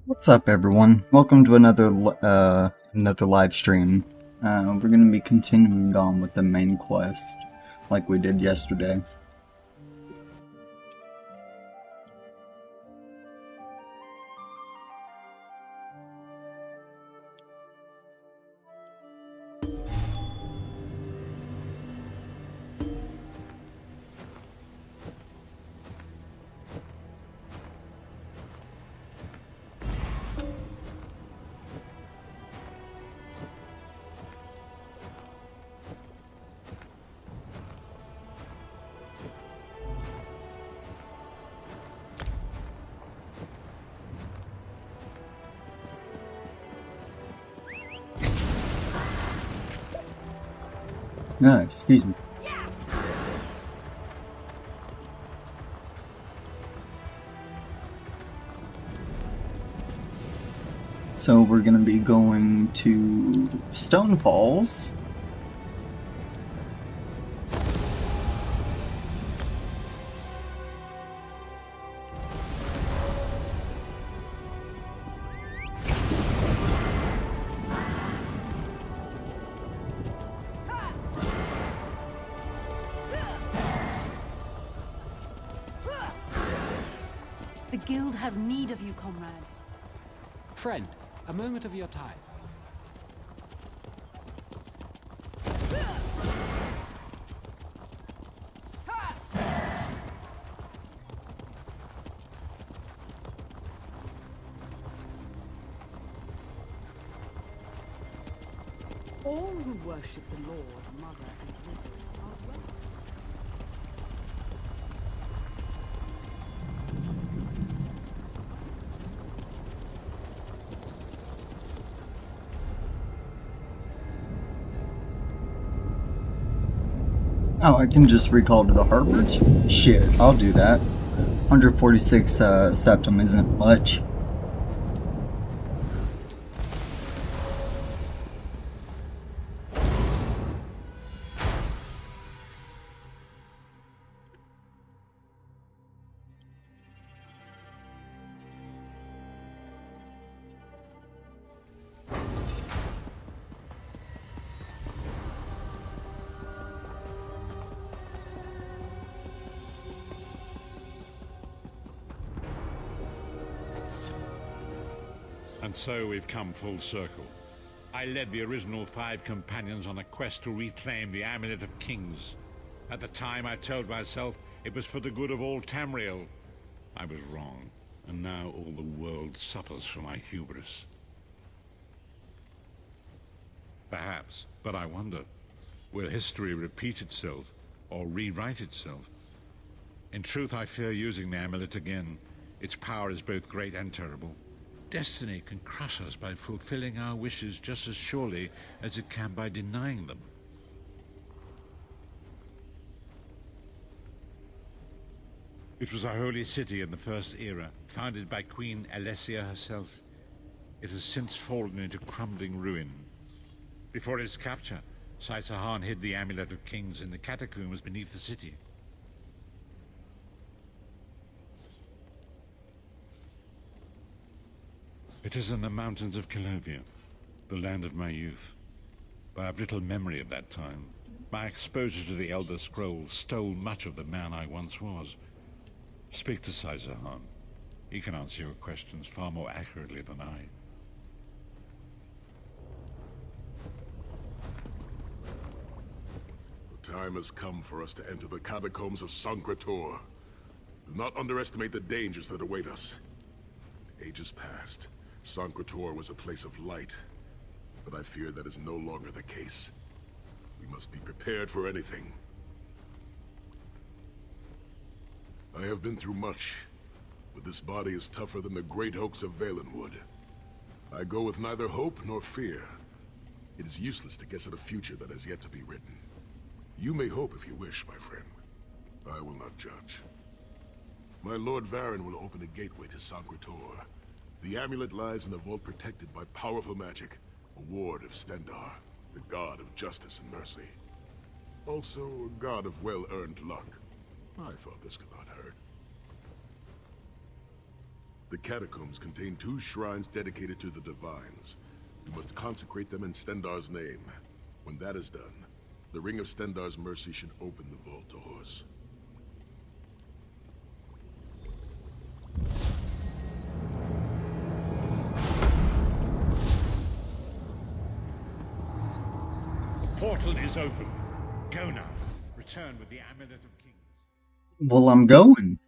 What's up, everyone? Welcome to another live stream. We're gonna be continuing on with the main quest, like we did yesterday. Excuse me. So we're gonna be going to Stone Falls. The guild has need of you, comrade. Friend, a moment of your time. All who worship the Lord, Mother, and Wizard are welcome. Oh, I can just recall to the harbors? Shit, I'll do that. 146 septum isn't much. And so we've come full circle. I led the original 5 companions on a quest to reclaim the Amulet of Kings. At the time I told myself it was for the good of all Tamriel. I was wrong, and now all the world suffers from my hubris. Perhaps, but I wonder, will history repeat itself, or rewrite itself? In truth, I fear using the amulet again. Its power is both great and terrible. Destiny can crush us by fulfilling our wishes just as surely as it can by denying them. It was a holy city in the First Era, founded by Queen Alessia herself. It has since fallen into crumbling ruin. Before its capture, Saitahan hid the Amulet of Kings in the catacombs beneath the city. It is in the mountains of Oblivion, the land of my youth. But I have little memory of that time. My exposure to the Elder Scrolls stole much of the man I once was. Speak to Saitahan. He can answer your questions far more accurately than I. The time has come for us to enter the catacombs of Sankrator. Do not underestimate the dangers that await us. Ages past, Sankrator was a place of light, but I fear that is no longer the case. We must be prepared for anything. I have been through much, but this body is tougher than the great oaks of Valenwood. I go with neither hope nor fear. It is useless to guess at a future that has yet to be written. You may hope if you wish, my friend. I will not judge. My Lord Varen will open a gateway to Sankrator. The amulet lies in a vault protected by powerful magic, a ward of Stendar, the god of justice and mercy. Also, a god of well-earned luck. I thought this could not hurt. The catacombs contain 2 shrines dedicated to the divines. We must consecrate them in Stendarr's name. When that is done, the Ring of Stendarr's mercy should open the vault doors. The portal is open. Go now. Return with the Amulet of Kings. Well, I'm going.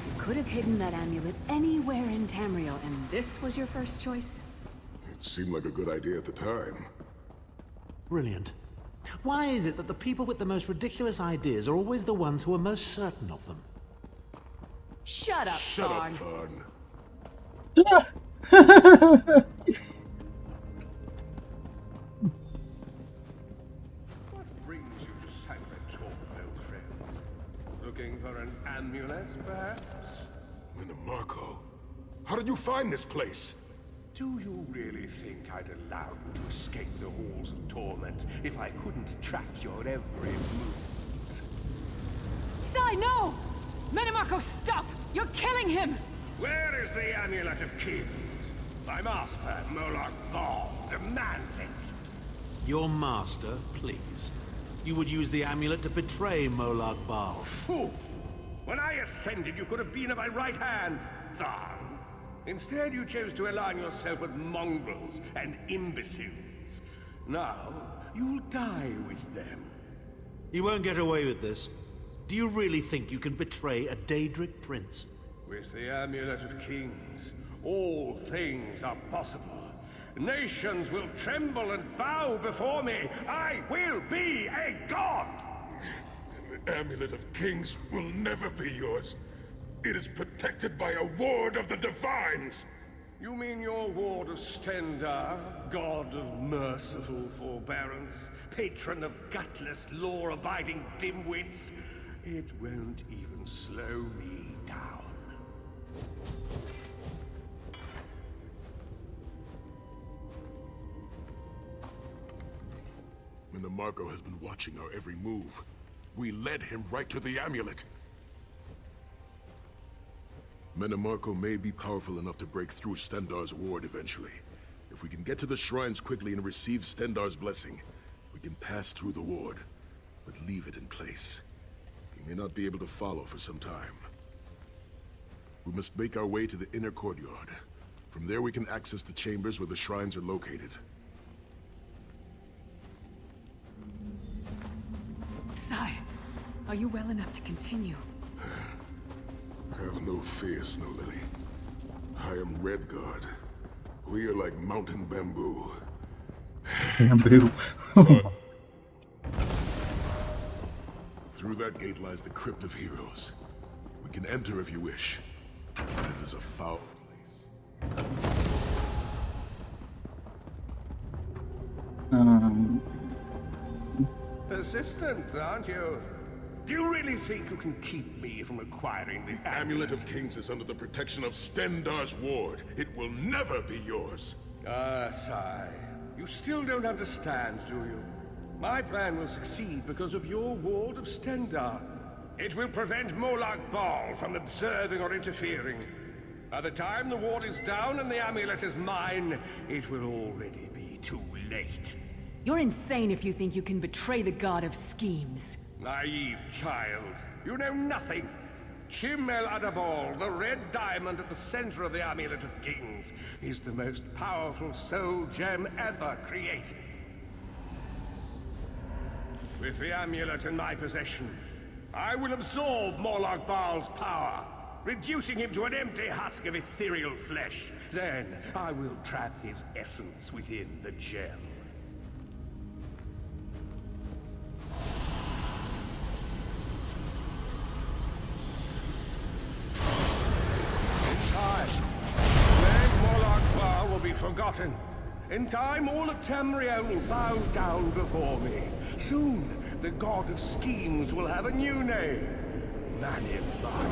You could have hidden that amulet anywhere in Tamriel, and this was your first choice? It seemed like a good idea at the time. Brilliant. Why is it that the people with the most ridiculous ideas are always the ones who are most certain of them? Shut up, Shut up, Thorn. Thorn. What brings you to Sacred Talk, old friend? Looking for an amulet, perhaps? Marco, how did you find this place? Do you really think I'd allow you to escape the halls of torment if I couldn't track your every movement? Sai, no! Marco, stop! You're killing him! Where is the Amulet of Kings? My master, Molag Bal, demands it. Your master, please. You would use the amulet to betray Molag Bal. Fool! When I ascended, you could have been at my right hand, Tharn. Instead, you chose to align yourself with mongrels and imbeciles. Now, you'll die with them. You won't get away with this. Do you really think you can betray a Daedric prince? With the Amulet of Kings, all things are possible. Nations will tremble and bow before me. I will be a god! The Amulet of Kings will never be yours. It is protected by a ward of the Divines! You mean your ward of Stendarr, god of merciful forbearance, patron of gutless, law-abiding dimwits? It won't even slow me down. Marco has been watching our every move. We led him right to the amulet. Marco may be powerful enough to break through Stendarr's ward eventually. If we can get to the shrines quickly and receive Stendarr's blessing, we can pass through the ward, but leave it in place. He may not be able to follow for some time. We must make our way to the inner courtyard. From there we can access the chambers where the shrines are located. Sai, are you well enough to continue? Have no fear, Snow Lily. I am Redguard. We are like mountain bamboo. Bamboo. Through that gate lies the Crypt of Heroes. We can enter if you wish. But it is a foul place. Persistent, aren't you? Do you really think you can keep me from acquiring the Amulet of Kings is under the protection of Stendarr's ward. It will never be yours. Ah, Sai. You still don't understand, do you? My plan will succeed because of your ward of Stendarr. It will prevent Molag Bal from observing or interfering. By the time the ward is down and the amulet is mine, it will already be too late. You're insane if you think you can betray the god of schemes. Naive child. You know nothing. Chim El Adabal, the red diamond at the center of the Amulet of Kings, is the most powerful soul gem ever created. With the amulet in my possession, I will absorb Molag Bal's power, reducing him to an empty husk of ethereal flesh. Then I will trap his essence within the gem. Forgotten. In time, all of Tamriel will bow down before me. Soon, the god of schemes will have a new name. Embark.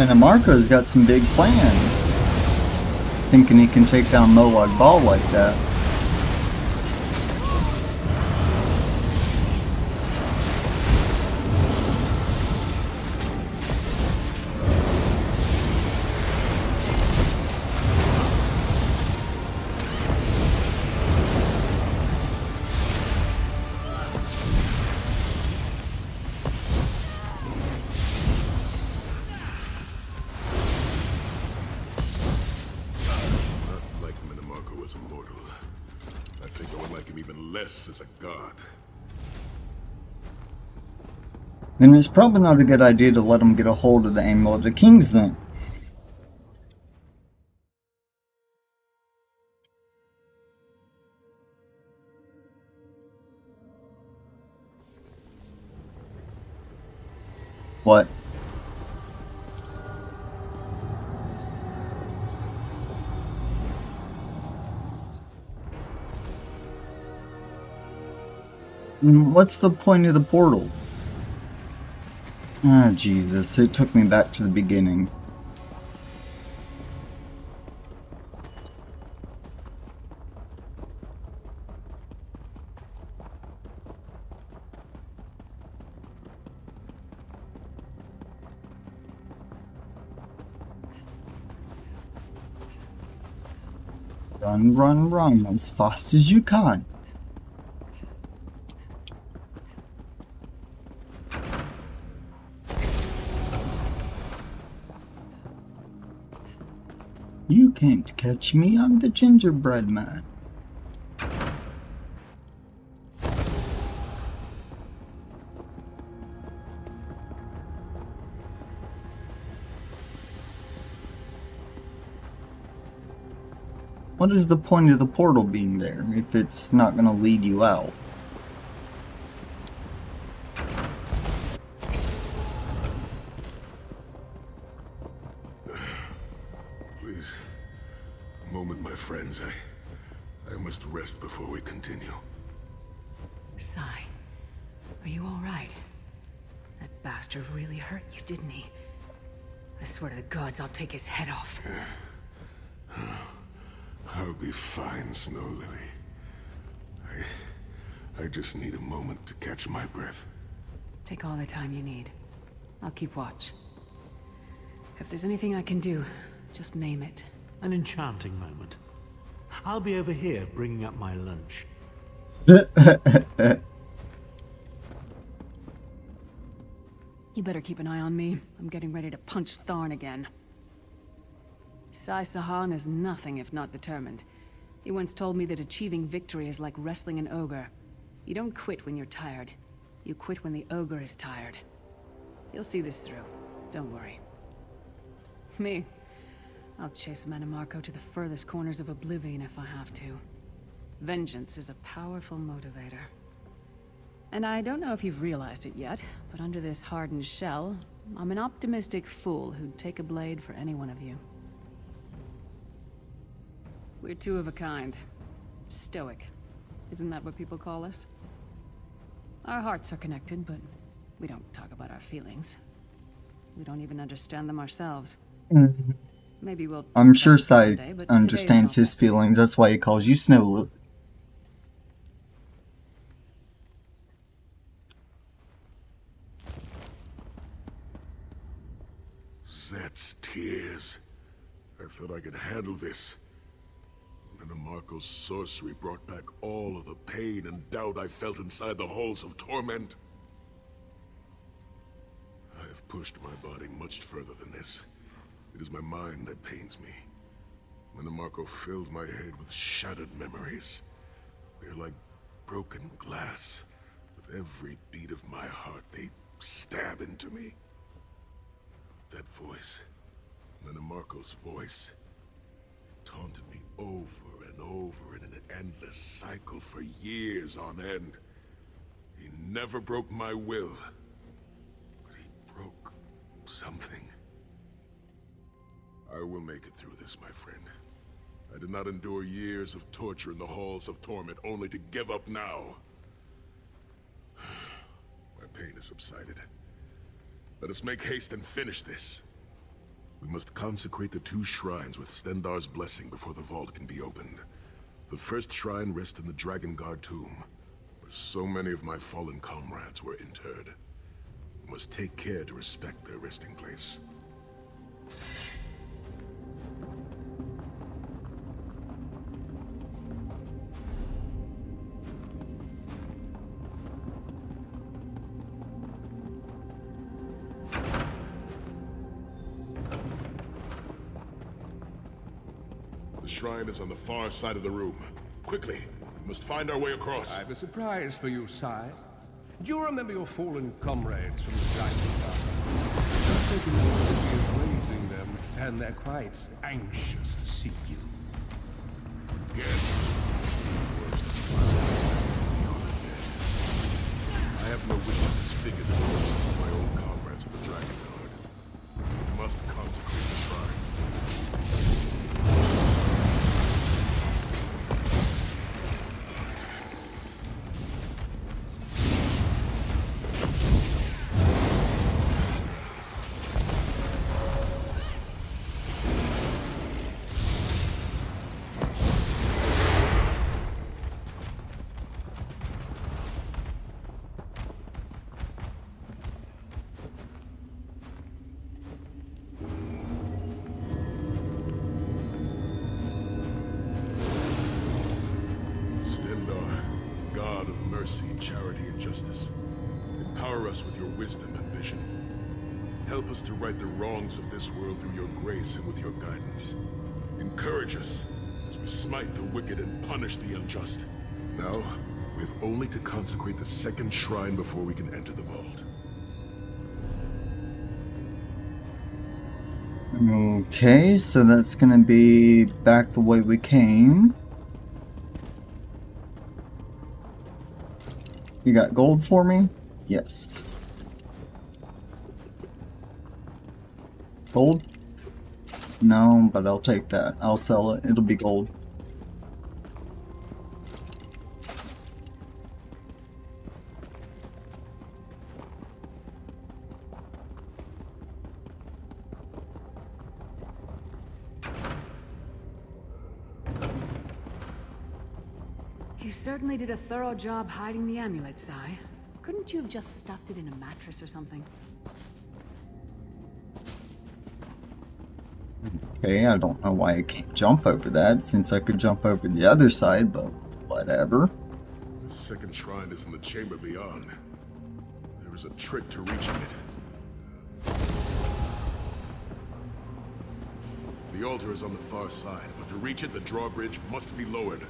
And Amarco's got some big plans. Thinking he can take down Molag Bal like that. As a god. Then it's probably not a good idea to let him get a hold of the Amulet of the Kings then. What? What's the point of the portal? Ah, Jesus, it took me back to the beginning. Run, run, run as fast as you can. You can't catch me, I'm the gingerbread man. What is the point of the portal being there if it's not going to lead you out? Please, a moment, my friends. I must rest before we continue. Sai, are you all right? That bastard really hurt you, didn't he? I swear to the gods, I'll take his head off. I'll be fine, Snow Lily. I just need a moment to catch my breath. Take all the time you need. I'll keep watch. If there's anything I can do, just name it. An enchanting moment. I'll be over here bringing up my lunch. You better keep an eye on me. I'm getting ready to punch Tharn again. Sai Sahan is nothing if not determined. He once told me that achieving victory is like wrestling an ogre. You don't quit when you're tired. You quit when the ogre is tired. You'll see this through. Don't worry. Me? I'll chase Manamarco to the furthest corners of Oblivion if I have to. Vengeance is a powerful motivator. And I don't know if you've realized it yet, but under this hardened shell, I'm an optimistic fool who'd take a blade for any one of you. We're two of a kind. Stoic. Isn't that what people call us? Our hearts are connected, but we don't talk about our feelings. We don't even understand them ourselves. Maybe we'll... I'm sure Sai someday, but understands today's his feelings, that's why he calls you Snow. Set's tears. I thought I could handle this. Manamarco's sorcery brought back all of the pain and doubt I felt inside the halls of torment. I have pushed my body much further than this. It is my mind that pains me. Manamarco filled my head with shattered memories. They're like broken glass. With every beat of my heart, they stab into me. That voice, Manamarco's voice, taunted me over and over in an endless cycle for years on end. He never broke my will, but he broke something. I will make it through this, my friend. I did not endure years of torture in the halls of torment only to give up now. My pain has subsided. Let us make haste and finish this. We must consecrate the 2 shrines with Stendarr's blessing before the vault can be opened. The first shrine rests in the Dragon Guard tomb, where so many of my fallen comrades were interred. We must take care to respect their resting place. The shrine is on the far side of the room. Quickly, we must find our way across. I have a surprise for you, sire. Do you remember your fallen comrades from the Dragon Guard? I've taken the liberty of raising them, and they're quite anxious to see you. Again. I have no wish to disfigure the corpses of my own comrades of the Dragon Guard. We must consecrate the shrine. Mercy, charity, and justice. Empower us with your wisdom and vision. Help us to right the wrongs of this world through your grace and with your guidance. Encourage us as we smite the wicked and punish the unjust. Now, we have only to consecrate the second shrine before we can enter the vault. Okay, so that's gonna be back the way we came. You got gold for me? Yes. Gold? No, but I'll take that. I'll sell it. It'll be gold. You certainly did a thorough job hiding the amulet, Sai. Couldn't you have just stuffed it in a mattress or something? Okay, I don't know why I can't jump over that, since I could jump over the other side, but whatever. The second shrine is in the chamber beyond. There is a trick to reaching it. The altar is on the far side, but to reach it, the drawbridge must be lowered.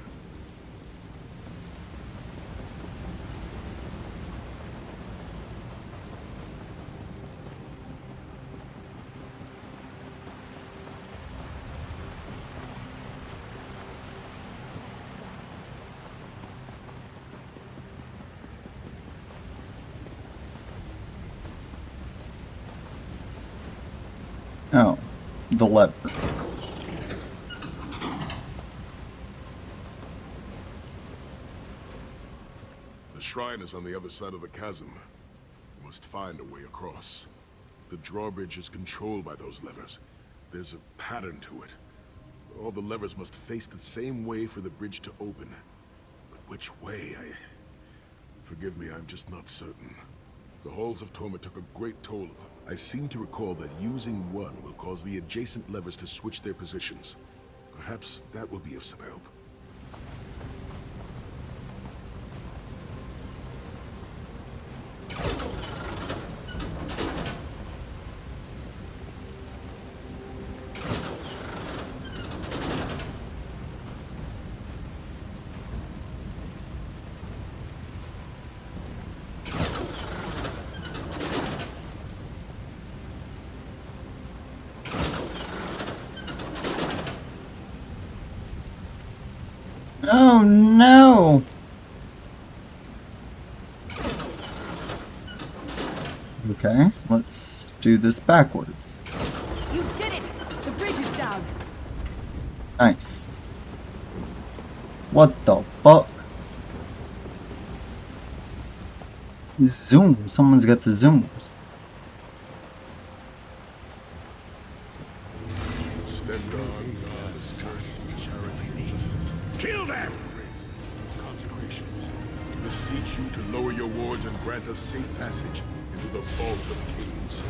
Oh, the lever. The shrine is on the other side of the chasm. We must find a way across. The drawbridge is controlled by those levers. There's a pattern to it. All the levers must face the same way for the bridge to open. But which way? Forgive me, I'm just not certain. The halls of Torment took a great toll upon. I seem to recall that using one will cause the adjacent levers to switch their positions. Perhaps that will be of some help. Oh no! Okay, let's do this backwards. You did it! The bridge is down! Nice. What the fuck? Zoom. Someone's got the zooms. beseech you to lower your wards and grant us safe passage into the Vault of Kings.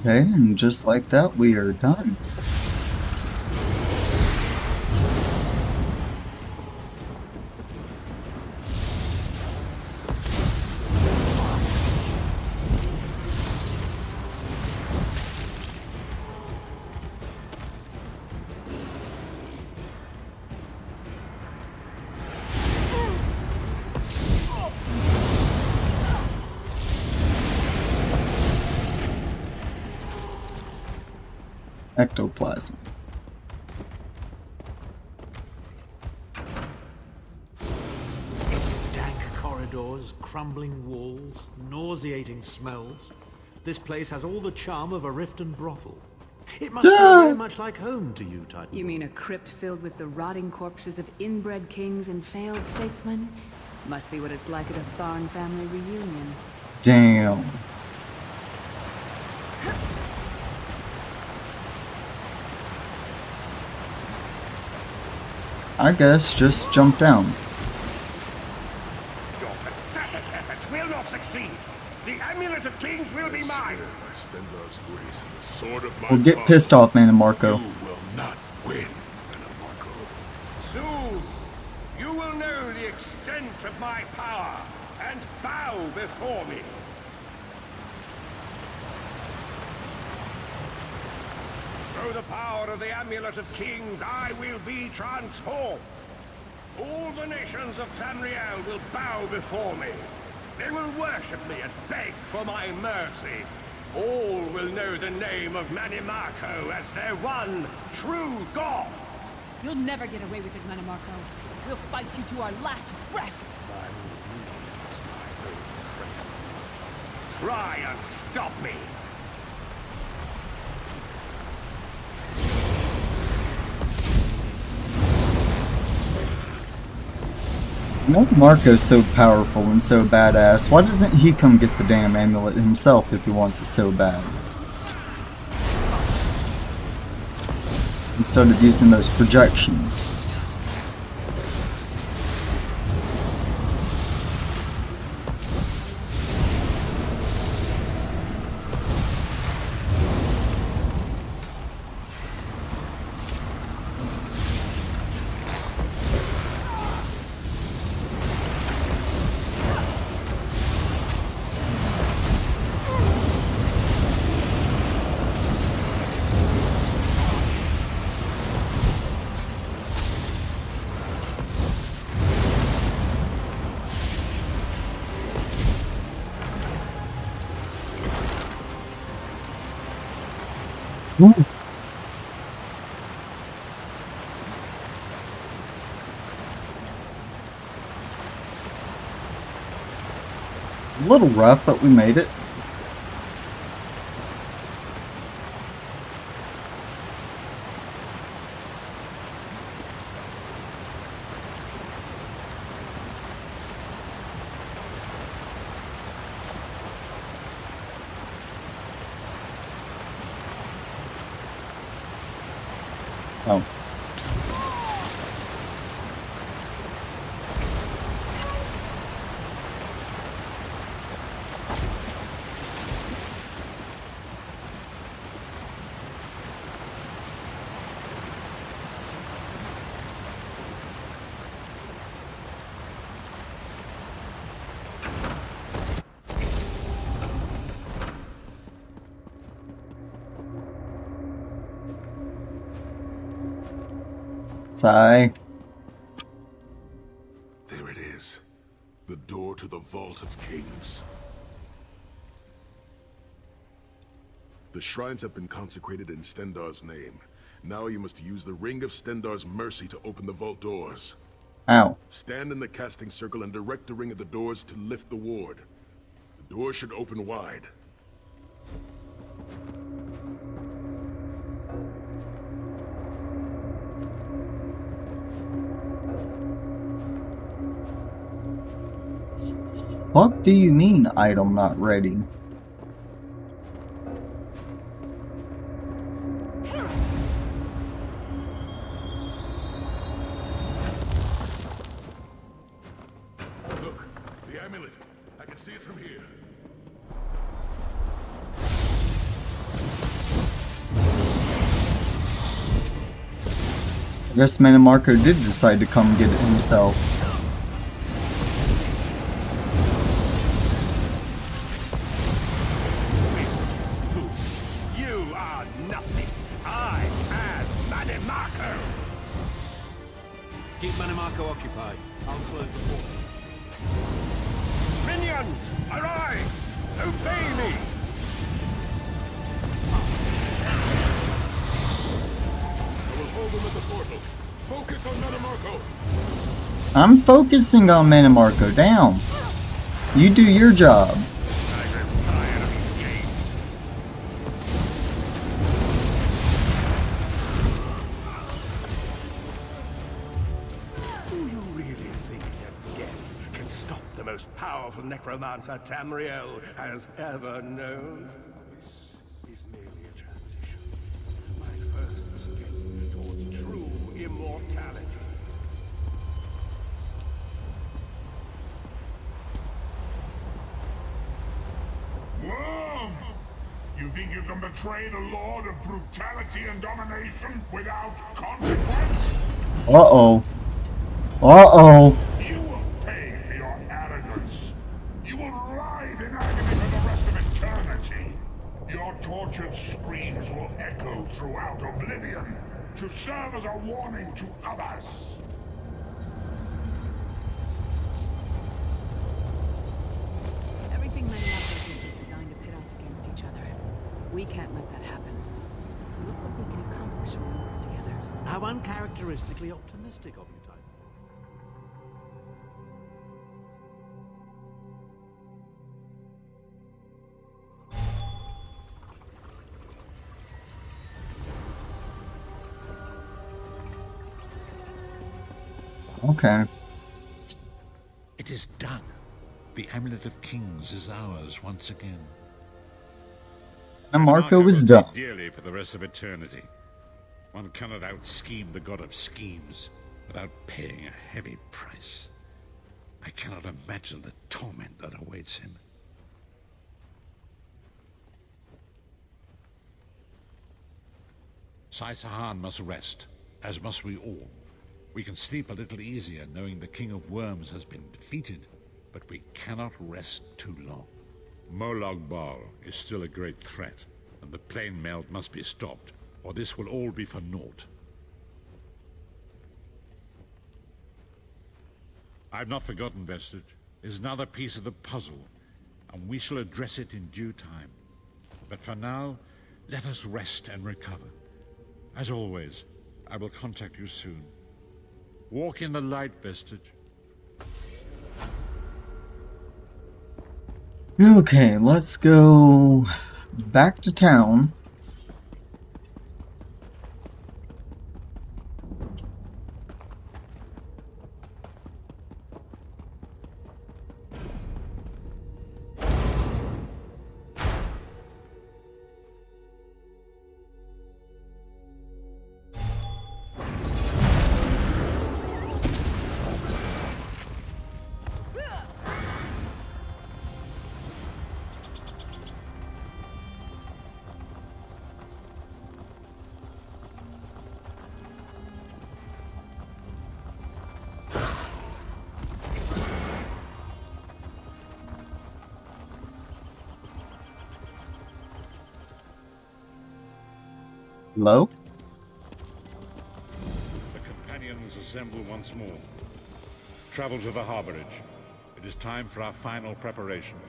Okay, and just like that, we are done. Ectoplasm. Dank corridors, crumbling walls, nauseating smells. This place has all the charm of a Riften brothel. It must feel very much like home to you, Titan. You mean a crypt filled with the rotting corpses of inbred kings and failed statesmen? Must be what it's like at a Tharn family reunion. Damn. I guess just jump down. Your pathetic efforts will not succeed. The Amulet of Kings will be mine. By Stendar's grace and the sword of my Well, get father, pissed off, man, Marco. You will not win, Marco. Soon, you will know the extent of my power and bow before me. Through the power of the Amulet of Kings, I will be transformed. All the nations of Tamriel will bow before me. They will worship me and beg for my mercy. All will know the name of Manimarco as their one true god. You'll never get away with it, Manimarco. We'll fight you to our last breath. By all means, my old friends. Try and stop me. No, Marco's so powerful and so badass. Why doesn't he come get the damn amulet himself if he wants it so bad? Instead of using those projections. A little rough, but we made it. Oh. Sigh. There it is. The door to the Vault of Kings. The shrines have been consecrated in Stendar's name, Now you must use the Ring of Stendarr's mercy to open the vault doors. Ow. Stand in the casting circle and direct the ring at the doors to lift the ward. The doors should open wide. What do you mean, item not ready? Look, the amulet. I can see it from here. I guess Marco did decide to come get it himself. You are nothing. I am Marco. Keep Manimarco occupied. I'll close the portal. Minions, arise! Obey me! I will hold them at the portal. Focus on Manimarco. I'm focusing on Marco. Down. You do your job. I grow tired of these games. Do you really think that death can stop the most powerful necromancer Tamriel has ever known? This is merely a transition. My first step towards true immortality. Worm! You think you can betray the Lord of Brutality and Domination without consequence? Uh-oh. Uh-oh. You will pay for your arrogance. You will writhe in agony for the rest of eternity. Your tortured screams will echo throughout Oblivion to serve as a warning to others. Everything Manimarco did was designed to pit us against each other. We can't let that happen. Look what we can accomplish when we work together. How uncharacteristically optimistic of you, Titan. Okay. It is done. The Amulet of Kings is ours once again. Marco is will done. pay dearly for the rest of eternity. One cannot out-scheme the god of schemes without paying a heavy price. I cannot imagine the torment that awaits him. Sahan must rest, as must we all. We can sleep a little easier knowing the King of Worms has been defeated, but we cannot rest too long. Molag Bal is still a great threat, and the plane melt must be stopped, or this will all be for naught. I've not forgotten Vestige. It is another piece of the puzzle, and we shall address it in due time. But for now, let us rest and recover. As always, I will contact you soon. Walk in the light, Vestige. Okay, let's go back to town. Hello? The companions assemble once more. Travel to the harborage. It is time for our final preparations.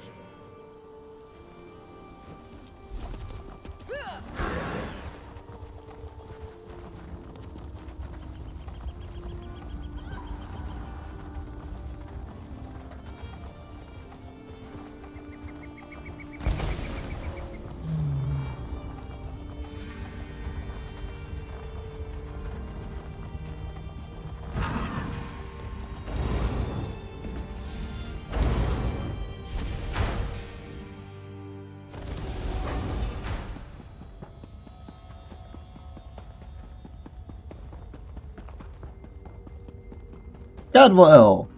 Gadwell!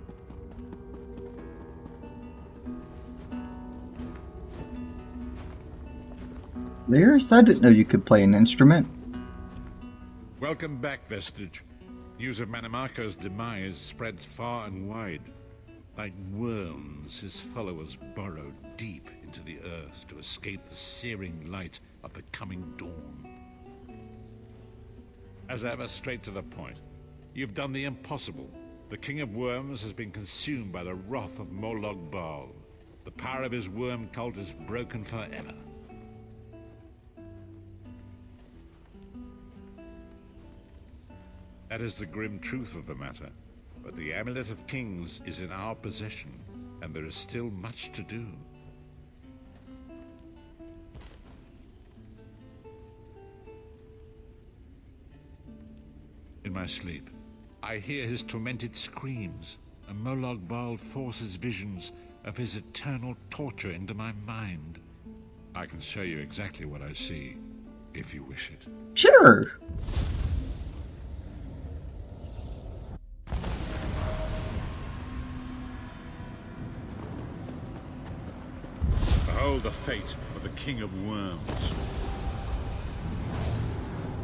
Lyris, I didn't know you could play an instrument. Welcome back, Vestige. News of Manimarco's demise spreads far and wide. Like worms, his followers burrow deep into the earth to escape the searing light of the coming dawn. As ever, straight to the point. You've done the impossible. The King of Worms has been consumed by the wrath of Molag Bal. The power of his worm cult is broken forever. That is the grim truth of the matter. But the Amulet of Kings is in our possession, and there is still much to do. In my sleep, I hear his tormented screams, and Molag Bal forces visions of his eternal torture into my mind. I can show you exactly what I see, if you wish it. Sure! Behold the fate of the King of Worms.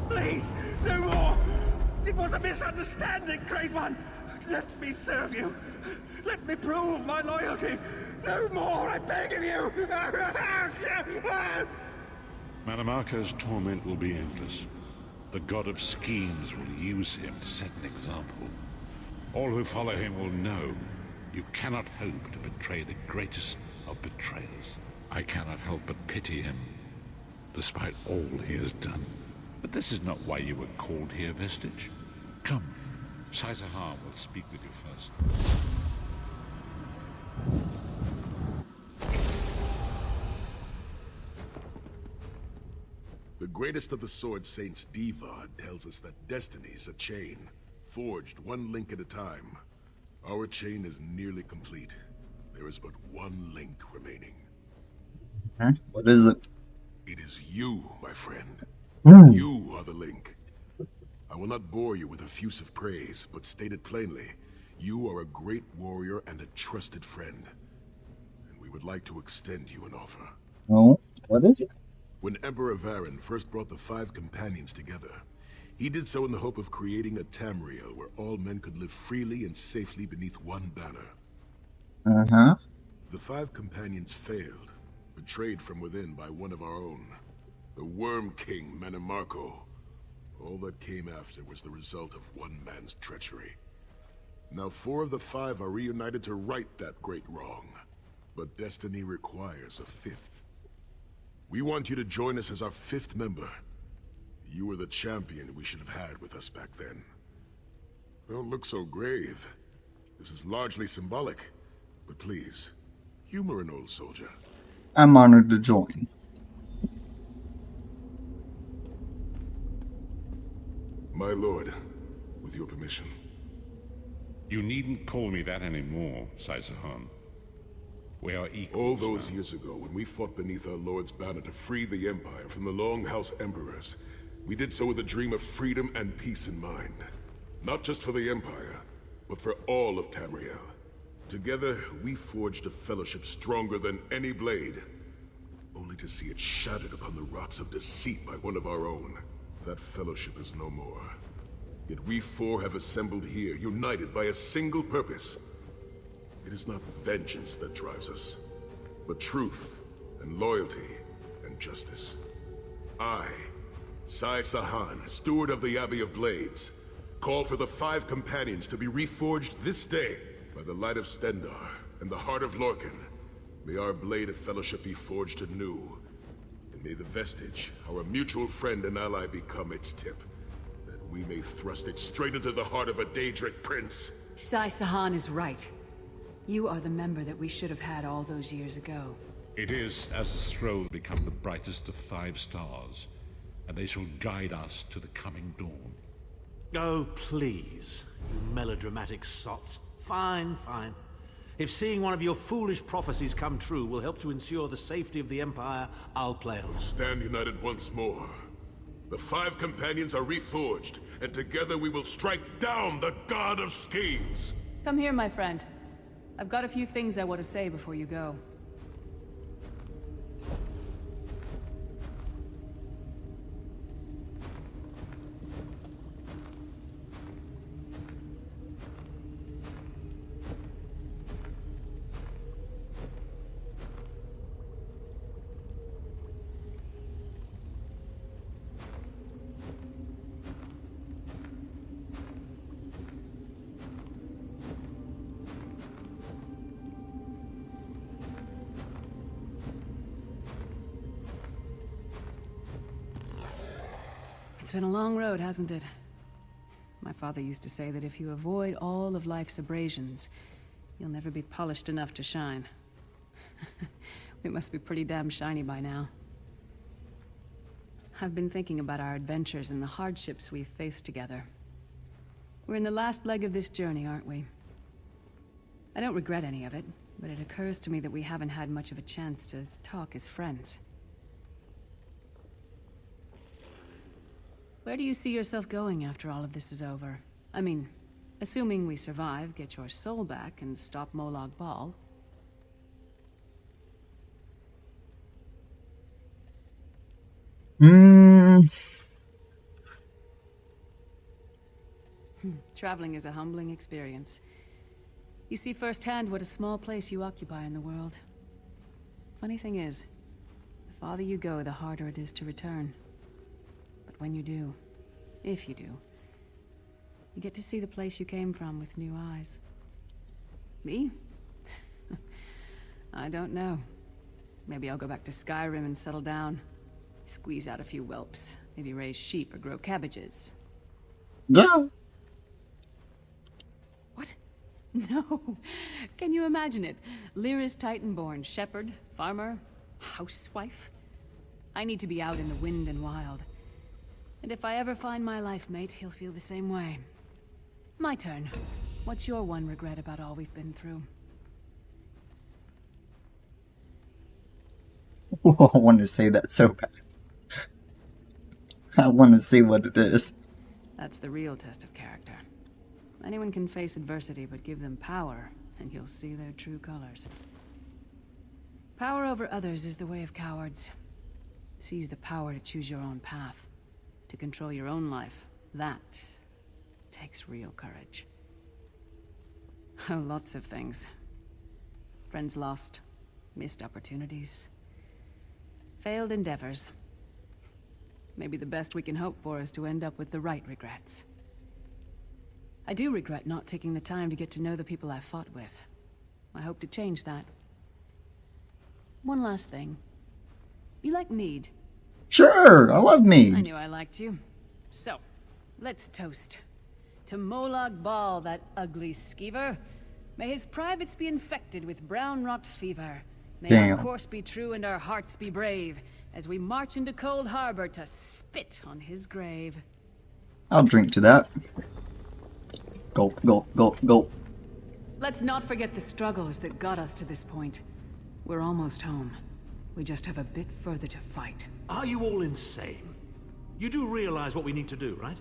Please, no more! It was a misunderstanding, Great One! Let me serve you! Let me prove my loyalty! No more, I beg of you! Manimarco's torment will be endless. The god of schemes will use him to set an example. All who follow him will know you cannot hope to betray the greatest of betrayers. I cannot help but pity him, despite all he has done. But this is not why you were called here, Vestige. Come, Saisahar will speak with you first. The greatest of the Sword Saints, Divad, tells us that destiny's a chain, forged one link at a time. Our chain is nearly complete. There is but one link remaining. Huh? What is it? It is you, my friend. Hmm. You are the link. I will not bore you with effusive praise, but state it plainly. You are a great warrior and a trusted friend. And we would like to extend you an offer. Oh, what is it? When Emperor Varen first brought the 5 companions together, he did so in the hope of creating a Tamriel where all men could live freely and safely beneath one banner. Uh-huh. The 5 companions failed, betrayed from within by one of our own, the Worm King Manimarco. All that came after was the result of one man's treachery. Now 4 of the 5 are reunited to right that great wrong, but destiny requires a 5th. We want you to join us as our 5th member. You were the champion we should have had with us back then. Don't look so grave. This is largely symbolic, but please, humor an old soldier. I'm honored to join. My lord, with your permission. You needn't call me that anymore, Saisahar. We are equals. All those now. years ago, when we fought beneath our lord's banner to free the Empire from the Longhouse Emperors, we did so with a dream of freedom and peace in mind. Not just for the Empire, but for all of Tamriel. Together, we forged a fellowship stronger than any blade, only to see it shattered upon the rocks of deceit by one of our own. That fellowship is no more. Yet we 4 have assembled here, united by a single purpose. It is not vengeance that drives us, but truth and loyalty and justice. I, Saisahar, steward of the Abbey of Blades, call for the 5 companions to be reforged this day by the light of Stendarr and the heart of Lorkhan. May our blade of fellowship be forged anew, and may the Vestige, our mutual friend and ally, become its tip, that we may thrust it straight into the heart of a Daedric prince. Saisahar is right. You are the member that we should have had all those years ago. It is as the scrolls become the brightest of 5 stars, and they shall guide us to the coming dawn. Oh, please, you melodramatic sots. Fine, fine. If seeing one of your foolish prophecies come true will help to ensure the safety of the Empire, I'll play along. Stand united once more. The 5 companions are reforged, and together we will strike down the God of Schemes. Come here, my friend. I've got a few things I want to say before you go. It's been a long road, hasn't it? My father used to say that if you avoid all of life's abrasions, you'll never be polished enough to shine. We must be pretty damn shiny by now. I've been thinking about our adventures and the hardships we've faced together. We're in the last leg of this journey, aren't we? I don't regret any of it, but it occurs to me that we haven't had much of a chance to talk as friends. Where do you see yourself going after all of this is over? I mean, assuming we survive, get your soul back, and stop Molag Bal. Traveling is a humbling experience. You see firsthand what a small place you occupy in the world. Funny thing is, the farther you go, the harder it is to return. But when you do, if you do, you get to see the place you came from with new eyes. Me? I don't know. Maybe I'll go back to Skyrim and settle down. Squeeze out a few whelps. Maybe raise sheep or grow cabbages. Yeah. What? No. Can you imagine it? Lyra's Titan-born shepherd, farmer, housewife. I need to be out in the wind and wild. And if I ever find my life mate, he'll feel the same way. My turn. What's your one regret about all we've been through? Oh, I want to say that so bad. I want to see what it is. That's the real test of character. Anyone can face adversity, but give them power, and you'll see their true colors. Power over others is the way of cowards. Seize the power to choose your own path, to control your own life. That takes real courage. Oh, lots of things. Friends lost, missed opportunities, failed endeavors. Maybe the best we can hope for is to end up with the right regrets. I do regret not taking the time to get to know the people I fought with. I hope to change that. One last thing. You like mead? Sure, I love mead. I knew I liked you. So, let's toast. To Molag Bal, that ugly skeever. May his privates be infected with brown rot fever. May Damn. our course be true and our hearts be brave, as we march into Cold Harbor to spit on his grave. I'll drink to that. Gulp, gulp, gulp, gulp. Let's not forget the struggles that got us to this point. We're almost home. We just have a bit further to fight. Are you all insane? You do realize what we need to do, right?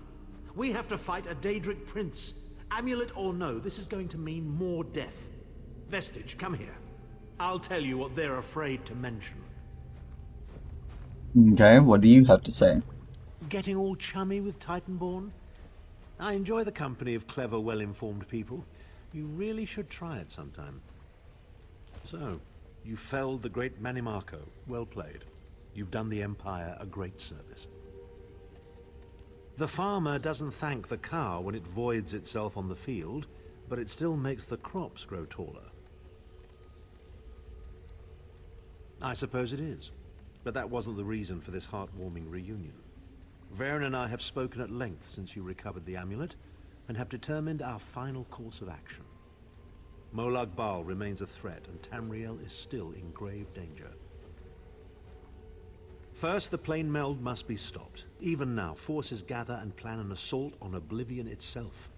We have to fight a Daedric prince. Amulet or no, this is going to mean more death. Vestige, come here. I'll tell you what they're afraid to mention. Okay, what do you have to say? Getting all chummy with Titanborn? I enjoy the company of clever, well-informed people. You really should try it sometime. So, you felled the great Manimarco. Well played. You've done the Empire a great service. The farmer doesn't thank the cow when it voids itself on the field, but it still makes the crops grow taller. I suppose it is, but that wasn't the reason for this heartwarming reunion. Varen and I have spoken at length since you recovered the amulet, and have determined our final course of action. Molag Bal remains a threat, and Tamriel is still in grave danger. First, the plane meld must be stopped. Even now, forces gather and plan an assault on Oblivion itself.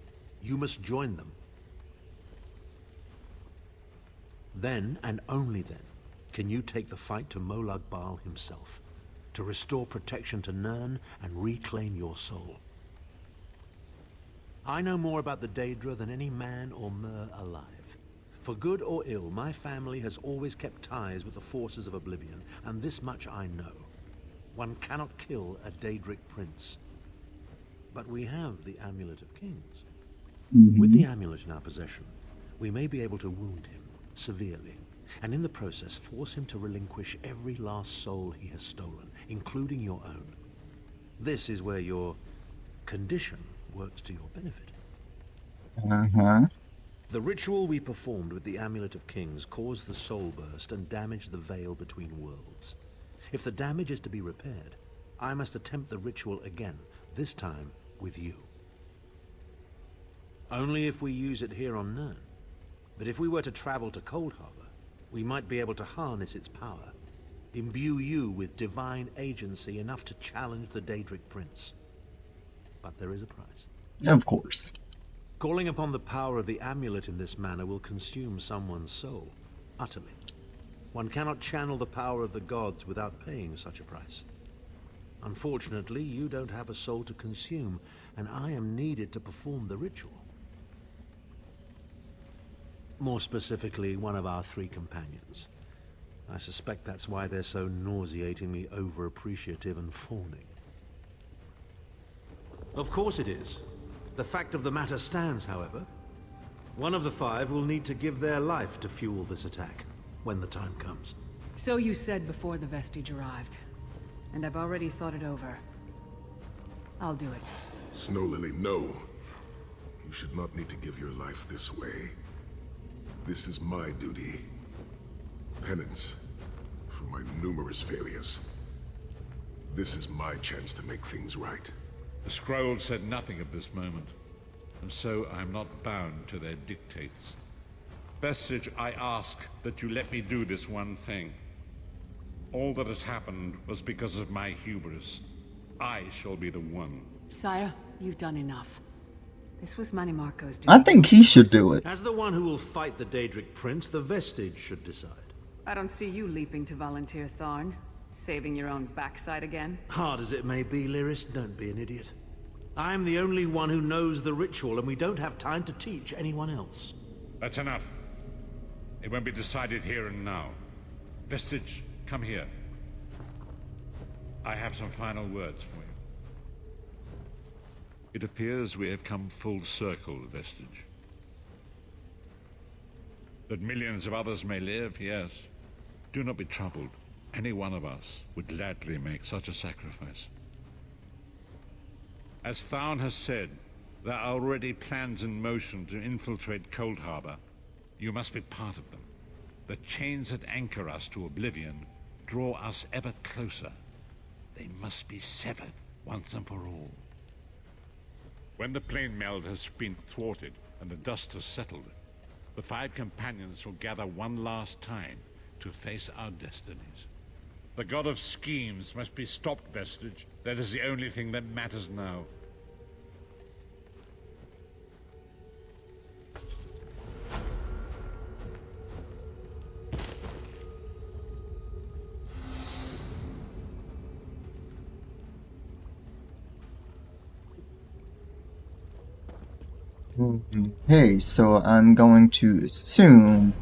You must join them. Then, and only then, can you take the fight to Molag Bal himself, to restore protection to Nirn and reclaim your soul. I know more about the Daedra than any man or mer alive. For good or ill, my family has always kept ties with the forces of Oblivion, and this much I know. One cannot kill a Daedric prince. But we have the Amulet of Kings. With the amulet in our possession, we may be able to wound him severely, and in the process force him to relinquish every last soul he has stolen, including your own. This is where your condition works to your benefit. Uh-huh. The ritual we performed with the Amulet of Kings caused the soul burst and damaged the veil between worlds. If the damage is to be repaired, I must attempt the ritual again, this time with you. Only if we use it here on Nirn. But if we were to travel to Cold Harbor, we might be able to harness its power, imbue you with divine agency enough to challenge the Daedric Prince. But there is a price. Of course. Calling upon the power of the amulet in this manner will consume someone's soul, utterly. One cannot channel the power of the gods without paying such a price. Unfortunately, you don't have a soul to consume, and I am needed to perform the ritual. More specifically, one of our 3 companions. I suspect that's why they're so nauseatingly over-appreciative and fawning. Of course it is. The fact of the matter stands, however. One of the 5 will need to give their life to fuel this attack, when the time comes. So you said before the vestige arrived. And I've already thought it over. I'll do it. Snow Lily, no. You should not need to give your life this way. This is my duty. Penance for my numerous failures. This is my chance to make things right. The scroll said nothing of this moment, and so I am not bound to their dictates. Vestige, I ask that you let me do this one thing. All that has happened was because of my hubris. I shall be the one. Sire, you've done enough. This was Manimarco's duty. I think he should do it. As the one who will fight the Daedric Prince, the Vestige should decide. I don't see you leaping to volunteer, Tharn. Saving your own backside again. Hard as it may be, Lyris, don't be an idiot. I'm the only one who knows the ritual, and we don't have time to teach anyone else. That's enough. It won't be decided here and now. Vestige, come here. I have some final words for you. It appears we have come full circle, Vestige. That millions of others may live, yes. Do not be troubled. Any one of us would gladly make such a sacrifice. As Tharn has said, there are already plans in motion to infiltrate Cold Harbor. You must be part of them. The chains that anchor us to Oblivion draw us ever closer. They must be severed once and for all. When the plane meld has been thwarted and the dust has settled, the 5 companions will gather one last time to face our destinies. The god of schemes must be stopped, Vestige. That is the only thing that matters now. Hey, so I'm going to assume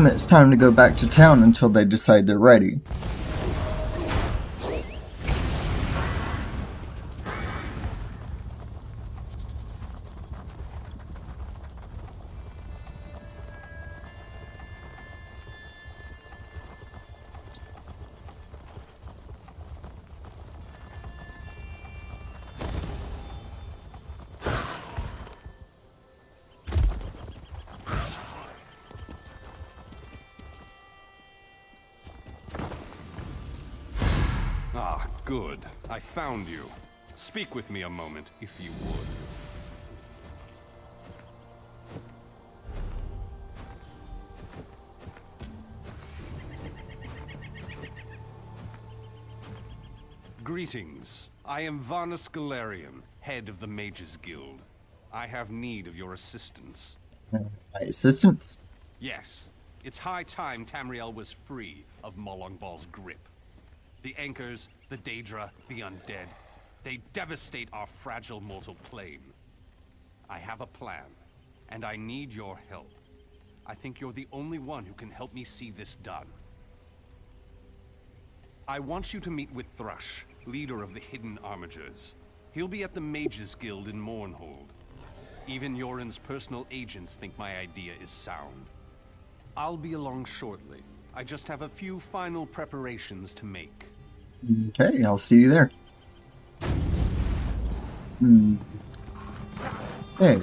it's time to go back to town until they decide they're ready. Ah, good. I found you. Speak with me a moment, if you would. Greetings. I am Varnus Galarian, head of the Mages Guild. I have need of your assistance. My assistance? Yes, it's high time Tamriel was free of Molongbal's grip. The Anchors, the Daedra, the Undead, they devastate our fragile mortal plane. I have a plan, and I need your help. I think you're the only one who can help me see this done. I want you to meet with Thrush, leader of the Hidden Armigers. He'll be at the Mages Guild in Mournhold. Even Yoren's personal agents think my idea is sound. I'll be along shortly. I just have a few final preparations to make. Okay, I'll see you there. Hey.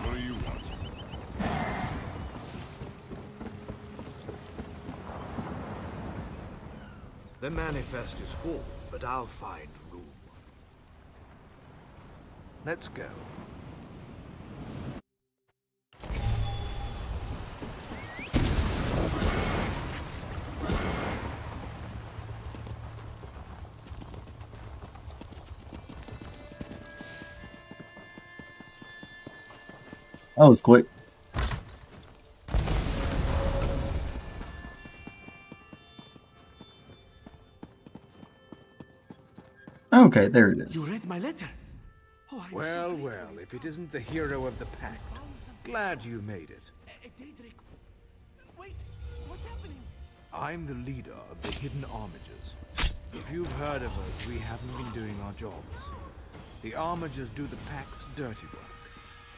What do you want? The manifest is full, but I'll find room. Let's go. That was quick. Okay, there it is. You read my letter? Oh, I'm well, so well, if it isn't the hero of the pact, glad you made it. Wait, what's happening? I'm the leader of the Hidden Armigers. If you've heard of us, we haven't been doing our jobs. The Armigers do the pact's dirty work.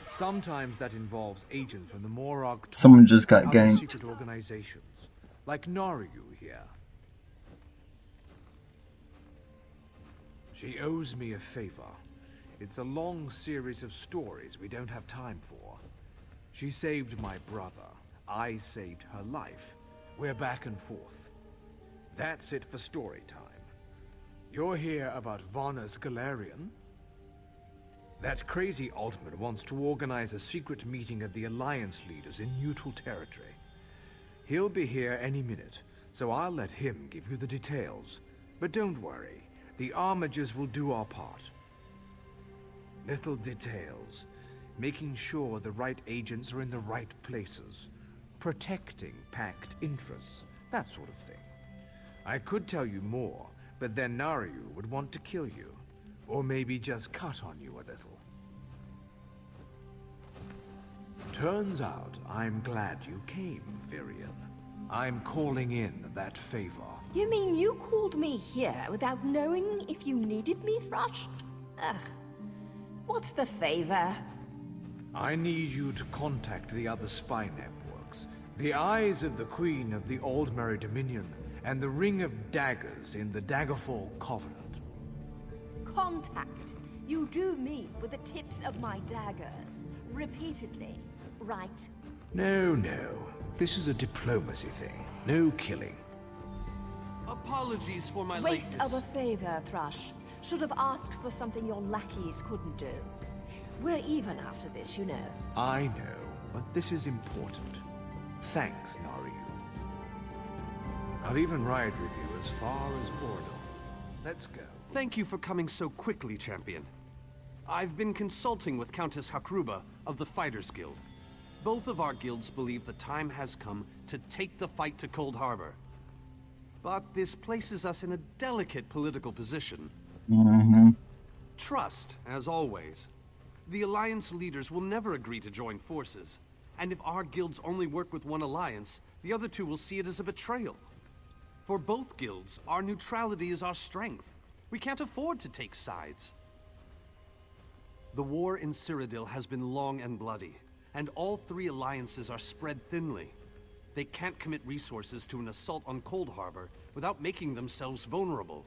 Sometimes that involves agents from the Morag. Someone just got and ganked. other secret organizations, like Naryu here. She owes me a favor. It's a long series of stories we don't have time for. She saved my brother. I saved her life. We're back and forth. That's it for story time. You're here about Varna's Galarian? That crazy Altman wants to organize a secret meeting of the Alliance leaders in neutral territory. He'll be here any minute, so I'll let him give you the details. But don't worry, the Armigers will do our part. Little details, making sure the right agents are in the right places, protecting pact interests, that sort of thing. I could tell you more, but then Naryu would want to kill you. Or maybe just cut on you a little. Turns out I'm glad you came, Virion. I'm calling in that favor. You mean you called me here without knowing if you needed me, Thrush? Ugh. What's the favor? I need you to contact the other spy networks. The Eyes of the Queen of the Aldmeri Dominion and the Ring of Daggers in the Daggerfall Covenant. Contact. You do meet with the tips of my daggers. Repeatedly, right? No. This is a diplomacy thing. No killing. Apologies for my Waste lateness. of a favor, Thrush. Should have asked for something your lackeys couldn't do. We're even after this, you know. I know, but this is important. Thanks, Naryu. I'll even ride with you as far as Ordor. Let's go. Thank you for coming so quickly, Champion. I've been consulting with Countess Hakruba of the Fighters Guild. Both of our guilds believe the time has come to take the fight to Cold Harbor. But this places us in a delicate political position. Trust, as always. The Alliance leaders will never agree to join forces. And if our guilds only work with one alliance, the other two will see it as a betrayal. For both guilds, our neutrality is our strength. We can't afford to take sides. The war in Cyrodiil has been long and bloody, and all three alliances are spread thinly. They can't commit resources to an assault on Cold Harbor without making themselves vulnerable.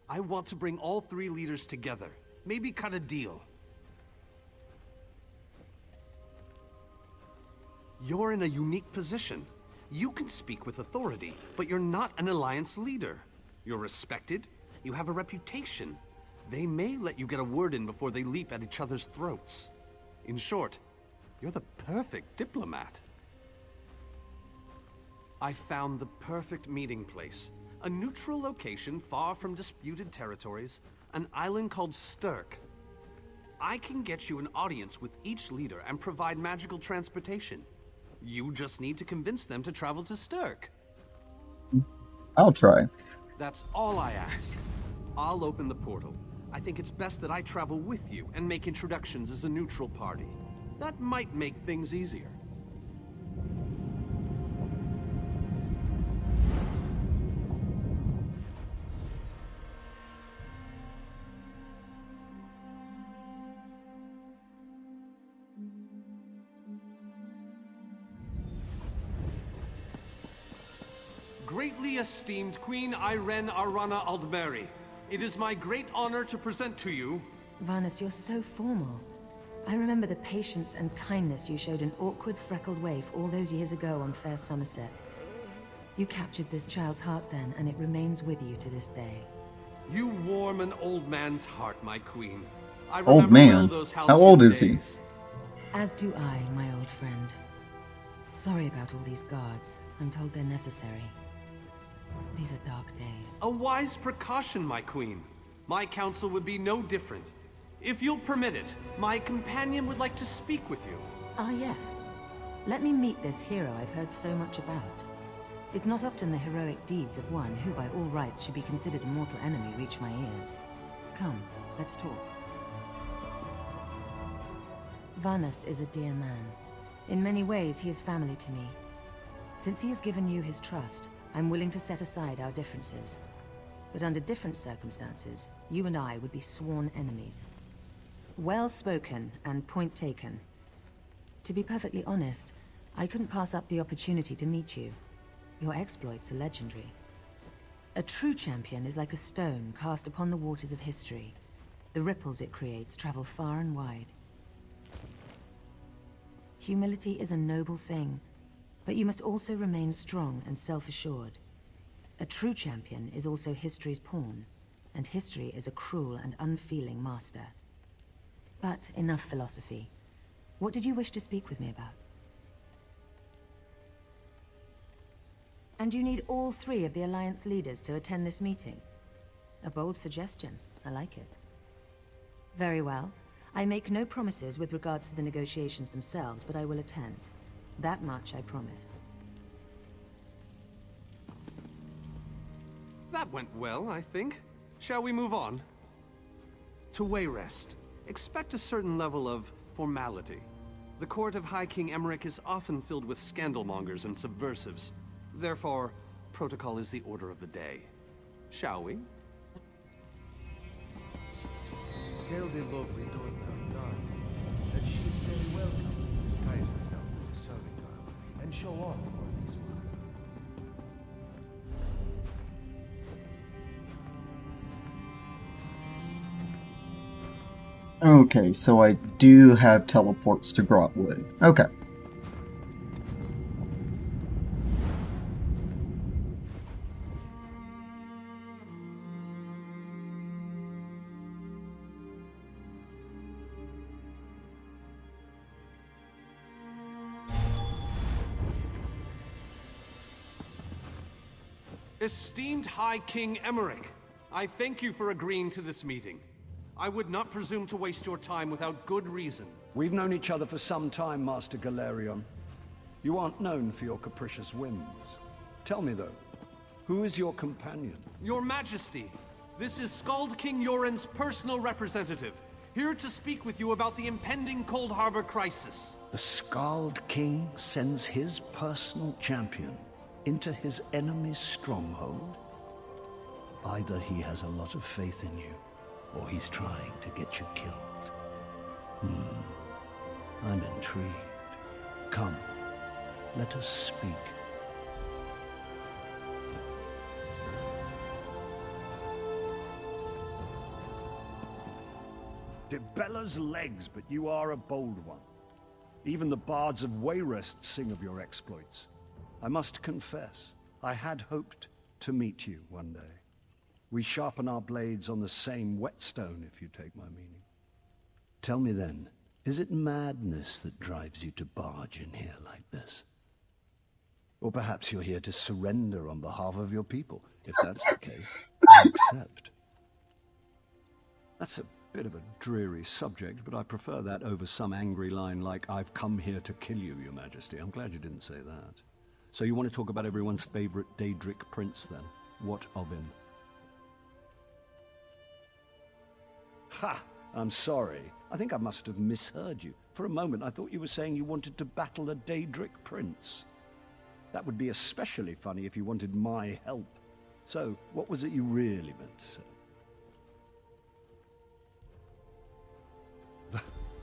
I want to bring all three leaders together, maybe cut a deal. You're in a unique position. You can speak with authority, but you're not an Alliance leader. You're respected, you have a reputation. They may let you get a word in before they leap at each other's throats. In short, you're the perfect diplomat. I found the perfect meeting place. A neutral location far from disputed territories, an island called Stirk. I can get you an audience with each leader and provide magical transportation. You just need to convince them to travel to Stirk. I'll try. That's all I ask. I'll open the portal. I think it's best that I travel with you and make introductions as a neutral party. That might make things easier. Greatly esteemed Queen Irene Arana Aldmeri, it is my great honor to present to you... Varnus, you're so formal. I remember the patience and kindness you showed an awkward, freckled waif all those years ago on fair Somerset. You captured this child's heart then, and it remains with you to this day. You warm an old man's heart, my queen. I Old remember well man? those How old halcyon is he? days. As do I, my old friend. Sorry about all these guards. I'm told they're necessary. These are dark days. A wise precaution, my queen. My counsel would be no different. If you'll permit it, my companion would like to speak with you. Ah, yes. Let me meet this hero I've heard so much about. It's not often the heroic deeds of one who by all rights should be considered a mortal enemy reach my ears. Come, let's talk. Varnus is a dear man. In many ways, he is family to me. Since he has given you his trust, I'm willing to set aside our differences. But under different circumstances, you and I would be sworn enemies. Well spoken and point taken. To be perfectly honest, I couldn't pass up the opportunity to meet you. Your exploits are legendary. A true champion is like a stone cast upon the waters of history. The ripples it creates travel far and wide. Humility is a noble thing, but you must also remain strong and self-assured. A true champion is also history's pawn, and history is a cruel and unfeeling master. But enough philosophy. What did you wish to speak with me about? And you need all three of the Alliance leaders to attend this meeting? A bold suggestion. I like it. Very well. I make no promises with regards to the negotiations themselves, but I will attend. That much I promise. That went well, I think. Shall we move on? To Wayrest, expect a certain level of formality. The court of High King Emmerich is often filled with scandalmongers and subversives. Therefore, protocol is the order of the day. Shall we? Tell the lovely Dortmund none that she is very welcome to disguise herself as a servitor and show off for this work. Okay, so I do have teleports to Grotwood. Okay. Esteemed High King Emmerich, I thank you for agreeing to this meeting. I would not presume to waste your time without good reason. We've known each other for some time, Master Galerion. You aren't known for your capricious whims. Tell me, though, who is your companion? Your Majesty, this is Skald King Yoren's personal representative, here to speak with you about the impending Cold Harbor crisis. The Skald King sends his personal champion into his enemy's stronghold? Either he has a lot of faith in you, or he's trying to get you killed. I'm intrigued. Come, let us speak. Debella's legs, but you are a bold one. Even the bards of Wayrest sing of your exploits. I must confess, I had hoped to meet you one day. We sharpen our blades on the same whetstone, if you take my meaning. Tell me then, is it madness that drives you to barge in here like this? Or perhaps you're here to surrender on behalf of your people. If that's the case, I accept. That's a bit of a dreary subject, but I prefer that over some angry line like, "I've come here to kill you, Your Majesty." I'm glad you didn't say that. So you want to talk about everyone's favorite Daedric prince, then? What of him? Ha! I'm sorry. I think I must have misheard you. For a moment, I thought you were saying you wanted to battle a Daedric prince. That would be especially funny if you wanted my help. So, what was it you really meant to say?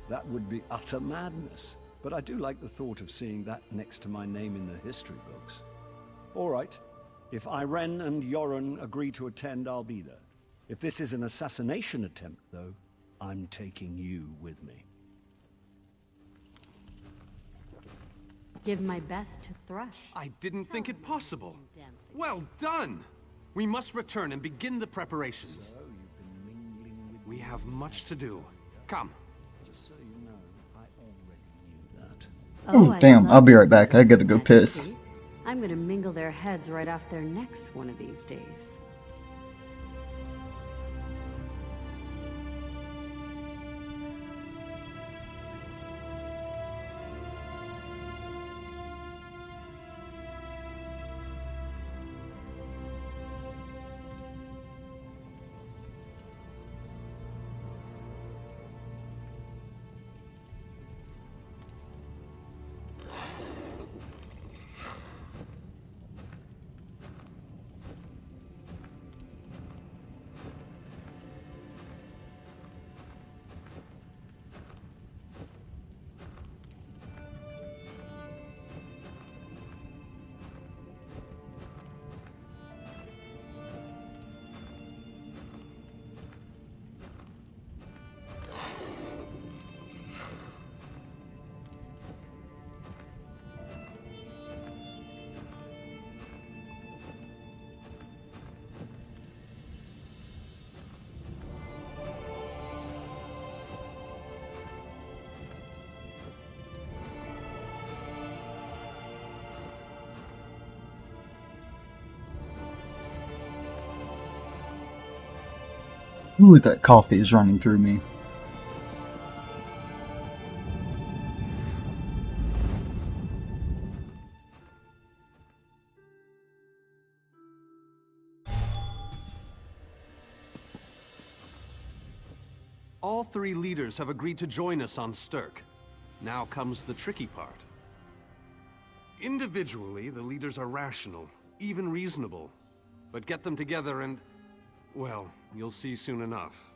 That would be utter madness. But I do like the thought of seeing that next to my name in the history books. All right. If Irene and Yoren agree to attend, I'll be there. If this is an assassination attempt, though, I'm taking you with me. Give my best to Thrush. I didn't think it possible. Well done! We must return and begin the preparations. So you've been mingling with... We have much to do. Come. Just so you know, I already knew that. Oh, damn, I'll be right back. I gotta go piss. I'm gonna mingle their heads right off their necks one of these days. Ooh, that coffee is running through me. All three leaders have agreed to join us on Stirk. Now comes the tricky part. Individually, the leaders are rational, even reasonable. But get them together and... well, you'll see soon enough.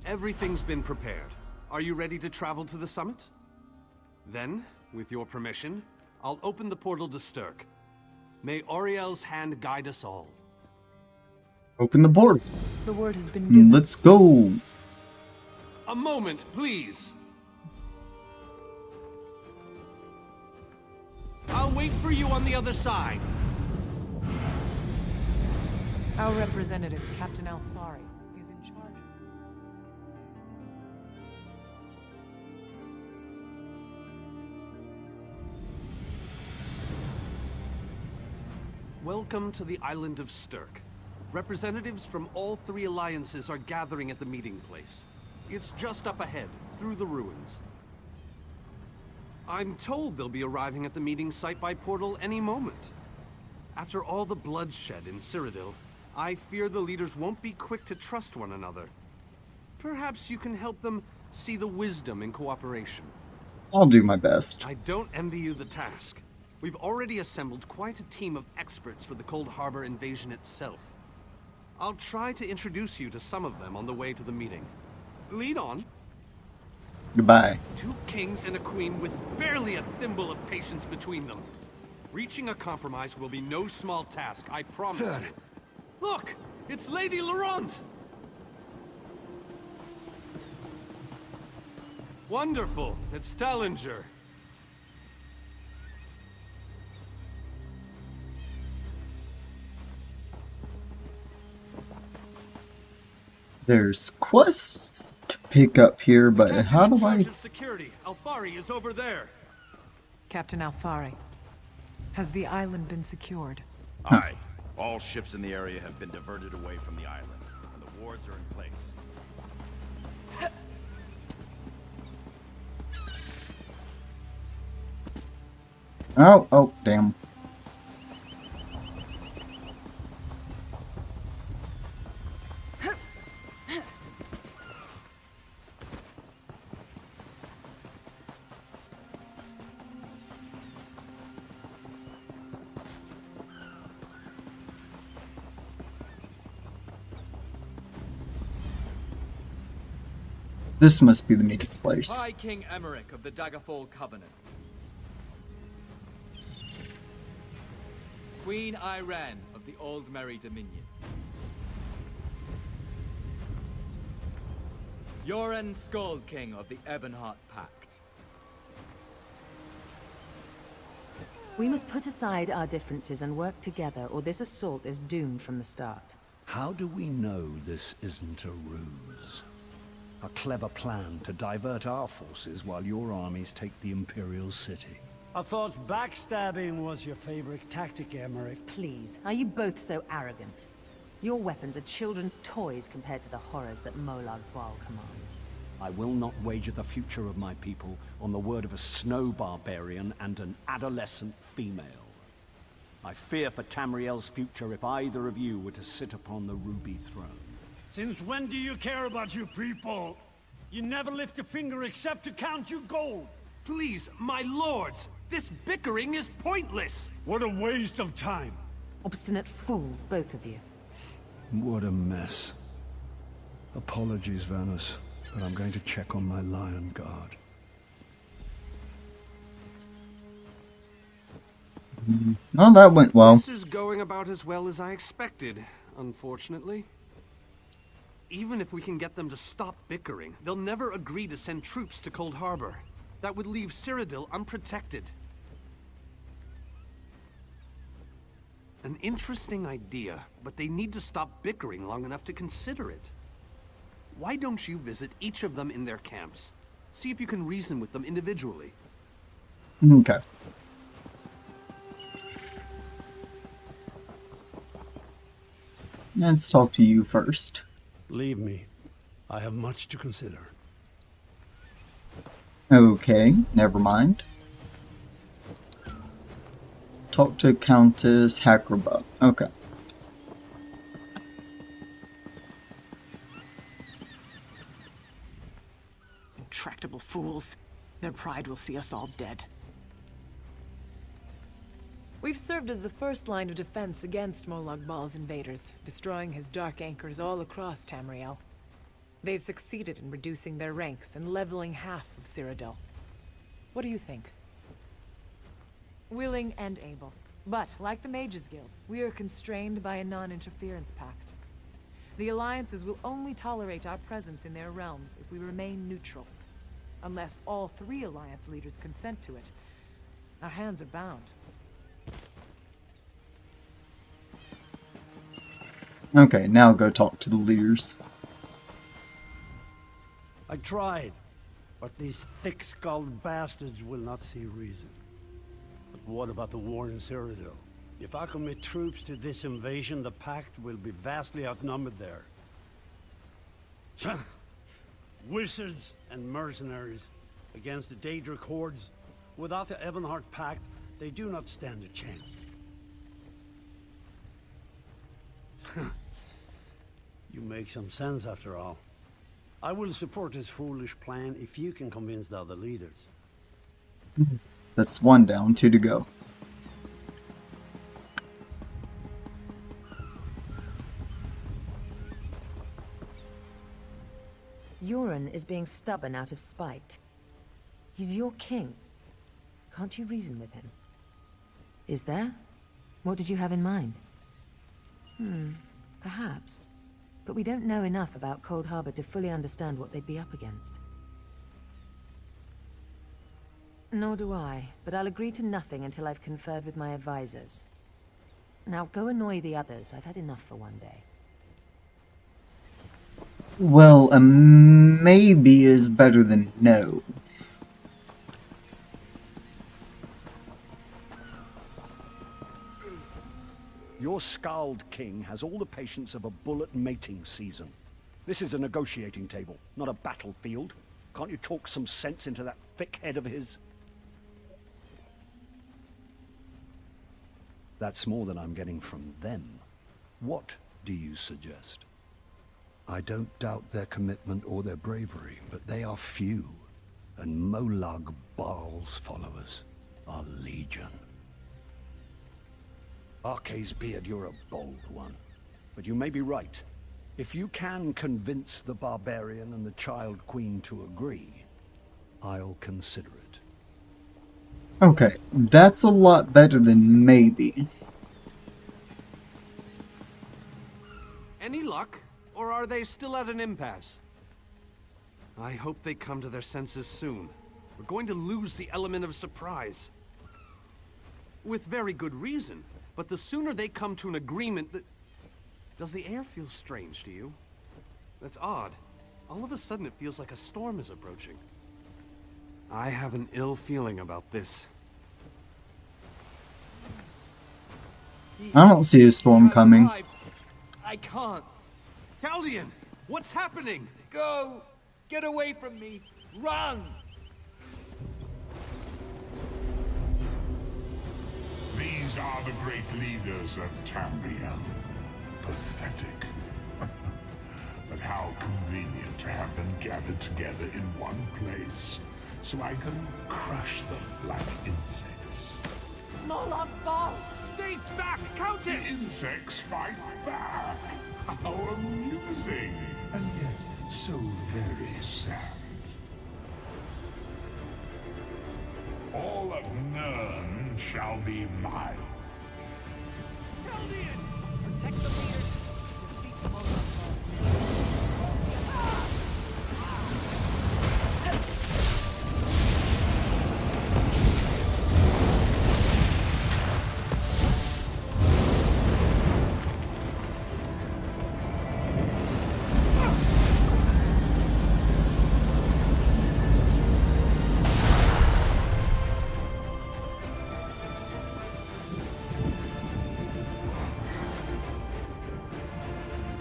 Everything's been prepared. Are you ready to travel to the summit? Then, with your permission, I'll open the portal to Stirk. May Auriel's hand guide us all. Open the board. The word has been given. Let's go. A moment, please. I'll wait for you on the other side. Our representative, Captain Althari, is in charge. Welcome to the island of Stirk. Representatives from all three alliances are gathering at the meeting place. It's just up ahead, through the ruins. I'm told they'll be arriving at the meeting site by portal any moment. After all the bloodshed in Cyrodiil, I fear the leaders won't be quick to trust one another. Perhaps you can help them see the wisdom in cooperation. I'll do my best. I don't envy you the task. We've already assembled quite a team of experts for the Cold Harbor invasion itself. I'll try to introduce you to some of them on the way to the meeting. Lead on. Goodbye. 2 kings and a queen with barely a thimble of patience between them. Reaching a compromise will be no small task, I promise you. Look! It's Lady Laurent! Wonderful! It's Tallinger. There's quests to pick up here, but how do I... Security. Alfari is over there. Captain Alfari, has the island been secured? Aye. All ships in the area have been diverted away from the island, and the wards are in place. Oh, damn. This must be the meeting place. High King Emeric of the Daggerfall Covenant. Queen Iran of the Old Merry Dominion. Yoren Skald King of the Ebonheart Pact. We must put aside our differences and work together, or this assault is doomed from the start. How do we know this isn't a ruse? A clever plan to divert our forces while your armies take the Imperial city. I thought backstabbing was your favorite tactic, Emeric. Please, are you both so arrogant? Your weapons are children's toys compared to the horrors that Molag Bal commands. I will not wager the future of my people on the word of a snow barbarian and an adolescent female. I fear for Tamriel's future if either of you were to sit upon the Ruby Throne. Since when do you care about your people? You never lift a finger except to count your gold. Please, my lords, this bickering is pointless. What a waste of time. Obstinate fools, both of you. What a mess. Apologies, Vanus, but I'm going to check on my Lion Guard. Oh, that went well. This is going about as well as I expected, unfortunately. Even if we can get them to stop bickering, they'll never agree to send troops to Cold Harbor. That would leave Cyrodiil unprotected. An interesting idea, but they need to stop bickering long enough to consider it. Why don't you visit each of them in their camps? See if you can reason with them individually. Okay. Let's talk to you first. Leave me. I have much to consider. Okay, never mind. Talk to Countess Hakraba. Okay. Intractable fools. Their pride will see us all dead. We've served as the first line of defense against Molag Bal's invaders, destroying his dark anchors all across Tamriel. They've succeeded in reducing their ranks and leveling half of Cyrodiil. What do you think? Willing and able. But, like the Mages Guild, we are constrained by a non-interference pact. The alliances will only tolerate our presence in their realms if we remain neutral. Unless all 3 alliance leaders consent to it, our hands are bound. Okay, now go talk to the leaders. I tried, but these thick-skulled bastards will not see reason. But what about the war in Cyrodiil? If I commit troops to this invasion, the Pact will be vastly outnumbered there. Wizards and mercenaries against the Daedric hordes. Without the Ebonheart Pact, they do not stand a chance. You make some sense after all. I will support this foolish plan if you can convince the other leaders. That's 1 down, 2 to go. Yoren is being stubborn out of spite. He's your king. Can't you reason with him? Is there? What did you have in mind? Perhaps. But we don't know enough about Cold Harbor to fully understand what they'd be up against. Nor do I, but I'll agree to nothing until I've conferred with my advisors. Now go annoy the others. I've had enough for one day. Well, a maybe is better than no. Your Scald King has all the patience of a bull at mating season. This is a negotiating table, not a battlefield. Can't you talk some sense into that thick head of his? That's more than I'm getting from them. What do you suggest? I don't doubt their commitment or their bravery, but they are few, and Molag Baal's followers are legion. Arce's beard, you're a bold one, but you may be right. If you can convince the barbarian and the Child Queen to agree, I'll consider it. Okay, that's a lot better than maybe. Any luck? Or are they still at an impasse? I hope they come to their senses soon. We're going to lose the element of surprise. With very good reason. But the sooner they come to an agreement that... Does the air feel strange to you? That's odd. All of a sudden it feels like a storm is approaching. I have an ill feeling about this. I don't see a storm coming. I can't. Caldian, what's happening? Go! Get away from me! Run! These are the great leaders of Tamriel. Pathetic. But how convenient to have them gathered together in one place, so I can crush them like insects. Molag Bal! Stay back, Countess! The insects fight back. How amusing, and yet so very sad. All of Nirn shall be mine. Caldian! Protect the leaders. Defeat Molag Bal.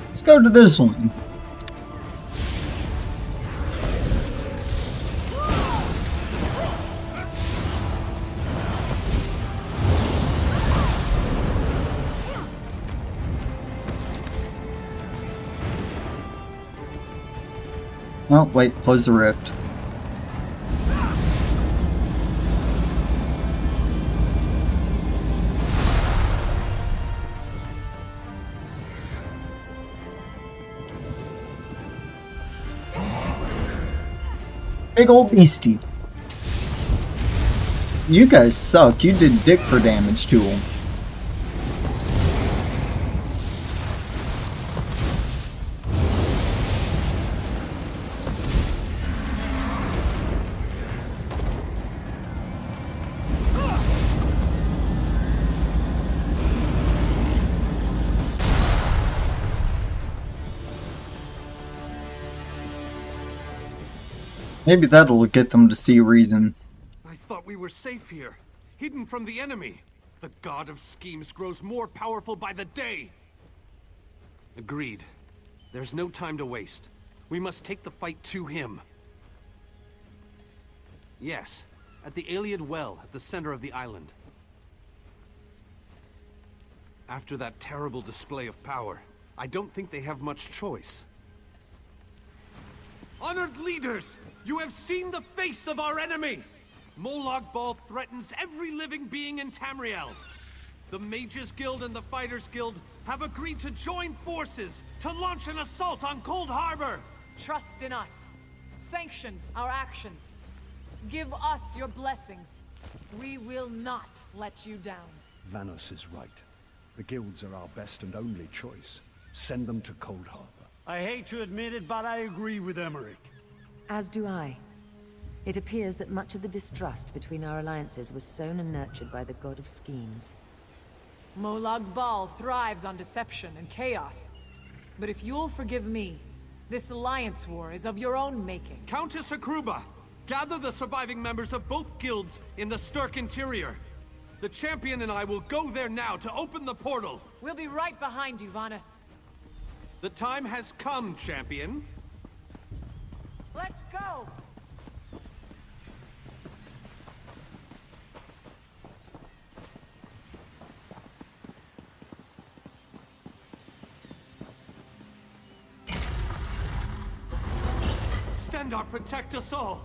Let's go to this one. Oh, wait, close the rift. Big old beastie. You guys suck. You did dick for damage to him. Maybe that'll get them to see reason. I thought we were safe here, hidden from the enemy. The god of schemes grows more powerful by the day. Agreed. There's no time to waste. We must take the fight to him. Yes, at the Iliad Well at the center of the island. After that terrible display of power, I don't think they have much choice. Honored leaders, you have seen the face of our enemy! Molag Bal threatens every living being in Tamriel. The Mages Guild and the Fighters Guild have agreed to join forces to launch an assault on Cold Harbor! Trust in us. Sanction our actions. Give us your blessings. We will not let you down. Vanos is right. The guilds are our best and only choice. Send them to Cold Harbor. I hate to admit it, but I agree with Emmerich. As do I. It appears that much of the distrust between our alliances was sown and nurtured by the god of schemes. Molag Bal thrives on deception and chaos. But if you'll forgive me, This alliance war is of your own making. Countess Akruba, gather the surviving members of both guilds in the Sturk interior. The champion and I will go there now to open the portal. We'll be right behind you, Vanus. The time has come, champion. Let's go! Stendarr, protect us all.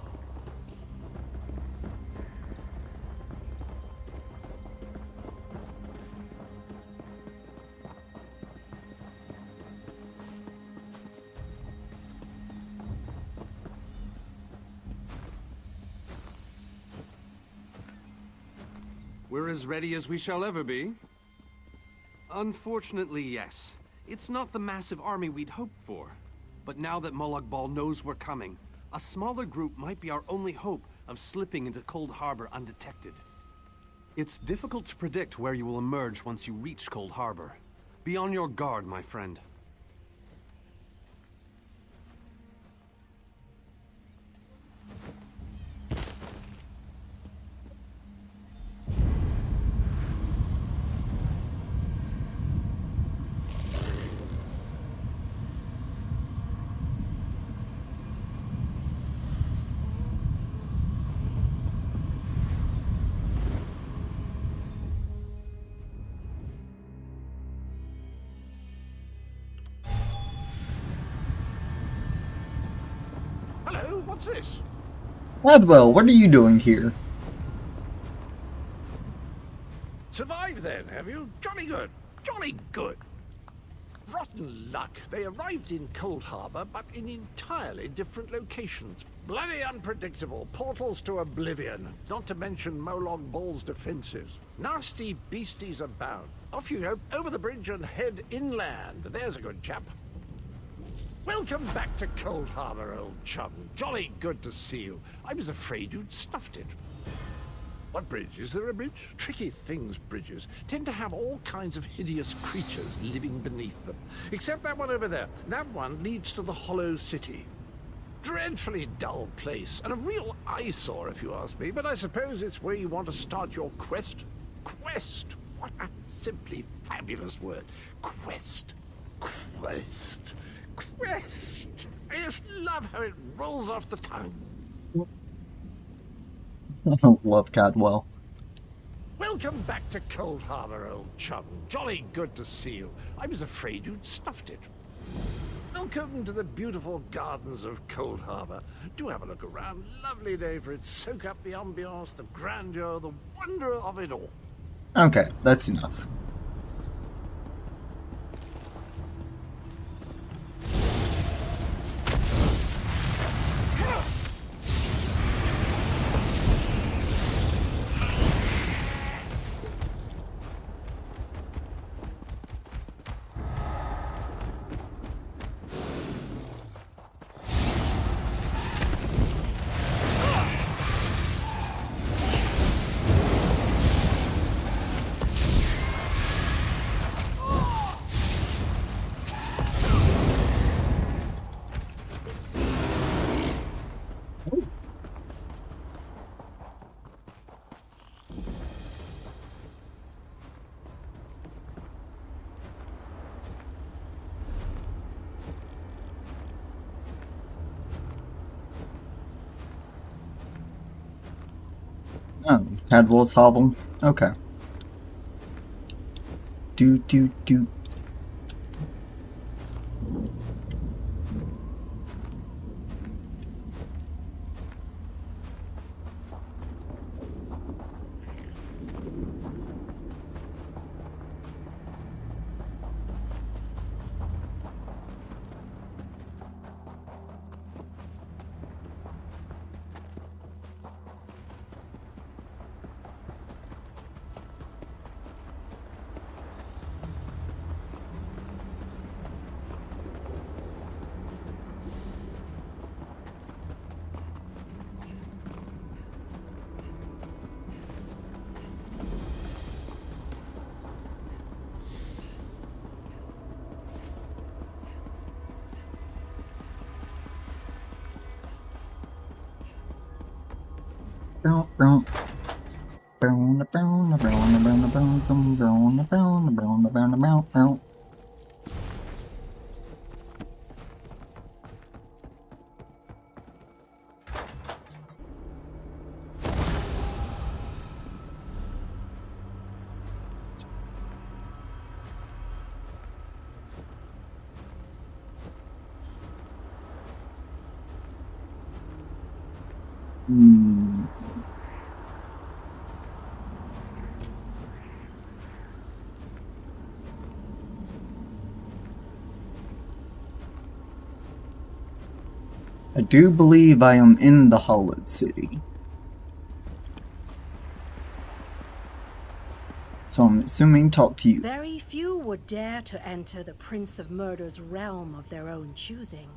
We're as ready as we shall ever be. Unfortunately, yes. It's not the massive army we'd hoped for. But now that Molag Bal knows we're coming, a smaller group might be our only hope of slipping into Cold Harbor undetected. It's difficult to predict where you will emerge once you reach Cold Harbor. Be on your guard, my friend. Hello, what's this? Ladwell, what are you doing here? Survived then, have you? Jolly good. Jolly good. Rotten luck. They arrived in Cold Harbor, but in entirely different locations. Bloody unpredictable. Portals to Oblivion. Not to mention Molag Bal's defenses. Nasty beasties abound. Off you go, over the bridge and head inland. There's a good chap. Welcome back to Cold Harbor, old chum. Jolly good to see you. I was afraid you'd snuffed it. What bridge? Is there a bridge? Tricky things, bridges. Tend to have all kinds of hideous creatures living beneath them. Except that one over there. That one leads to the Hollow City. Dreadfully dull place, and a real eyesore if you ask me, but I suppose it's where you want to start your quest. Quest! What a simply fabulous word. Quest. Quest. Quest! I just love how it rolls off the tongue. I love Cadwell. Welcome back to Cold Harbor, old chum. Jolly good to see you. I was afraid you'd snuffed it. Welcome to the beautiful gardens of Cold Harbor. Do have a look around. Lovely day for it. Soak up the ambiance, the grandeur, the wonder of it all. Okay, that's enough. Oh, Cadwell's Hovel. Okay. Do. I do believe I am in the Hollowed City. So I'm assuming talk to you. Very few would dare to enter the Prince of Murder's realm of their own choosing.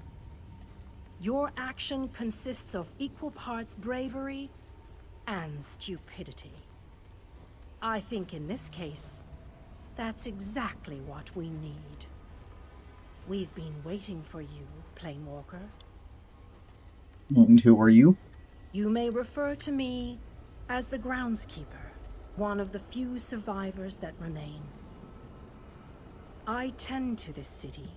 Your action consists of equal parts bravery and stupidity. I think in this case, that's exactly what we need. We've been waiting for you, Planewalker. And who are you? You may refer to me as the Groundskeeper, one of the few survivors that remain. I tend to this city.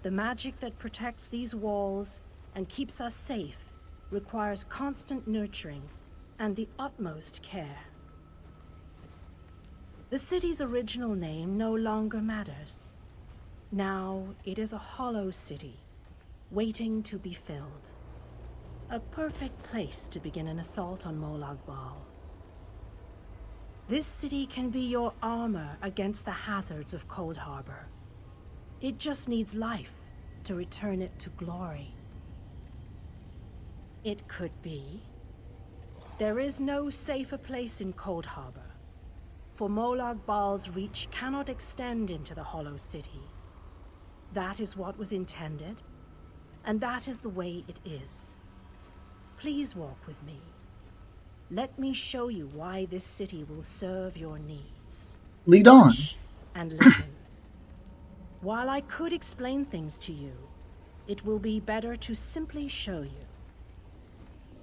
The magic that protects these walls and keeps us safe requires constant nurturing and the utmost care. The city's original name no longer matters. Now it is a hollow city, waiting to be filled. A perfect place to begin an assault on Molag Bal. This city can be your armor against the hazards of Cold Harbor. It just needs life to return it to glory. It could be. There is no safer place in Cold Harbor, for Molag Bal's reach cannot extend into the Hollow City. That is what was intended, and that is the way it is. Please walk with me. Let me show you why this city will serve your needs. Lead on. Watch and listen. While I could explain things to you, it will be better to simply show you.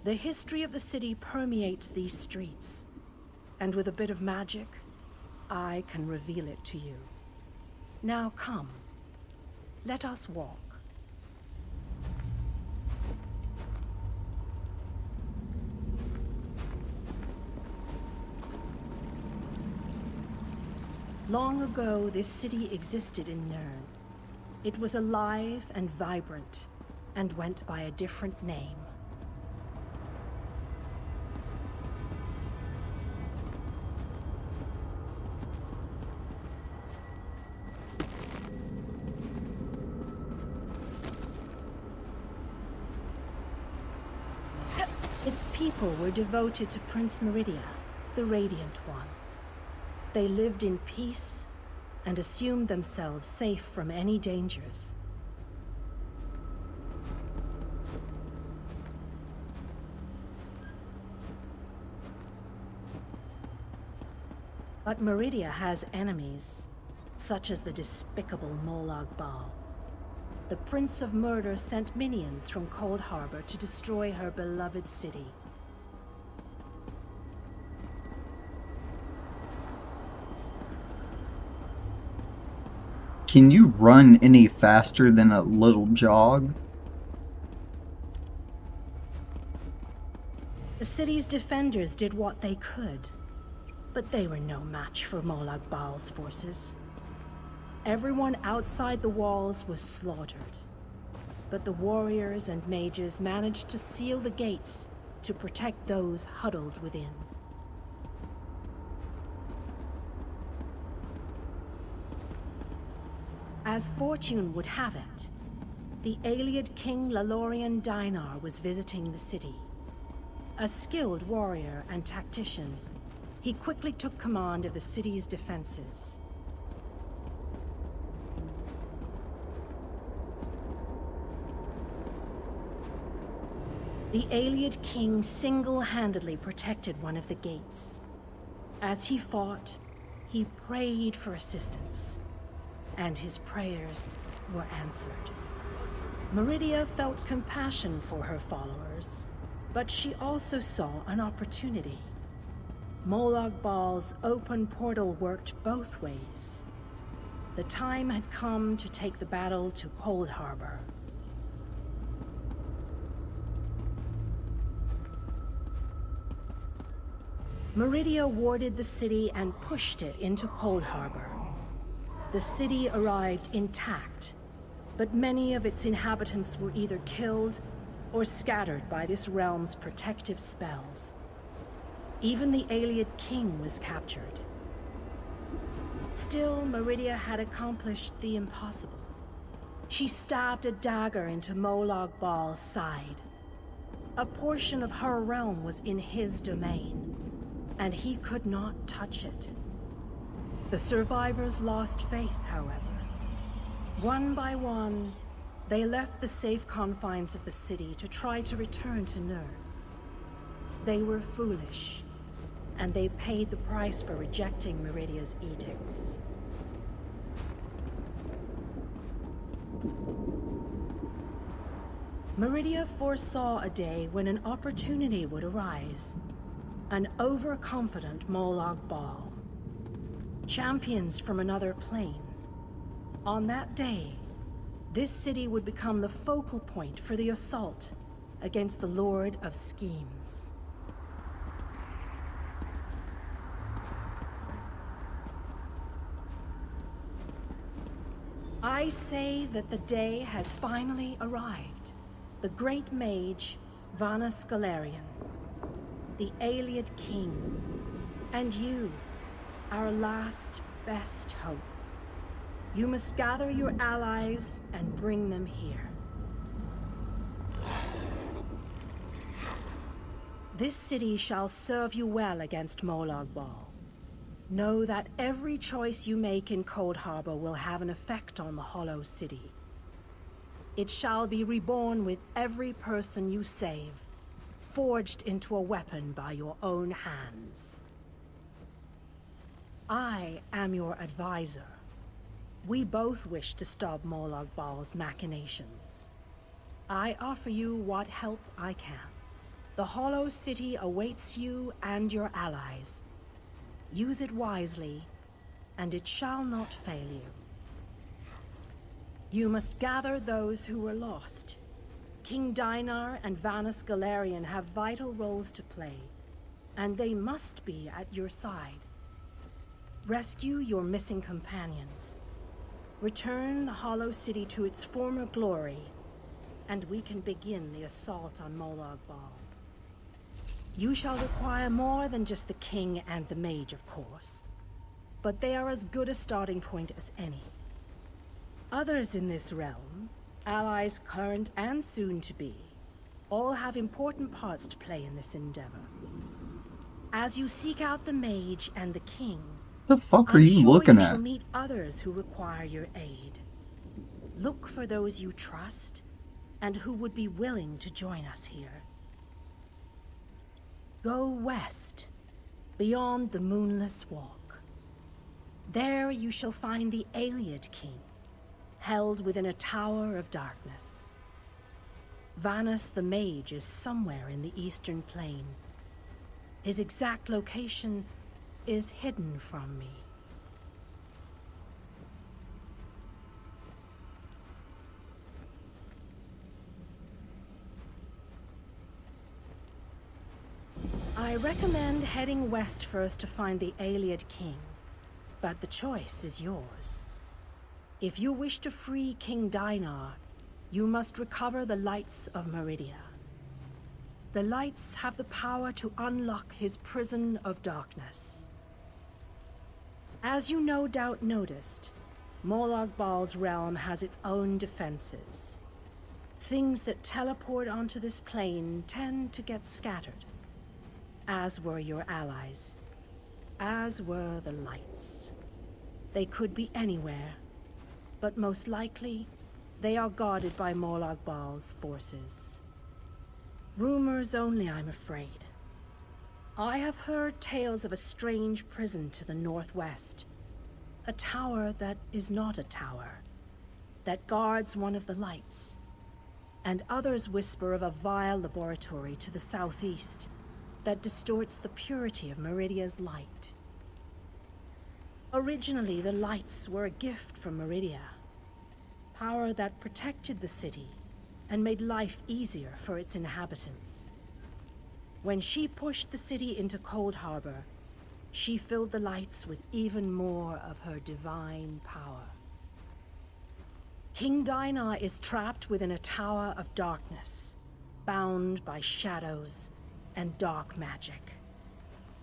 The history of the city permeates these streets, and with a bit of magic, I can reveal it to you. Now come, let us walk. Long ago, this city existed in Nirn. It was alive and vibrant, and went by a different name. Its people were devoted to Prince Meridia, the Radiant One. They lived in peace and assumed themselves safe from any dangers. But Meridia has enemies, such as the despicable Molag Bal. The Prince of Murder sent minions from Cold Harbor to destroy her beloved city. Can you run any faster than a little jog? The city's defenders did what they could, but they were no match for Molag Bal's forces. Everyone outside the walls was slaughtered, but the warriors and mages managed to seal the gates to protect those huddled within. As fortune would have it, the Ayleid king Lalorian Dinar was visiting the city. A skilled warrior and tactician, he quickly took command of the city's defenses. The Ayleid king single-handedly protected one of the gates. As he fought, he prayed for assistance, and his prayers were answered. Meridia felt compassion for her followers, But she also saw an opportunity. Molag Bal's open portal worked both ways. The time had come to take the battle to Cold Harbor. Meridia warded the city and pushed it into Cold Harbor. The city arrived intact, but many of its inhabitants were either killed or scattered by this realm's protective spells. Even the Ayleid king was captured. Still, Meridia had accomplished the impossible. She stabbed a dagger into Molag Bal's side. A portion of her realm was in his domain, and he could not touch it. The survivors lost faith, however. One by one, they left the safe confines of the city to try to return to Nur. They were foolish, and they paid the price for rejecting Meridia's edicts. Meridia foresaw a day when an opportunity would arise. An overconfident Molag Bal. Champions from another plane. On that day, this city would become the focal point for the assault against the Lord of Schemes. I say that the day has finally arrived. The great mage, Vanus Galarian, the Ayleid king, and you, our last best hope. You must gather your allies and bring them here. This city shall serve you well against Molag Bal. Know that every choice you make in Cold Harbor will have an effect on the Hollow City. It shall be reborn with every person you save, forged into a weapon by your own hands. I am your advisor. We both wish to stop Molag Bal's machinations. I offer you what help I can. The Hollow City awaits you and your allies. Use it wisely, and it shall not fail you. You must gather those who were lost. King Dinar and Vanus Galarian have vital roles to play, and they must be at your side. Rescue your missing companions. Return the Hollow City to its former glory, and we can begin the assault on Molag Bal. You shall require more than just the king and the mage, of course, but they are as good a starting point as any. Others in this realm, allies current and soon to be, all have important parts to play in this endeavor. As you seek out the mage and the king, the fuck are I'm you sure looking you at? shall meet others who require your aid. Look for those you trust and who would be willing to join us here. Go west, beyond the Moonless Walk. There you shall find the Ayleid king, held within a tower of darkness. Vanus the mage is somewhere in the eastern plain. His exact location is hidden from me. I recommend heading west first to find the Ayleid king, but the choice is yours. If you wish to free King Dinar, you must recover the lights of Meridia. The lights have the power to unlock his prison of darkness. As you no doubt noticed, Molag Bal's realm has its own defenses. Things that teleport onto this plane tend to get scattered, as were your allies, as were the lights. They could be anywhere, but most likely, they are guarded by Molag Bal's forces. Rumors only, I'm afraid. I have heard tales of a strange prison to the northwest. A tower that is not a tower, that guards one of the lights. and others whisper of a vile laboratory to the southeast that distorts the purity of Meridia's light. Originally, the lights were a gift from Meridia, power that protected the city and made life easier for its inhabitants. When she pushed the city into Cold Harbor, she filled the lights with even more of her divine power. King Dinah is trapped within a tower of darkness, bound by shadows and dark magic.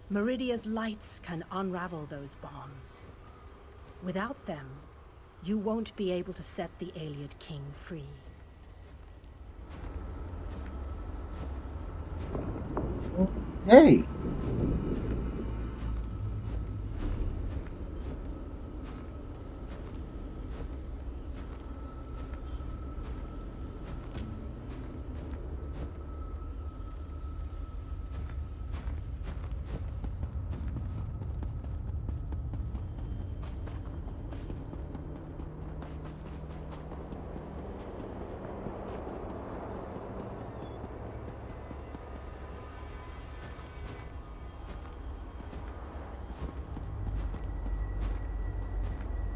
Meridia's lights can unravel those bonds. Without them, you won't be able to set the Ayleid King free. Hey!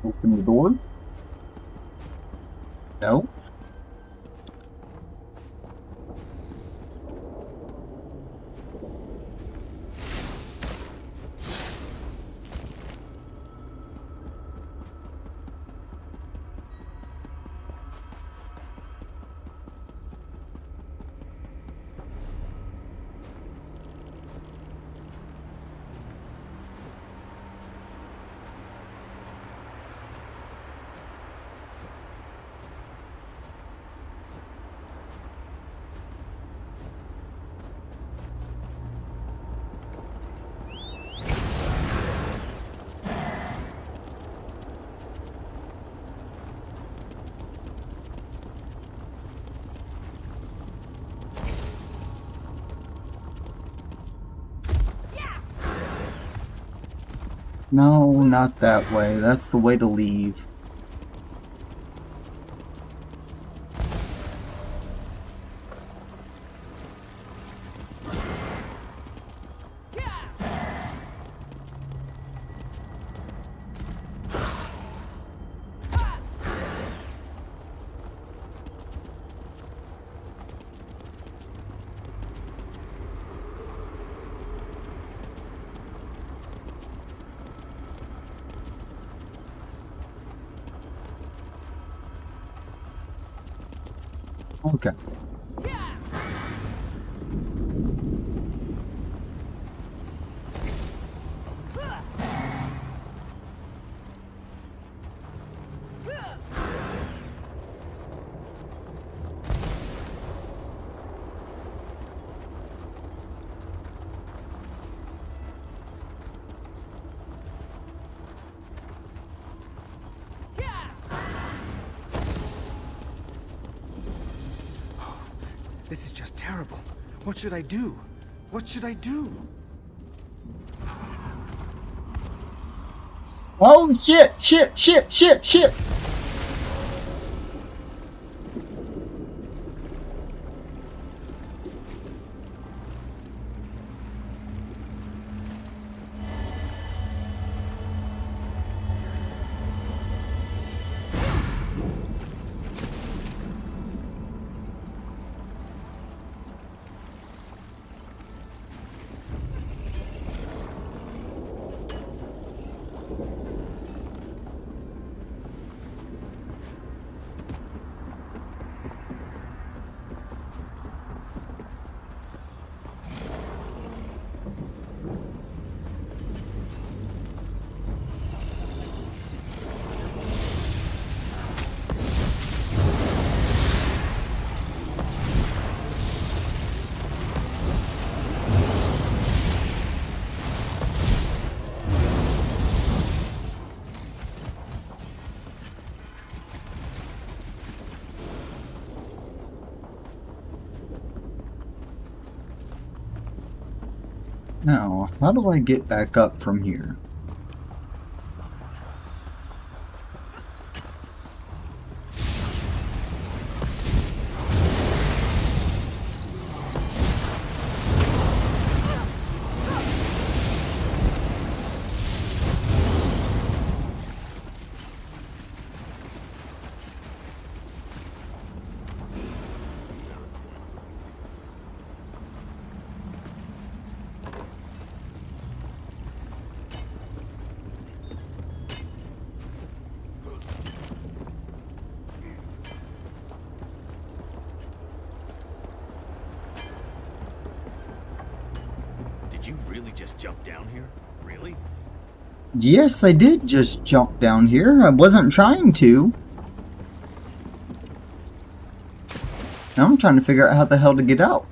Open the door? No? No, not that way. That's the way to leave. Okay. This is just terrible. What should I do? What should I do? Oh shit! Shit! Shit! Shit! Shit! Now, how do I get back up from here? really just jump down here? Really? Yes, I did just jump down here. I wasn't trying to. Now I'm trying to figure out how the hell to get out.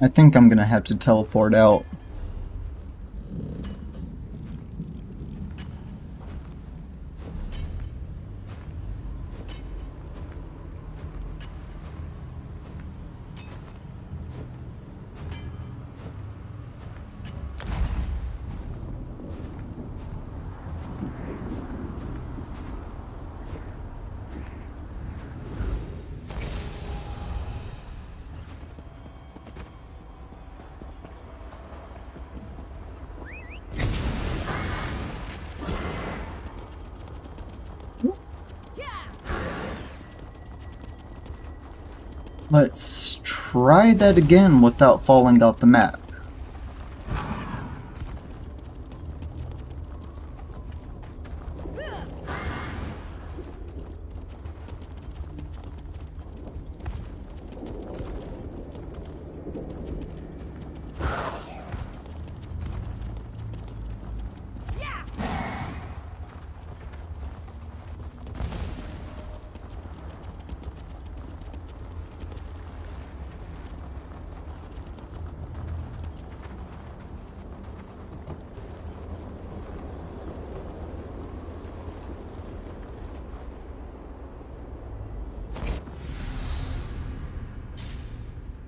I think I'm gonna have to teleport out. Let's try that again without falling off the map.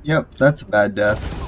Yep, that's a bad death.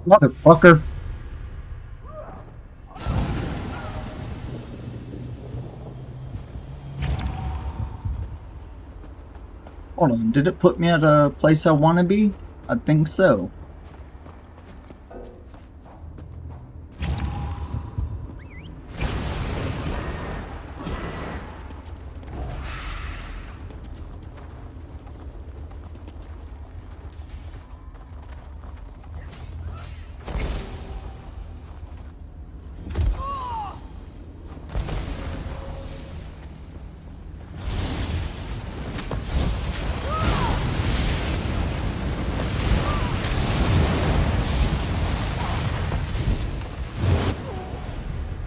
Motherfucker. Hold on, did it put me at a place I want to be? I think so.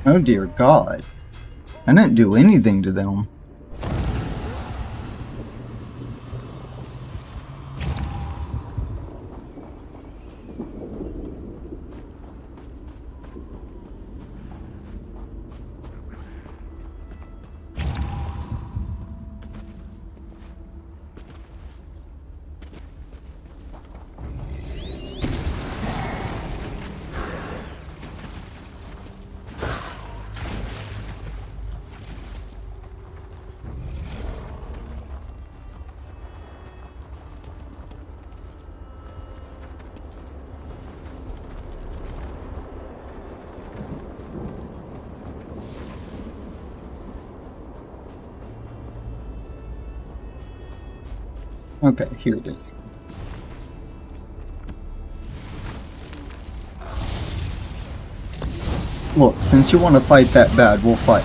Oh dear God. I didn't do anything to them. Okay, here it is. Look, since you want to fight that bad, we'll fight.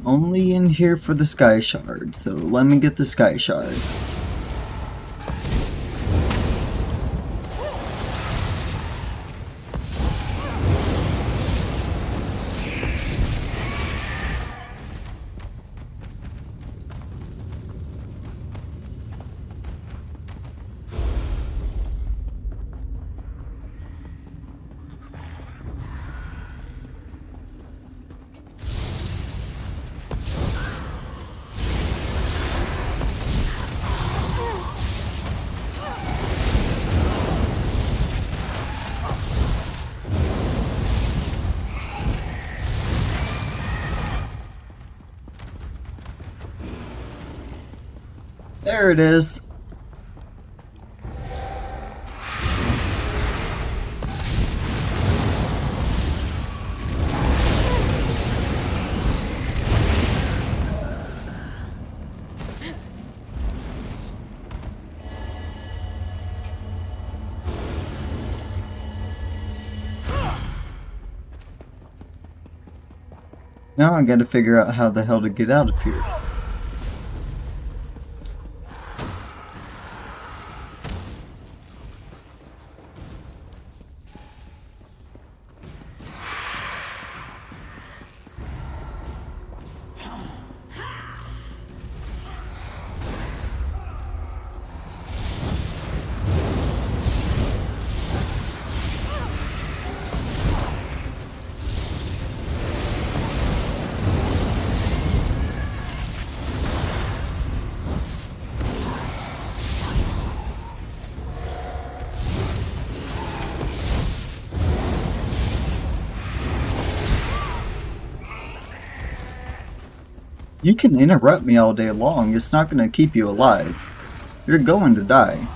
Only in here for the Sky Shard, so let me get the Sky Shard. There it is. Now I gotta figure out how the hell to get out of here. You can interrupt me all day long, it's not gonna keep you alive. You're going to die.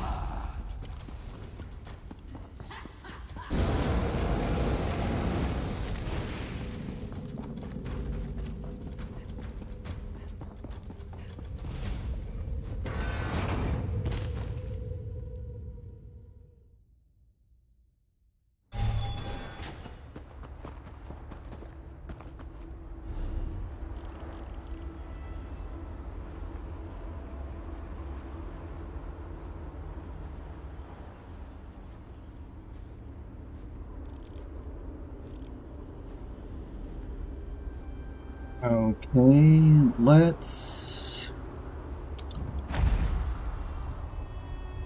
Okay, let's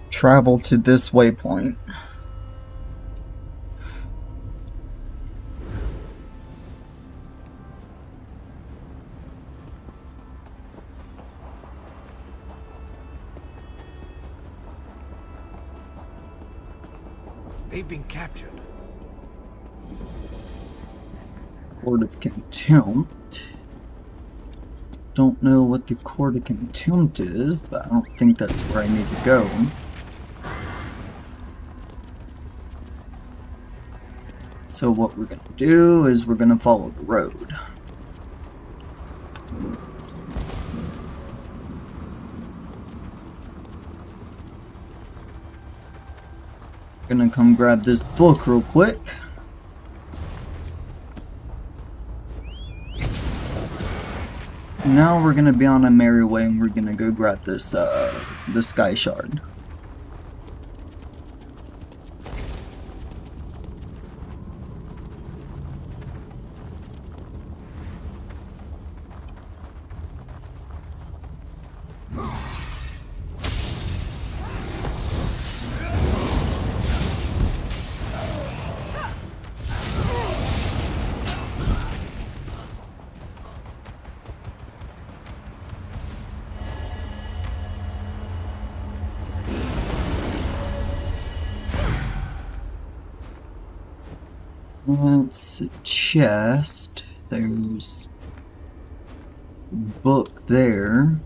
travel to this waypoint. They've been captured. Court of Contempt. Don't know what the Court of Contempt is, but I don't think that's where I need to go. So what we're gonna do is we're gonna follow the road. Gonna come grab this book real quick. Now we're gonna be on a merry way and we're gonna go grab this, the Sky Shard. That's a chest. There's a book there.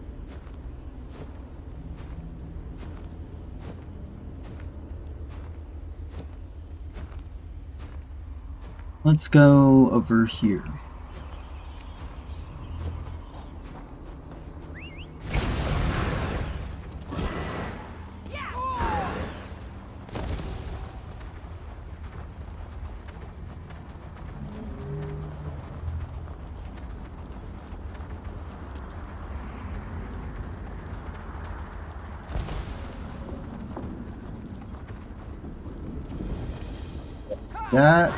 Let's go over here. That.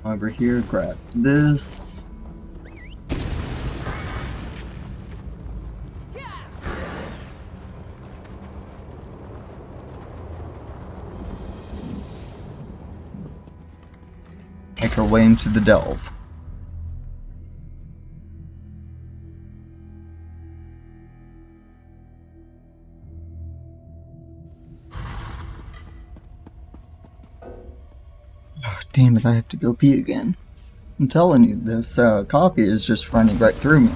Over here, grab this. Make our way into the delve. Damn it, I have to go pee again. I'm telling you, this coffee is just running right through me.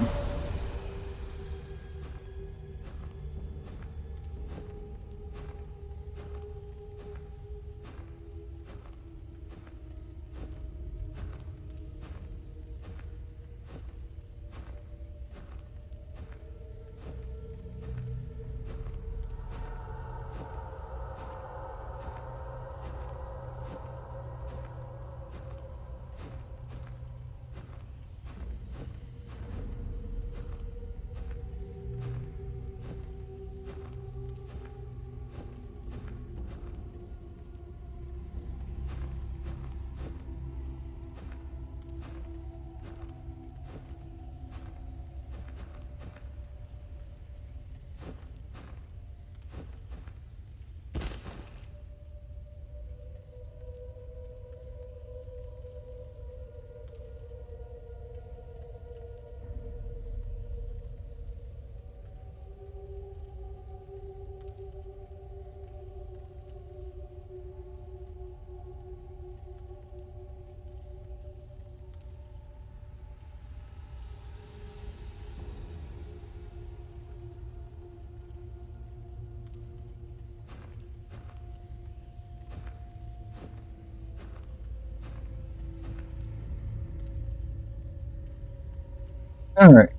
Alright.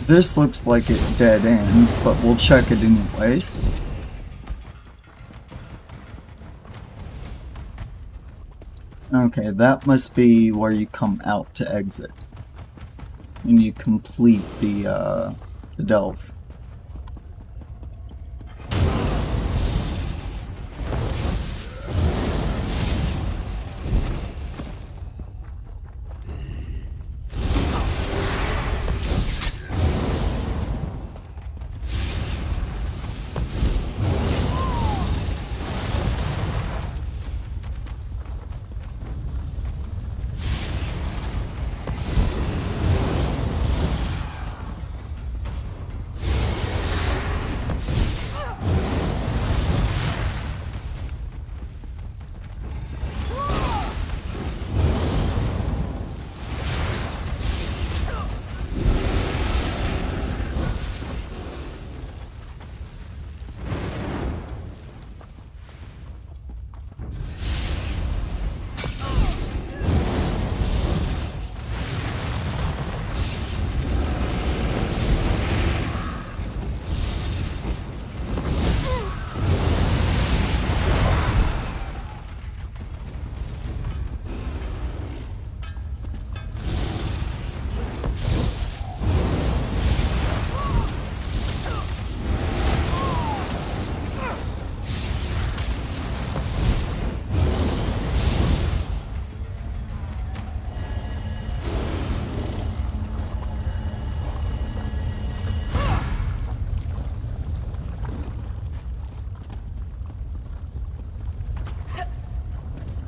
This looks like it dead ends, but we'll check it anyways. Okay, that must be where you come out to exit. And you complete the delve.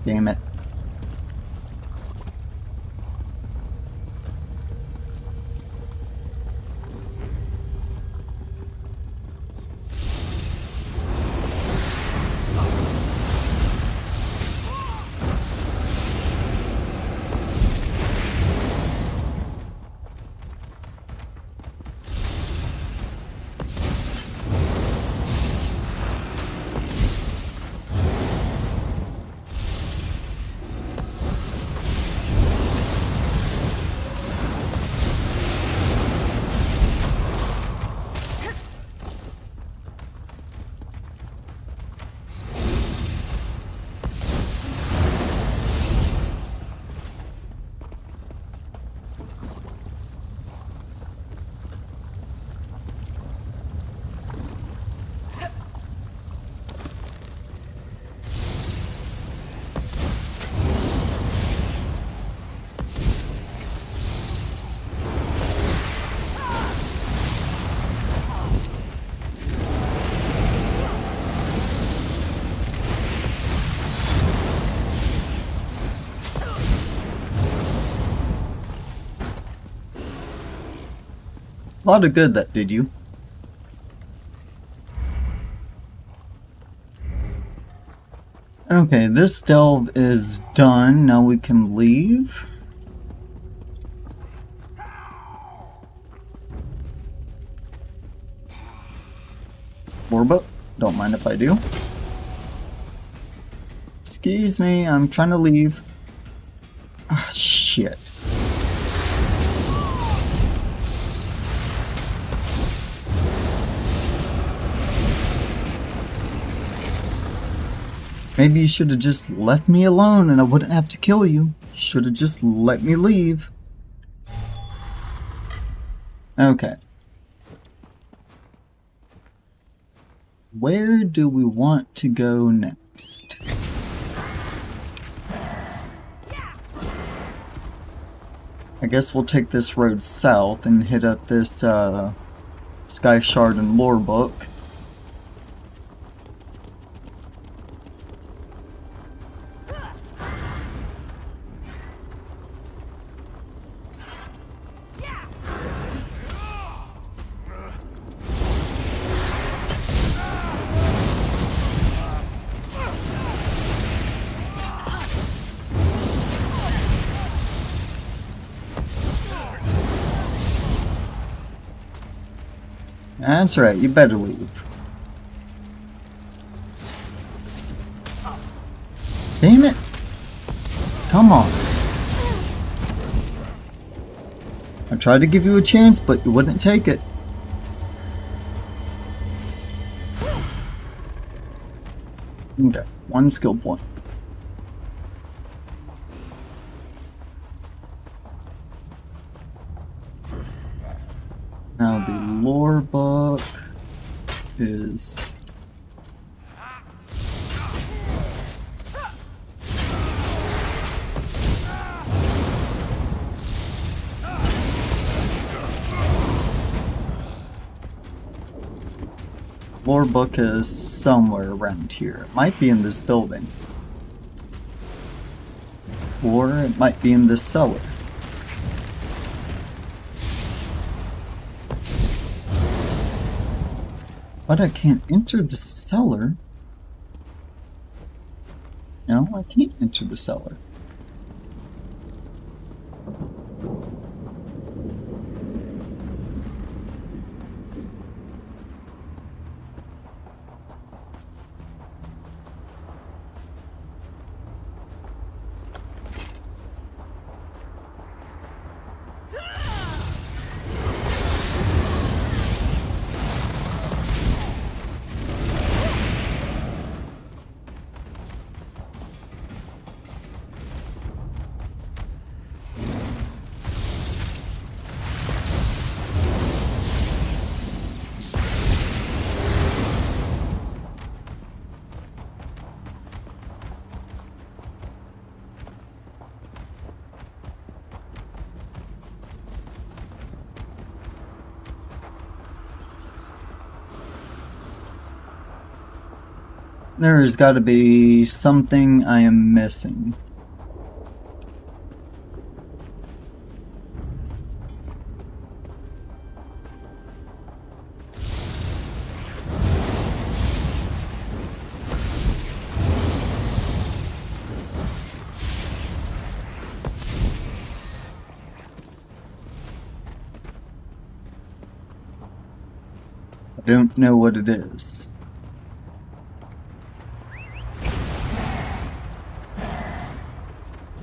Damn it. A lot of good that did you. Okay, this delve is done. Now we can leave. Warbook, don't mind if I do. Excuse me, I'm trying to leave. Ah, shit. Maybe you should have just left me alone and I wouldn't have to kill you. Should have just let me leave. Okay. Where do we want to go next? I guess we'll take this road south and hit up this Sky Shard and Lore book. That's right, you better leave. Damn it! Come on. I tried to give you a chance, but you wouldn't take it. Okay, 1 skill point. Now the lore book is... Lore book is somewhere around here. It might be in this building. Or it might be in this cellar. But I can't enter the cellar. No, I can't enter the cellar. There's got to be something I am missing. I don't know what it is.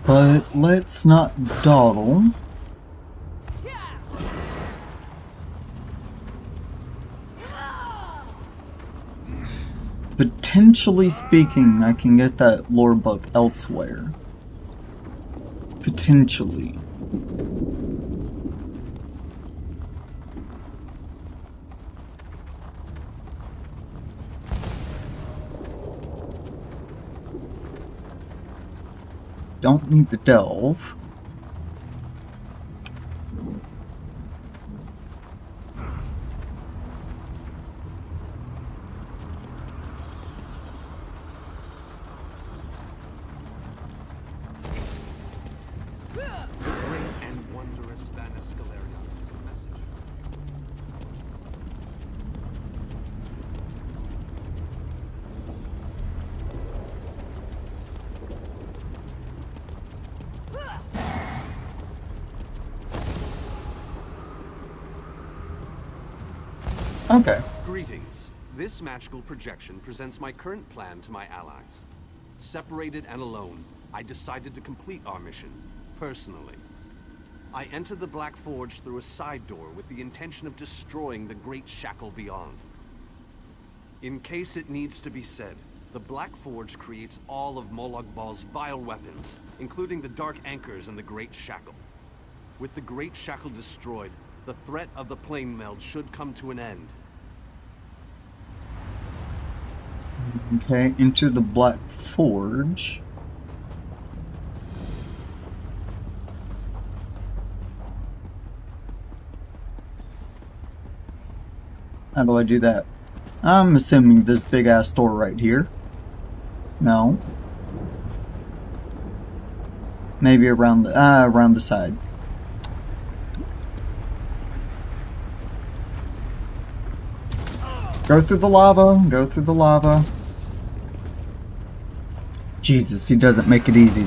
But let's not dawdle. Potentially speaking, I can get that lore book elsewhere. Potentially. Don't need the delve. Okay. Greetings. This magical projection presents my current plan to my allies. Separated and alone, I decided to complete our mission, personally. I entered the Black Forge through a side door with the intention of destroying the Great Shackle beyond. In case it needs to be said, the Black Forge creates all of Molag Bal's vile weapons, including the Dark Anchors and the Great Shackle. With the Great Shackle destroyed, the threat of the Plane Meld should come to an end. Okay, into the Black Forge. How do I do that? I'm assuming this big ass door right here. No. Maybe around the side. Go through the lava, go through the lava. Jesus, he doesn't make it easy.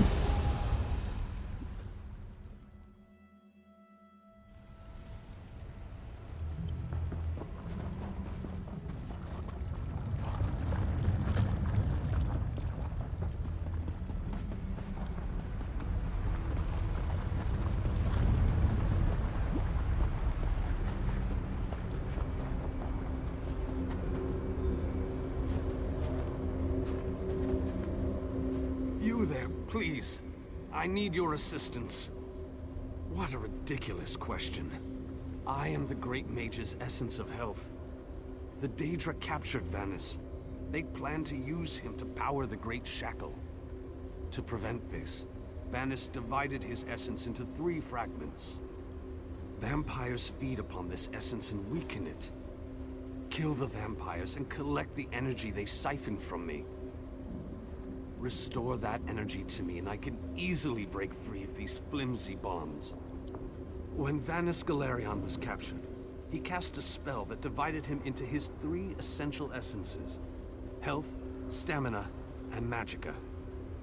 You there, please. I need your assistance. What a ridiculous question. I am the Great Mage's essence of health. The Daedra captured Vanus. They plan to use him to power the Great Shackle. To prevent this, Vanus divided his essence into 3 fragments. Vampires feed upon this essence and weaken it. Kill the vampires and collect the energy they siphon from me. Restore that energy to me and I can easily break free of these flimsy bonds. When Vanus Galerion was captured, he cast a spell that divided him into his 3 essential essences: health, stamina, and magicka.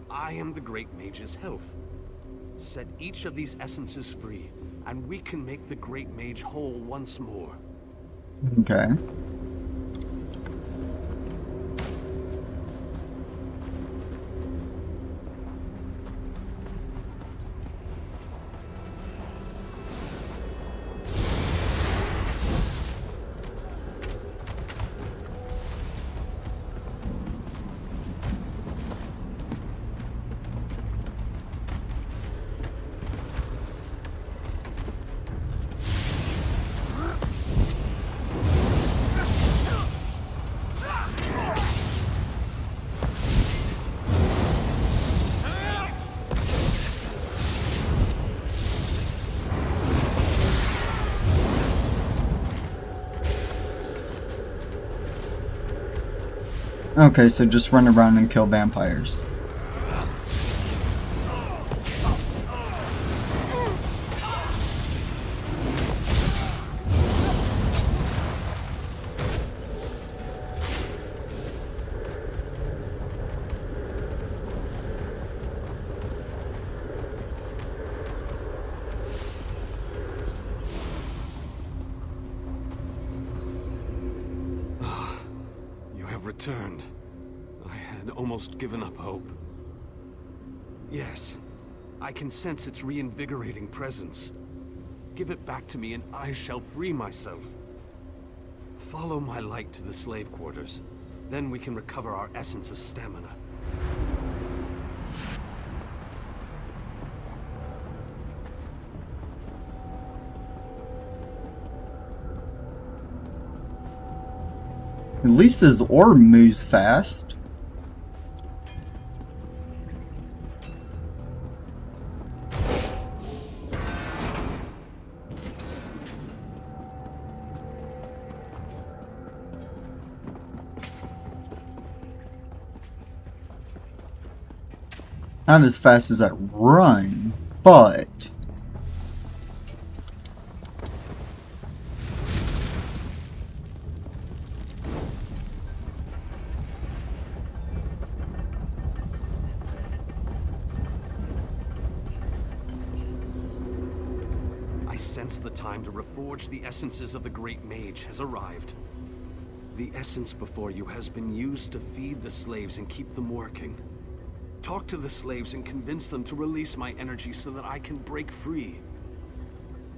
I am the Great Mage's health. Set each of these essences free, and we can make the Great Mage whole once more. Okay. Okay, so just run around and kill vampires. Returned. I had almost given up hope. Yes, I can sense its reinvigorating presence. Give it back to me and I shall free myself. Follow my light to the slave quarters. Then we can recover our essence of stamina. At least this orb moves fast. Not as fast as I run, but... I sense the time to reforge the essences of the Great Mage has arrived. The essence before you has been used to feed the slaves and keep them working. Talk to the slaves and convince them to release my energy so that I can break free.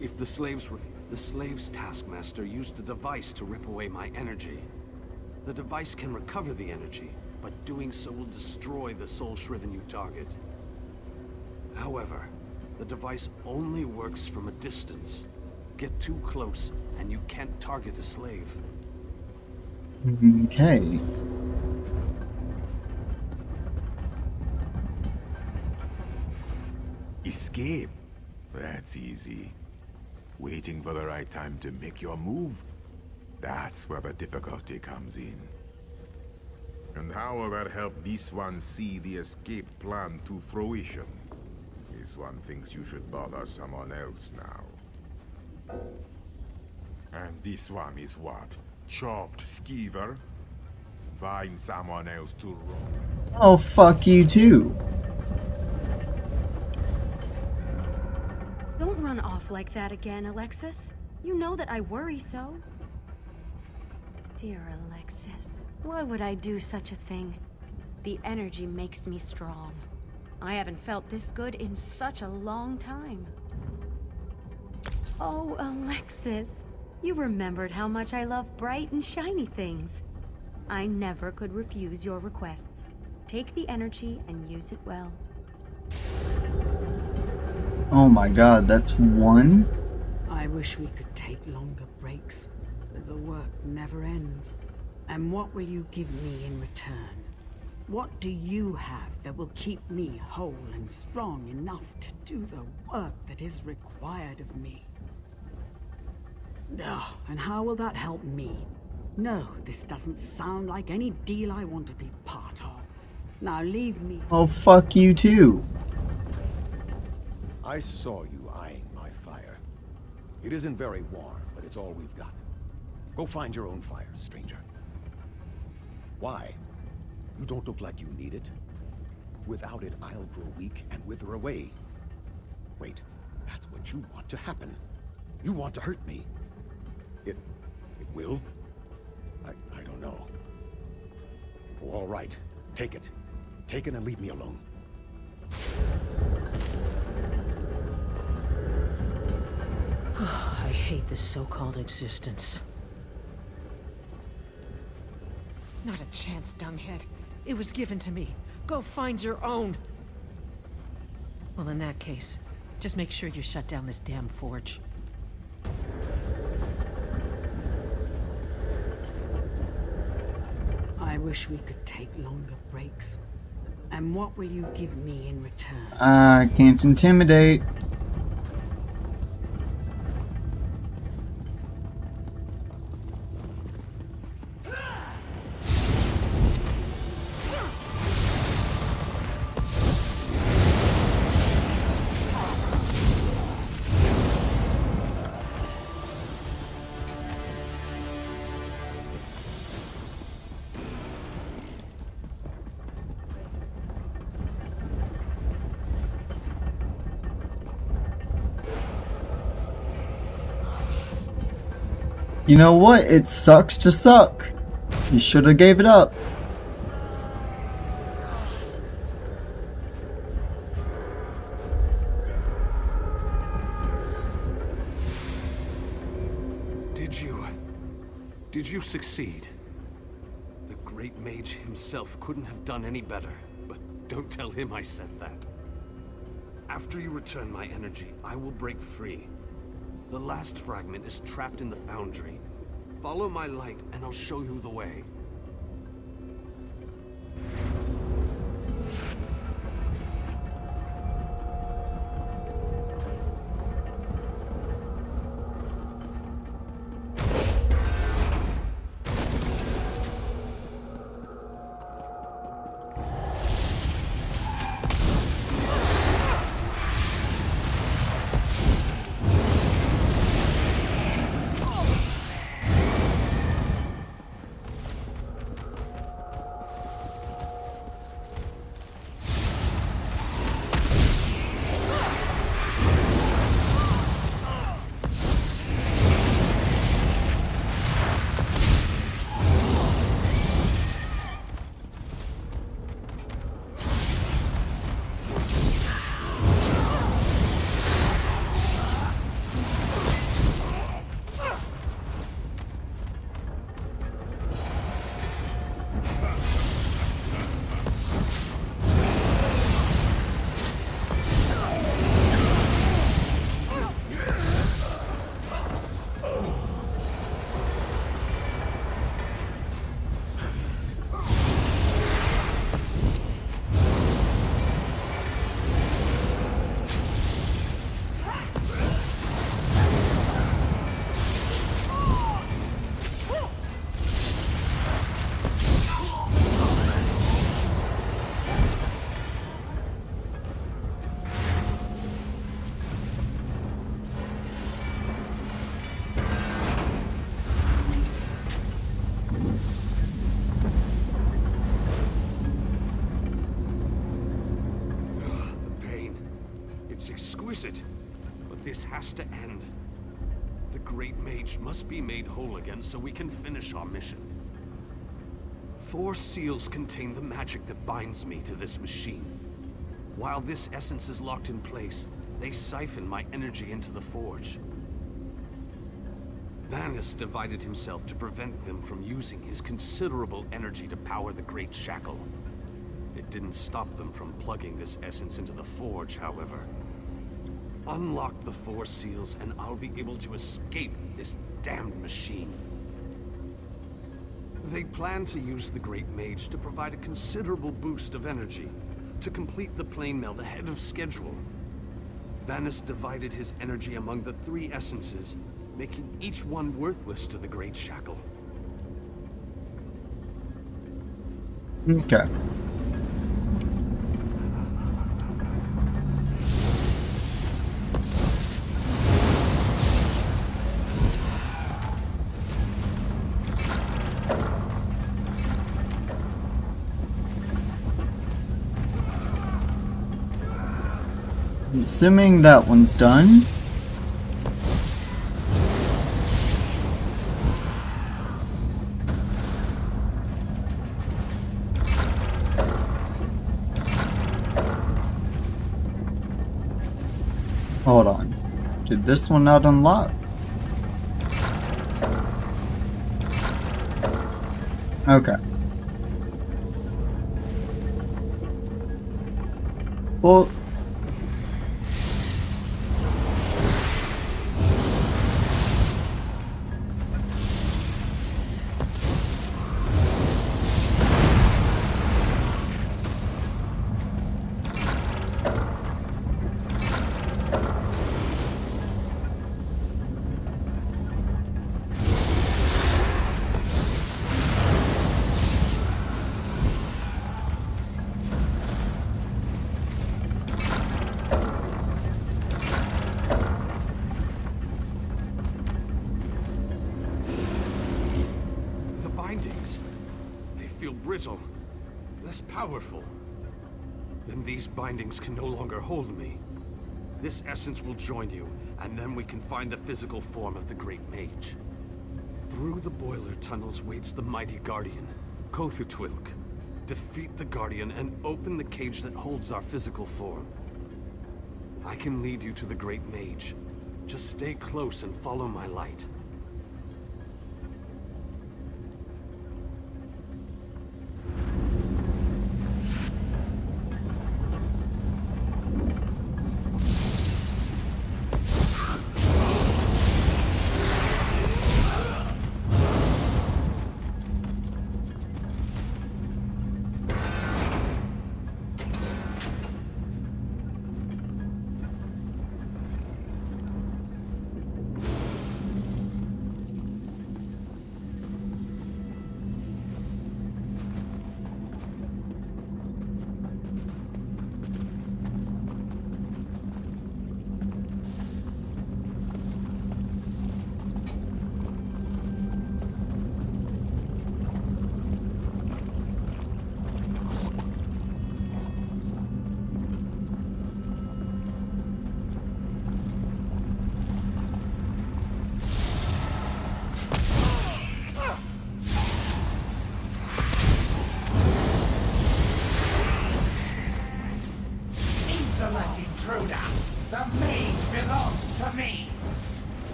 If the slaves taskmaster used a device to rip away my energy. The device can recover the energy, but doing so will destroy the soul-shriven you target. However, the device only works from a distance. Get too close, and you can't target a slave. Okay. Escape? That's easy. Waiting for the right time to make your move? That's where the difficulty comes in. And how will that help this one see the escape plan to fruition? This one thinks you should bother someone else now. And this one is what? Chopped skeever? Find someone else to run. Oh, fuck you too. Don't run off like that again, Alexis. You know that I worry so. Dear Alexis, why would I do such a thing? The energy makes me strong. I haven't felt this good in such a long time. Oh, Alexis, you remembered how much I love bright and shiny things. I never could refuse your requests. Take the energy and use it well. Oh my god, that's one? I wish we could take longer breaks, but the work never ends. And what will you give me in return? What do you have that will keep me whole and strong enough to do the work that is required of me? Oh, and how will that help me? No, this doesn't sound like any deal I want to be part of. Now leave me. Oh, fuck you too. I saw you eyeing my fire. It isn't very warm, but it's all we've got. Go find your own fire, stranger. Why? You don't look like you need it. Without it, I'll grow weak and wither away. Wait, that's what you want to happen. You want to hurt me. It will? I don't know. Oh, all right, take it. Take it and leave me alone. I hate this so-called existence. Not a chance, dunghead. It was given to me. Go find your own. Well, in that case, just make sure you shut down this damn forge. I wish we could take longer breaks. And what will you give me in return? I can't intimidate. You know what? It sucks to suck. You should have gave it up. Did you succeed? The great mage himself couldn't have done any better, but don't tell him I said that. After you return my energy, I will break free. The last fragment is trapped in the foundry. Follow my light, and I'll show you the way. has to end. The Great Mage must be made whole again so we can finish our mission. 4 seals contain the magic that binds me to this machine. While this essence is locked in place, they siphon my energy into the forge. Vanus divided himself to prevent them from using his considerable energy to power the Great Shackle. It didn't stop them from plugging this essence into the forge, however. Unlock the 4 seals and I'll be able to escape this damned machine. They plan to use the Great Mage to provide a considerable boost of energy to complete the plane meld ahead of schedule. Vanus divided his energy among the 3 essences, making each one worthless to the Great Shackle. Okay. Assuming that one's done. Hold on. Did this one not unlock? Okay. Well, Brittle, less powerful. Then these bindings can no longer hold me. This essence will join you, and then we can find the physical form of the Great Mage. Through the boiler tunnels waits the mighty Guardian, Kothutwilk. Defeat the Guardian and open the cage that holds our physical form. I can lead you to the Great Mage. Just stay close and follow my light.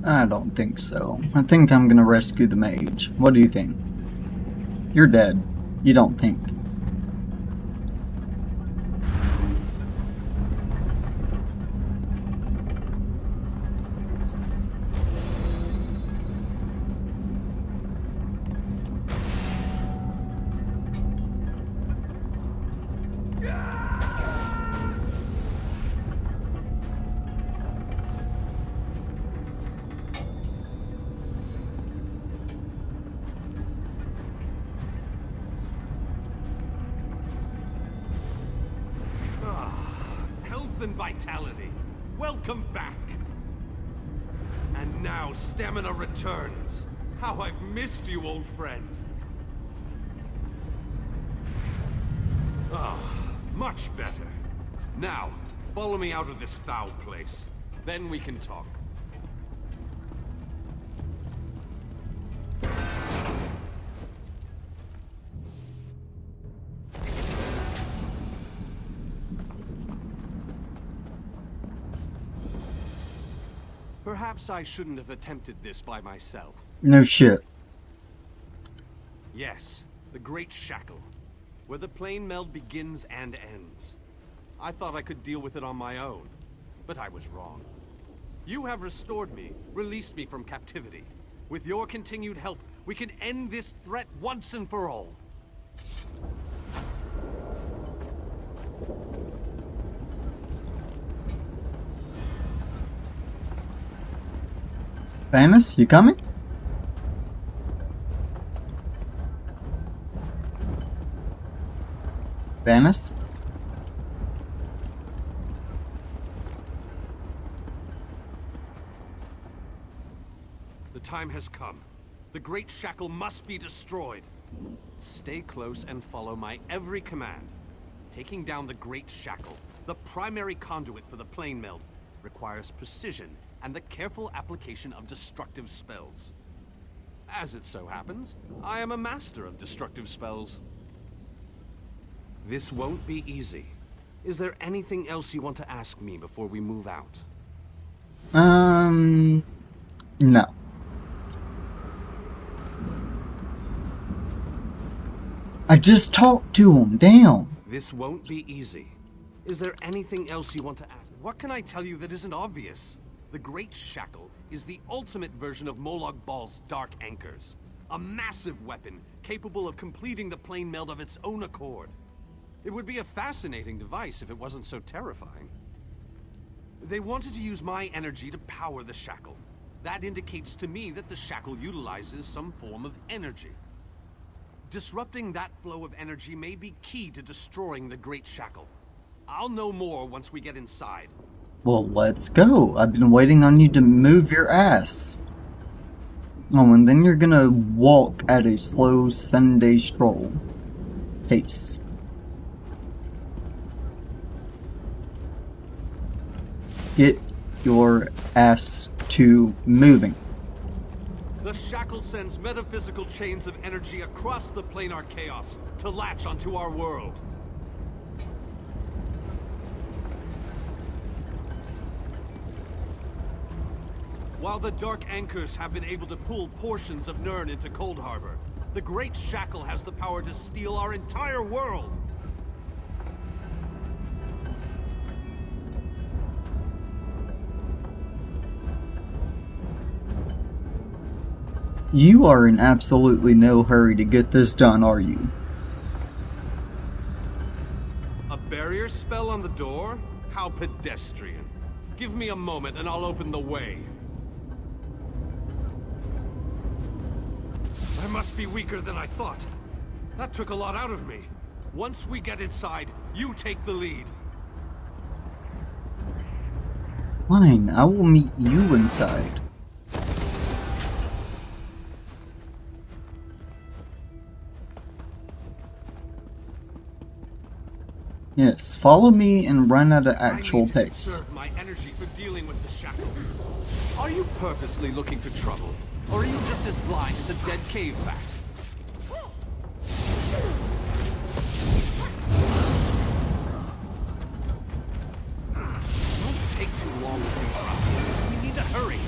I don't think so. I think I'm gonna rescue the mage. What do you think? You're dead. You don't think. And vitality. Welcome back. now, stamina returns. How I've missed you, old friend. Ah, much better. Now, follow me out of this foul place. Then we can talk. Perhaps I shouldn't have attempted this by myself. No shit. Yes, the Great Shackle, where the plane meld begins and ends. I thought I could deal with it on my own, but I was wrong. You have restored me, released me from captivity. With your continued help, we can end this threat once and for all. Banus, you coming? Banus? The time has come. The Great Shackle must be destroyed. Stay close and follow my every command. Taking down the Great Shackle, the primary conduit for the plane meld, requires precision and the careful application of destructive spells. As it so happens, I am a master of destructive spells. This won't be easy. Is there anything else you want to ask me before we move out? No. I just talked to him, damn. This won't be easy. Is there anything else you want to ask? What can I tell you that isn't obvious? The Great Shackle is the ultimate version of Molag Bal's Dark Anchors. A massive weapon capable of completing the plane meld of its own accord. It would be a fascinating device if it wasn't so terrifying. They wanted to use my energy to power the Shackle. That indicates to me that the Shackle utilizes some form of energy. Disrupting that flow of energy may be key to destroying the Great Shackle. I'll know more once we get inside. Well, let's go. I've been waiting on you to move your ass. Oh, and then you're gonna walk at a slow Sunday stroll pace. Get your ass to moving. The Shackle sends metaphysical chains of energy across the planar chaos to latch onto our world. While the Dark Anchors have been able to pull portions of Nirn into Cold Harbor, the Great Shackle has the power to steal our entire world. You are in absolutely no hurry to get this done, are you? A barrier spell on the door? How pedestrian. Give me a moment and I'll open the way. I must be weaker than I thought. That took a lot out of me. Once we get inside, you take the lead. Fine, I will meet you inside. Yes, follow me and run at an actual pace. Conserve my energy for dealing with the Shackle. Are you purposely looking for trouble? Or are you just as blind as a dead cave bat? Don't take too long with these problems. We need to hurry.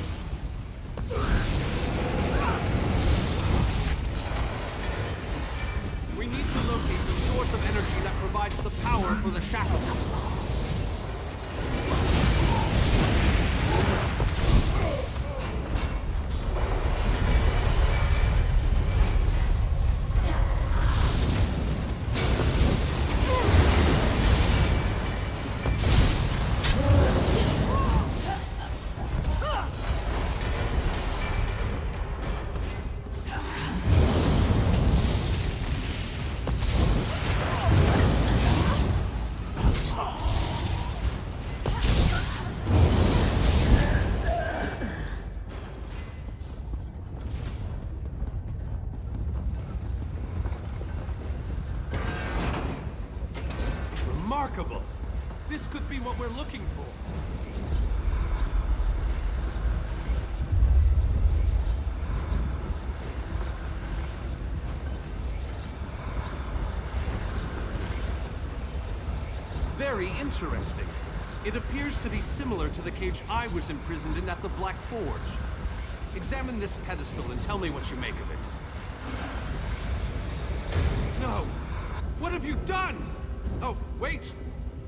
We need to locate the source of energy that provides the power for the Shackle. very interesting. It appears to be similar to the cage I was imprisoned in at the Black Forge. Examine this pedestal and tell me what you make of it. No! What have you done? Oh, wait!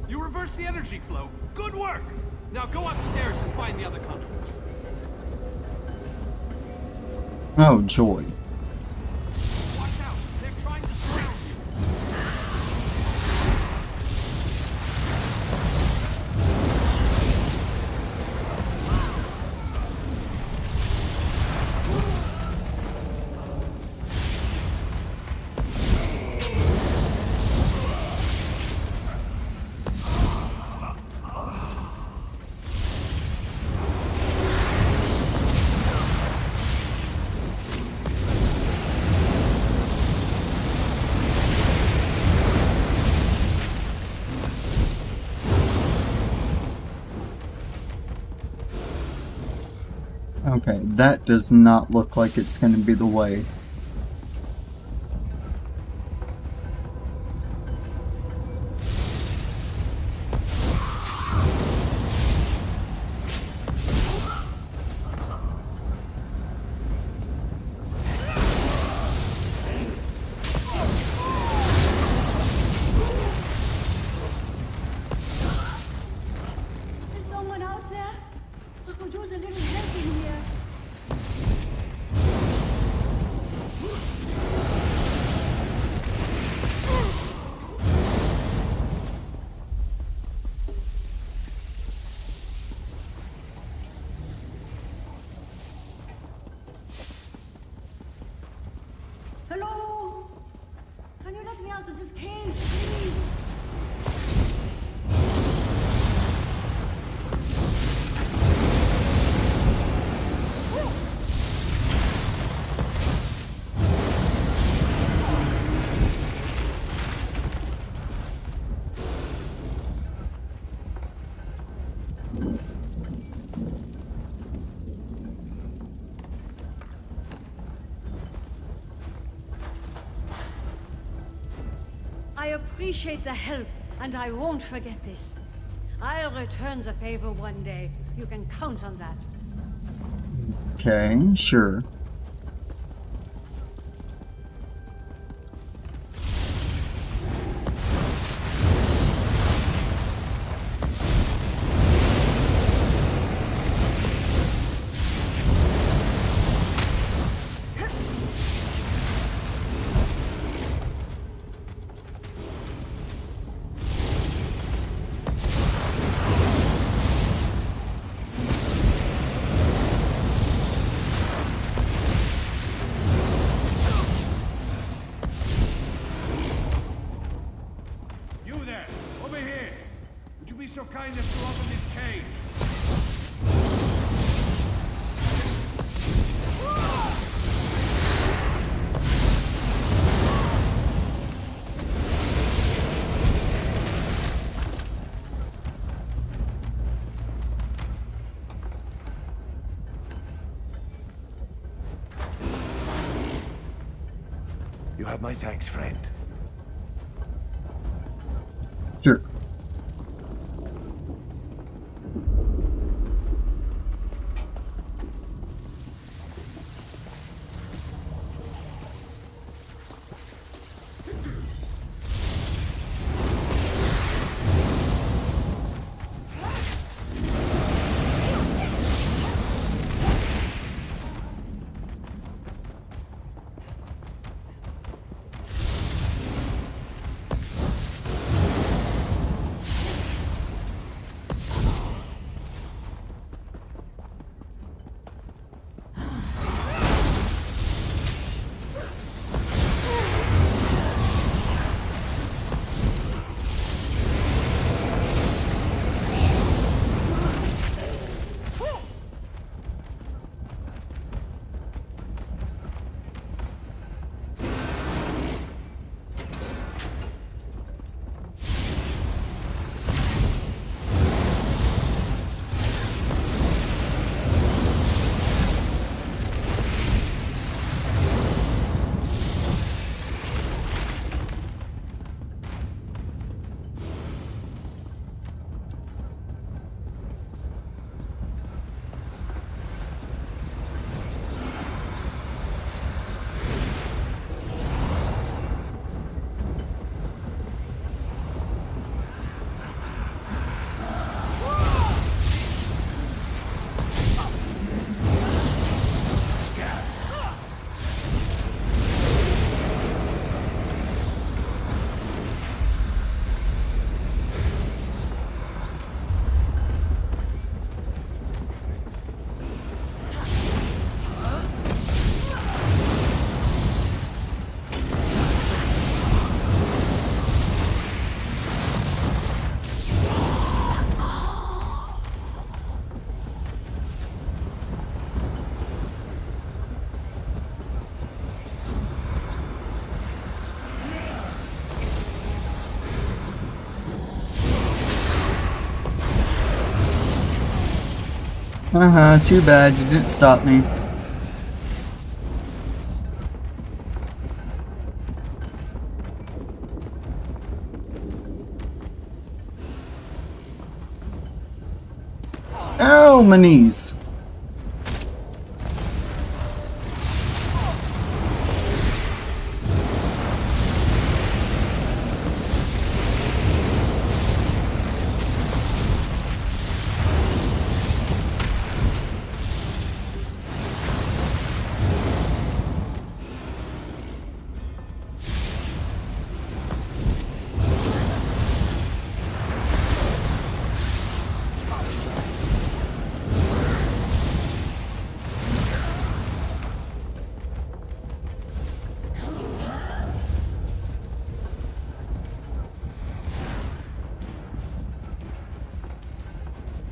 You reversed the energy flow. Good work! Now go upstairs and find the other conduits. Oh, joy. Watch out! They're trying to surround you! Okay, that does not look like it's going to be the way. Is someone out there? I could use a little help in here. Hello? Can you let me out of this cage, please? I appreciate the help, and I won't forget this. I'll return the favor one day. You can count on that. Okay, sure. You there, over here. Would you be so kind as to open this cage? You have my thanks, friend. Sure. Haha, too bad you didn't stop me. Ow, my knees.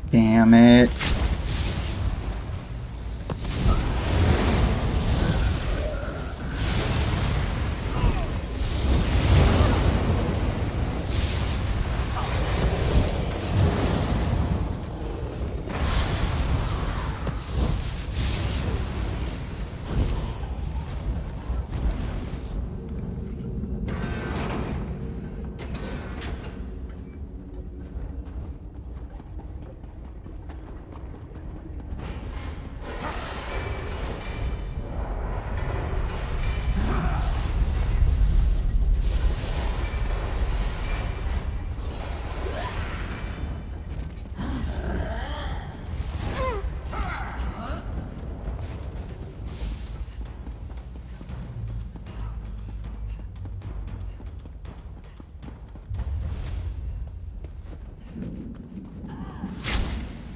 Damn it.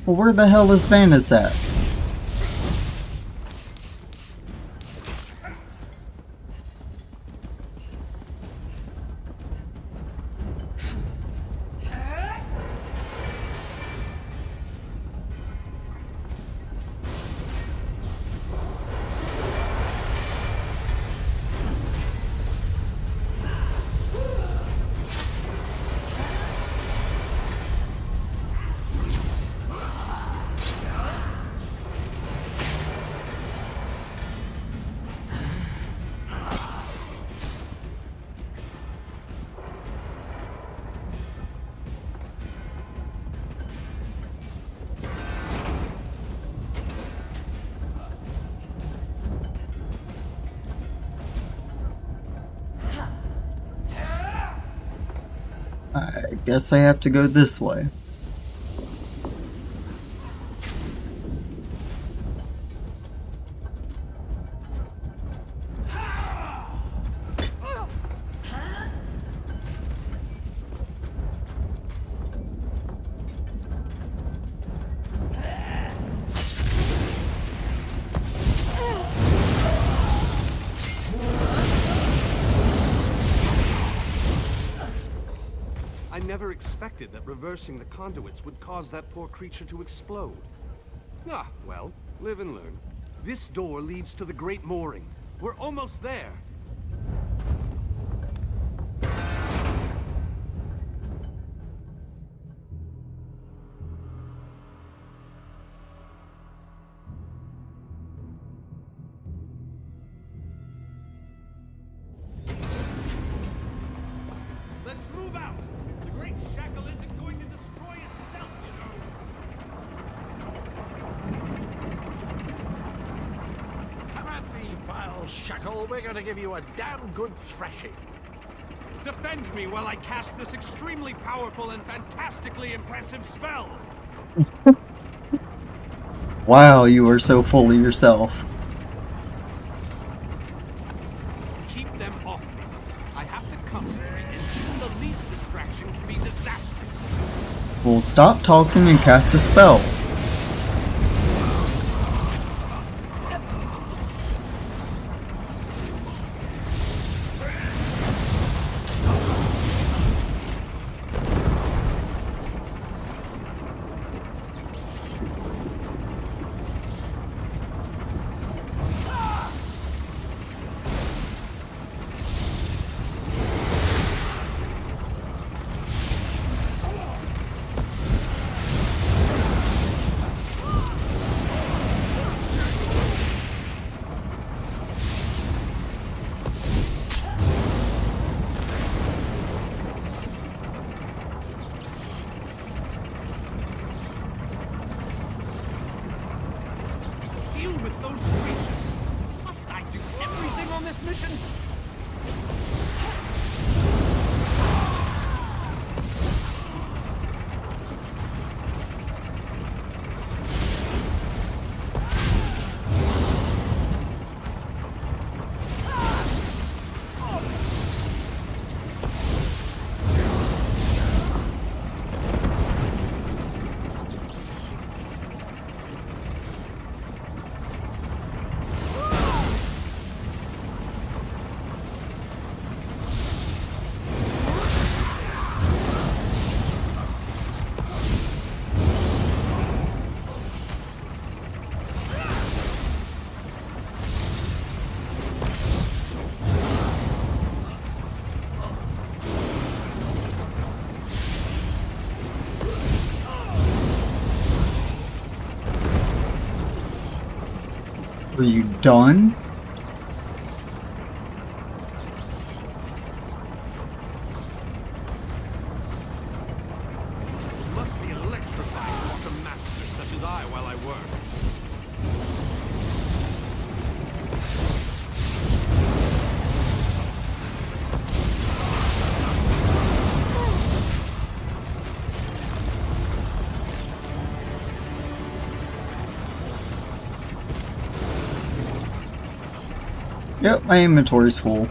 Well, where the hell is Vanus at? I guess I have to go this way. I never expected that reversing the conduits would cause that poor creature to explode. Ah, well, live and learn. This door leads to the Great Mooring. We're almost there. Let's move out! The Great Shackle isn't going to destroy itself, you know! Come at me, vile shackle. We're going to give you a damn good thrashing. Defend me while I cast this extremely powerful and fantastically impressive spell! Wow, you are so full of yourself. Keep them off me. I have to concentrate, and even the least distraction can be disastrous. Well, stop talking and cast a spell. this mission? Are you done? It must be electrifying to watch a master such as I while I work. Yep, my inventory's full.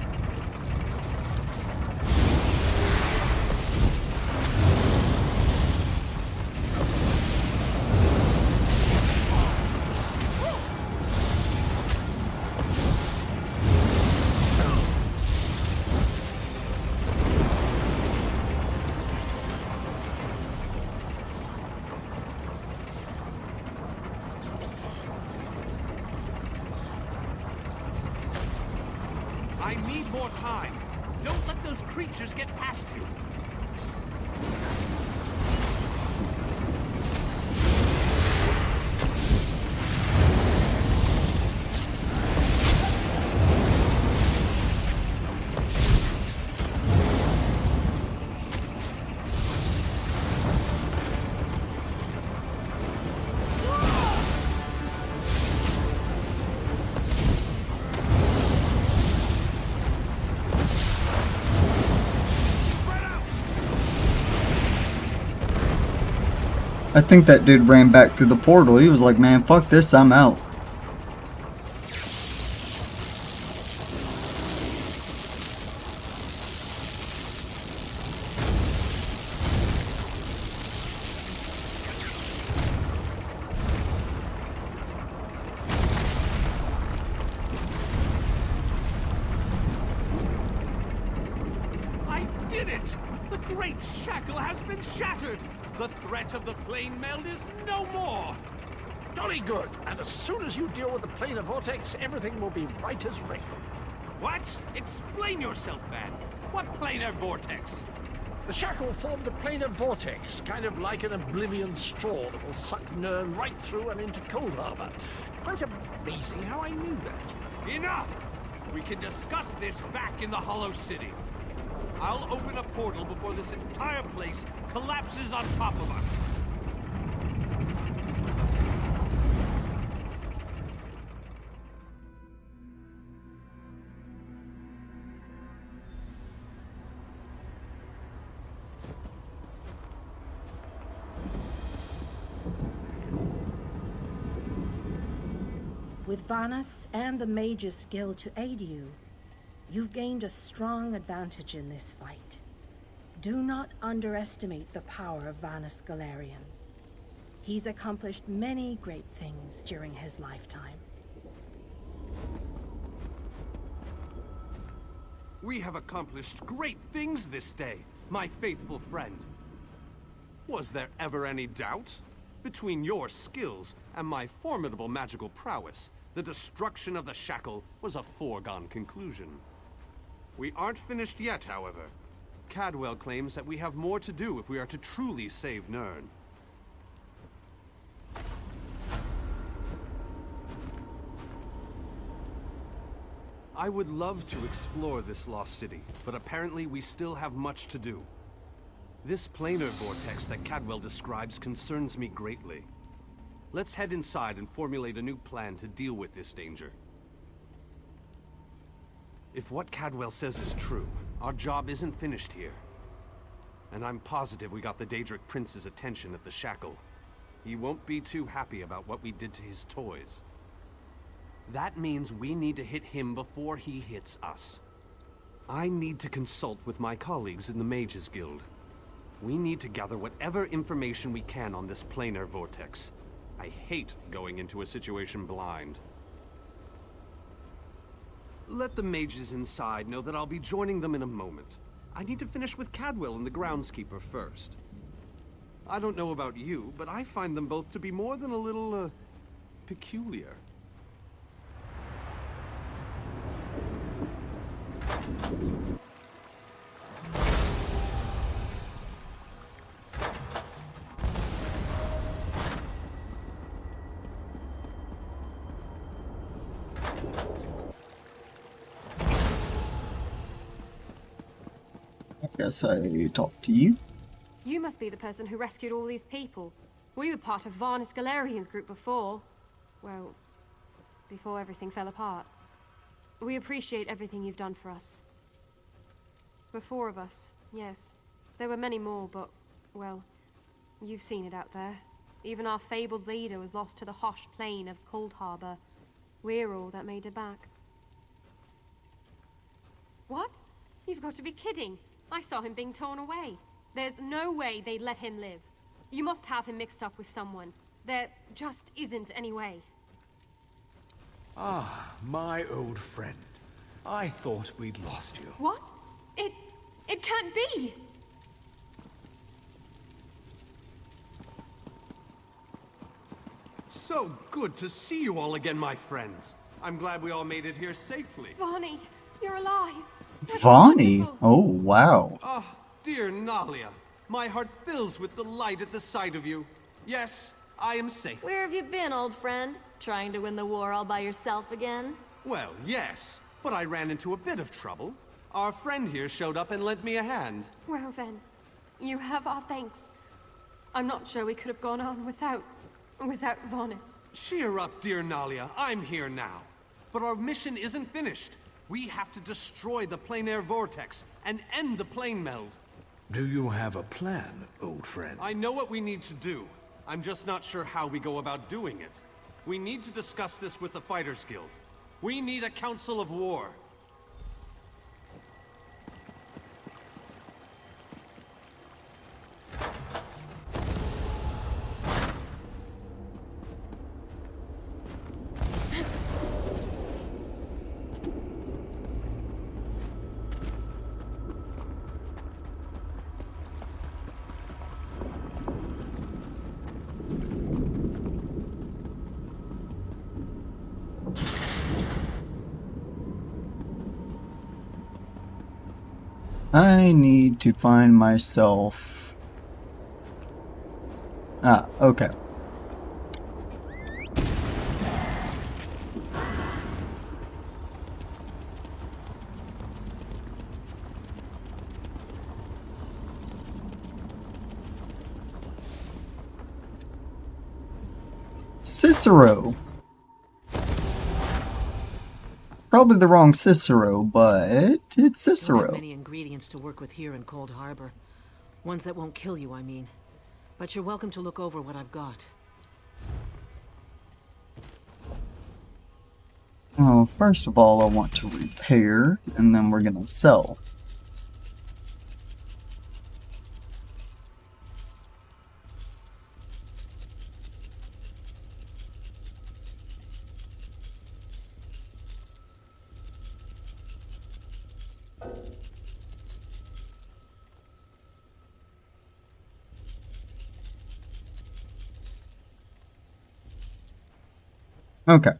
I need more time. Don't let those creatures get past you. I think that dude ran back through the portal. He was like, man, fuck this, I'm out. I did it! The great shackle has been shattered! The threat of the plane meld is no more! Jolly good. And as soon as you deal with the planar vortex, everything will be right as rain. What? Explain yourself, man. What planar vortex? The shackle formed a planar vortex, kind of like an Oblivion straw that will suck Nern right through and into Cold Harbor. Quite amazing how I knew that. Enough! We can discuss this back in the Hollow City. I'll open a portal before this entire place collapses on top of us. With Vanus and the Mage's skill to aid you, you've gained a strong advantage in this fight. Do not underestimate the power of Vanus Galarian. He's accomplished many great things during his lifetime. We have accomplished great things this day, my faithful friend. Was there ever any doubt? Between your skills and my formidable magical prowess, the destruction of the shackle was a foregone conclusion. We aren't finished yet, however. Cadwell claims that we have more to do if we are to truly save Nern. I would love to explore this lost city, but apparently we still have much to do. This planar vortex that Cadwell describes concerns me greatly. Let's head inside and formulate a new plan to deal with this danger. If what Cadwell says is true, our job isn't finished here. And I'm positive we got the Daedric Prince's attention at the shackle. He won't be too happy about what we did to his toys. That means we need to hit him before he hits us. I need to consult with my colleagues in the Mages Guild. We need to gather whatever information we can on this planar vortex. I hate going into a situation blind. Let the mages inside know that I'll be joining them in a moment. I need to finish with Cadwell and the groundskeeper first. I don't know about you, but I find them both to be more than a little, peculiar. I guess I talk to you. You must be the person who rescued all these people. We were part of Varnus Galerian's group before. Well, before everything fell apart. We appreciate everything you've done for us. We're 4 of us, yes. There were many more, but, well, you've seen it out there. Even our fabled leader was lost to the harsh plain of Cold Harbor. We're all that made it back. What? You've got to be kidding. I saw him being torn away. There's no way they'd let him live. You must have him mixed up with someone. There just isn't any way. Ah, my old friend. I thought we'd lost you. What? It can't be! So good to see you all again, my friends. I'm glad we all made it here safely. Vonnie, you're alive. Vonnie? Oh, wow. Oh, dear Nalia. My heart fills with delight at the sight of you. Yes, I am safe. Where have you been, old friend? Trying to win the war all by yourself again? Well, yes, but I ran into a bit of trouble. Our friend here showed up and lent me a hand. Well then, you have our thanks. I'm not sure we could have gone on without Varnus. Cheer up, dear Nalia. I'm here now. But our mission isn't finished. We have to destroy the planar vortex and end the plane meld. Do you have a plan, old friend? I know what we need to do. I'm just not sure how we go about doing it. We need to discuss this with the Fighters Guild. We need a council of war. I need to find myself... Ah, okay. Cicero. Probably the wrong Cicero, but it's Cicero. There aren't many ingredients to work with here in Cold Harbor. Ones that won't kill you, I mean. But you're welcome to look over what I've got. Well, first of all, I want to repair, and then we're gonna sell. Okay.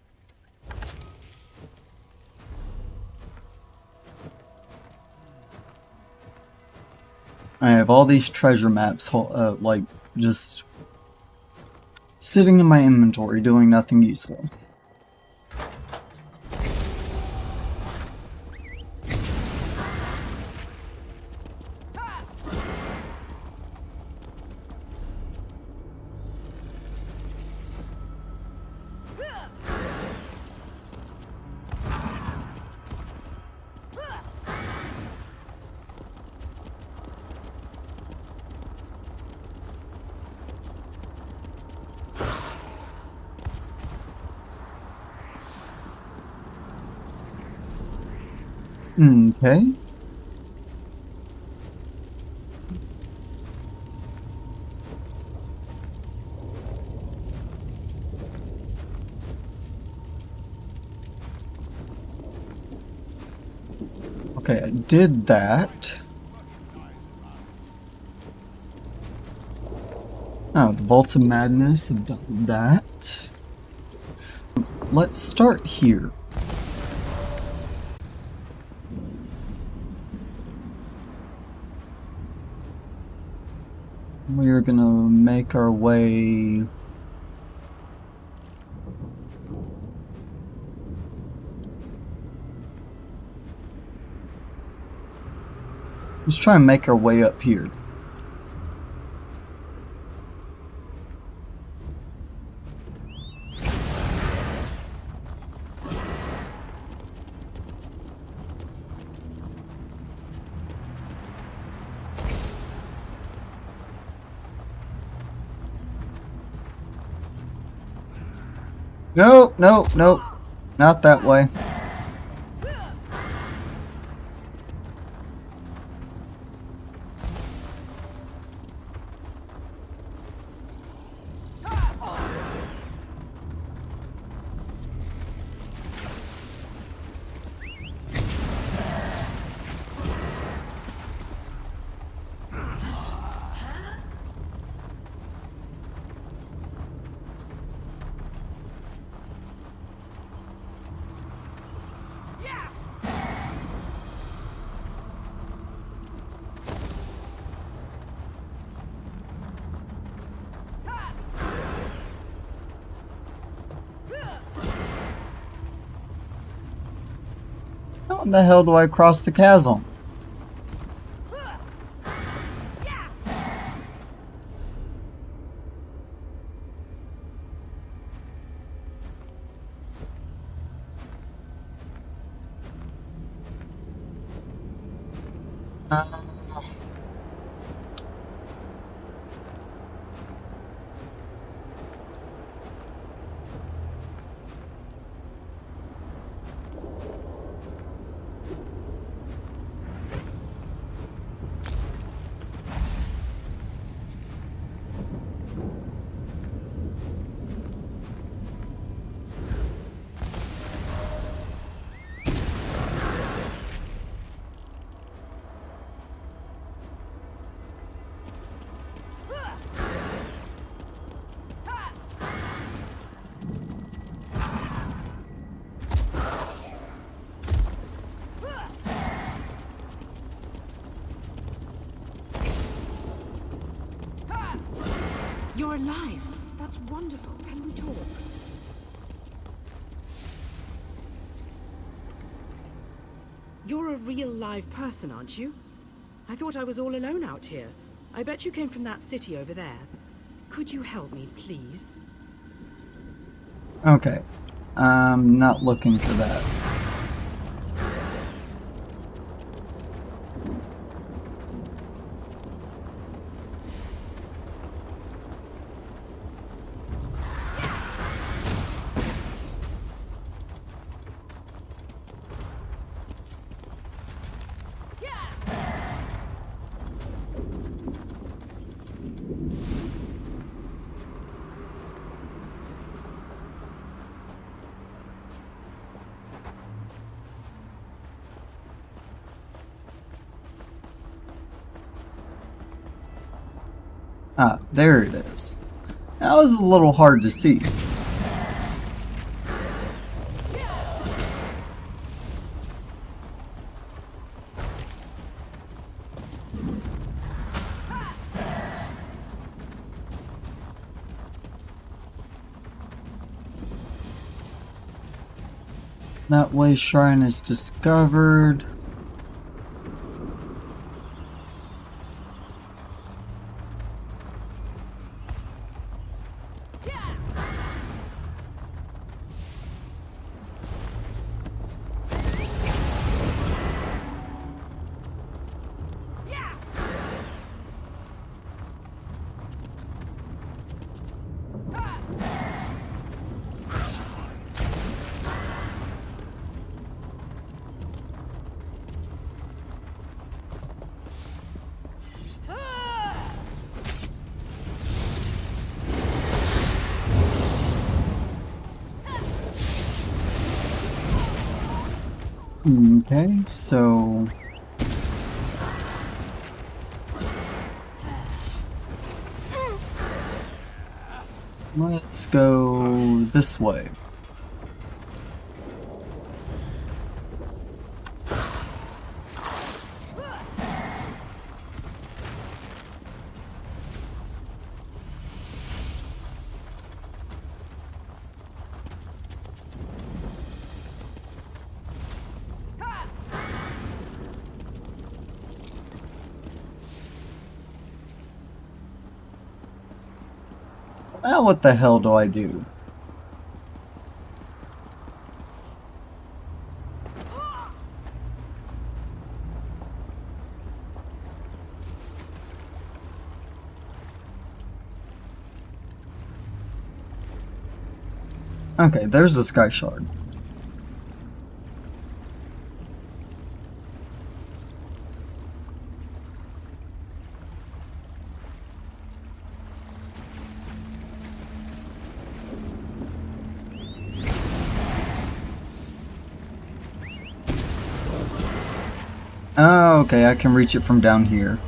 I have all these treasure maps, like, just sitting in my inventory doing nothing useful. Okay. Okay, I did that. Oh, the Vaults of Madness have done that. Let's start here. We're gonna make our way... Let's try and make our way up here. No, no, no, not that way. How in the hell do I cross the chasm? You're alive. That's wonderful. Can we talk? You're a real live person, aren't you? I thought I was all alone out here. I bet you came from that city over there. Could you help me, please? Okay. I'm not looking for that. Ah, there it is. That was a little hard to see. That way shrine is discovered. Okay, so... let's go this way. Now what the hell do I do? Okay, there's the sky shard. Oh, okay, I can reach it from down here.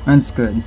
That's good.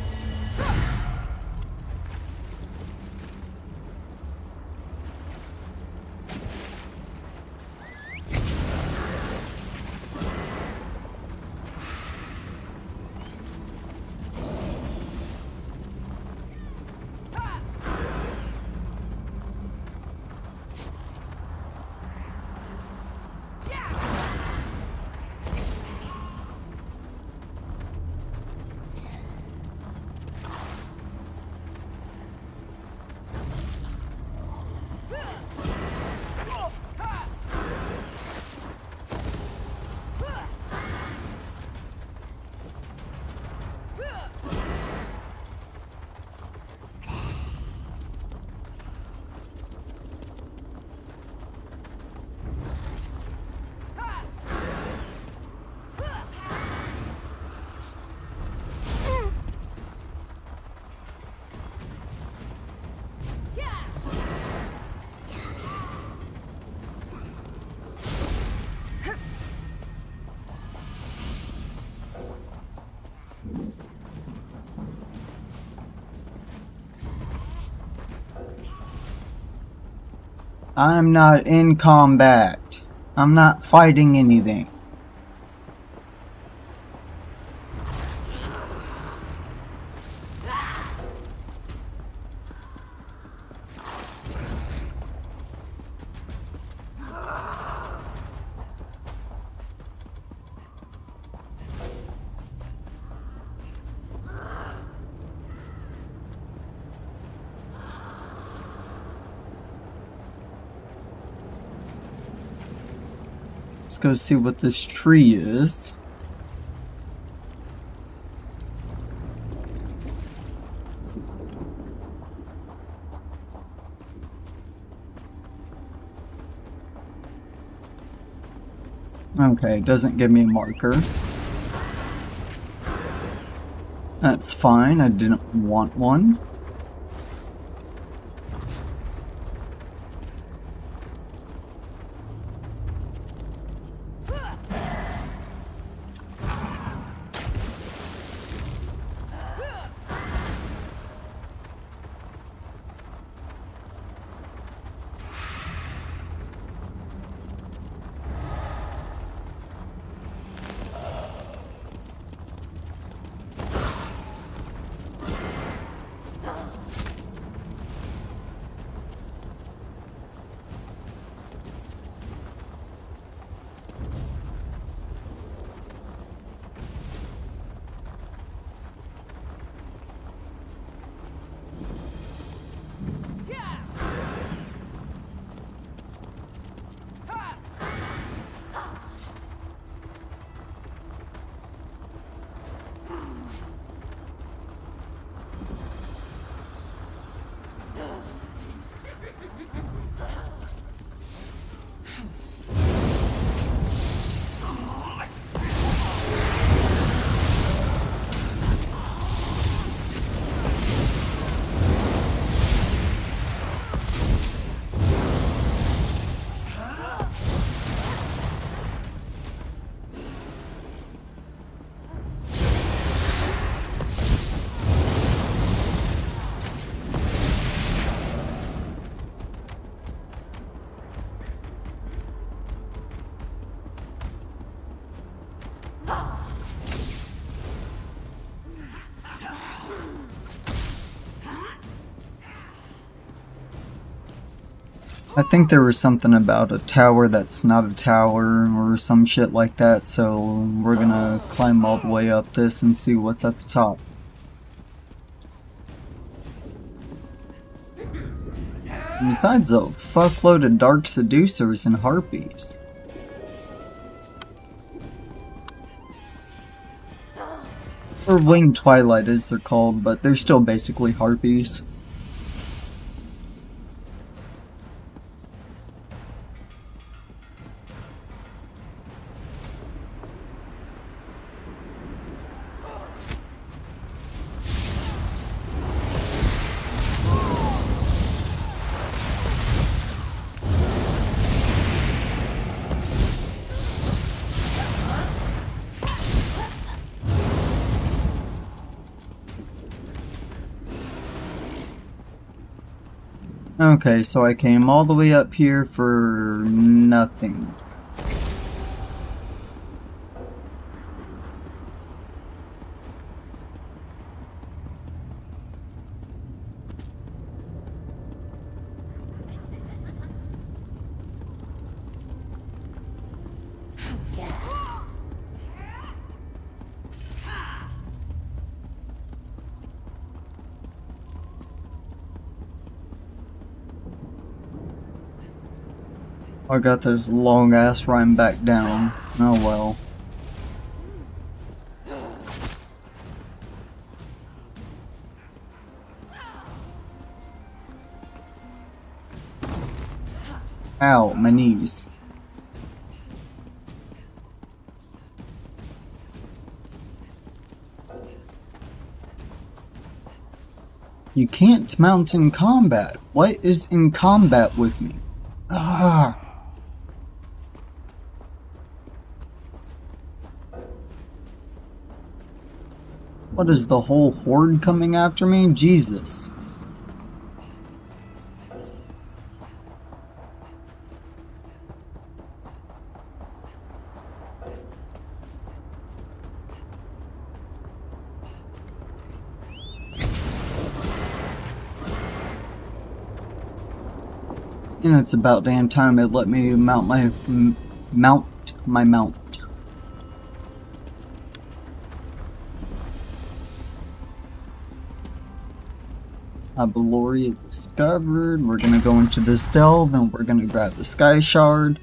I'm not in combat. I'm not fighting anything. Let's go see what this tree is. Okay, it doesn't give me a marker. That's fine, I didn't want one. I think there was something about a tower that's not a tower or some shit like that, so we're gonna climb all the way up this and see what's at the top. Besides a fuckload of dark seducers and harpies. Or winged twilight as they're called, but they're still basically harpies. Okay, so I came all the way up here for nothing. I got this long ass rhyme back down. Oh well. Ow, my knees. You can't mount in combat. What is in combat with me? Ah. What is the whole horde coming after me? Jesus. And it's about damn time it let me mount my mount. Abaloria discovered. We're gonna go into this delve and we're gonna grab the sky shard.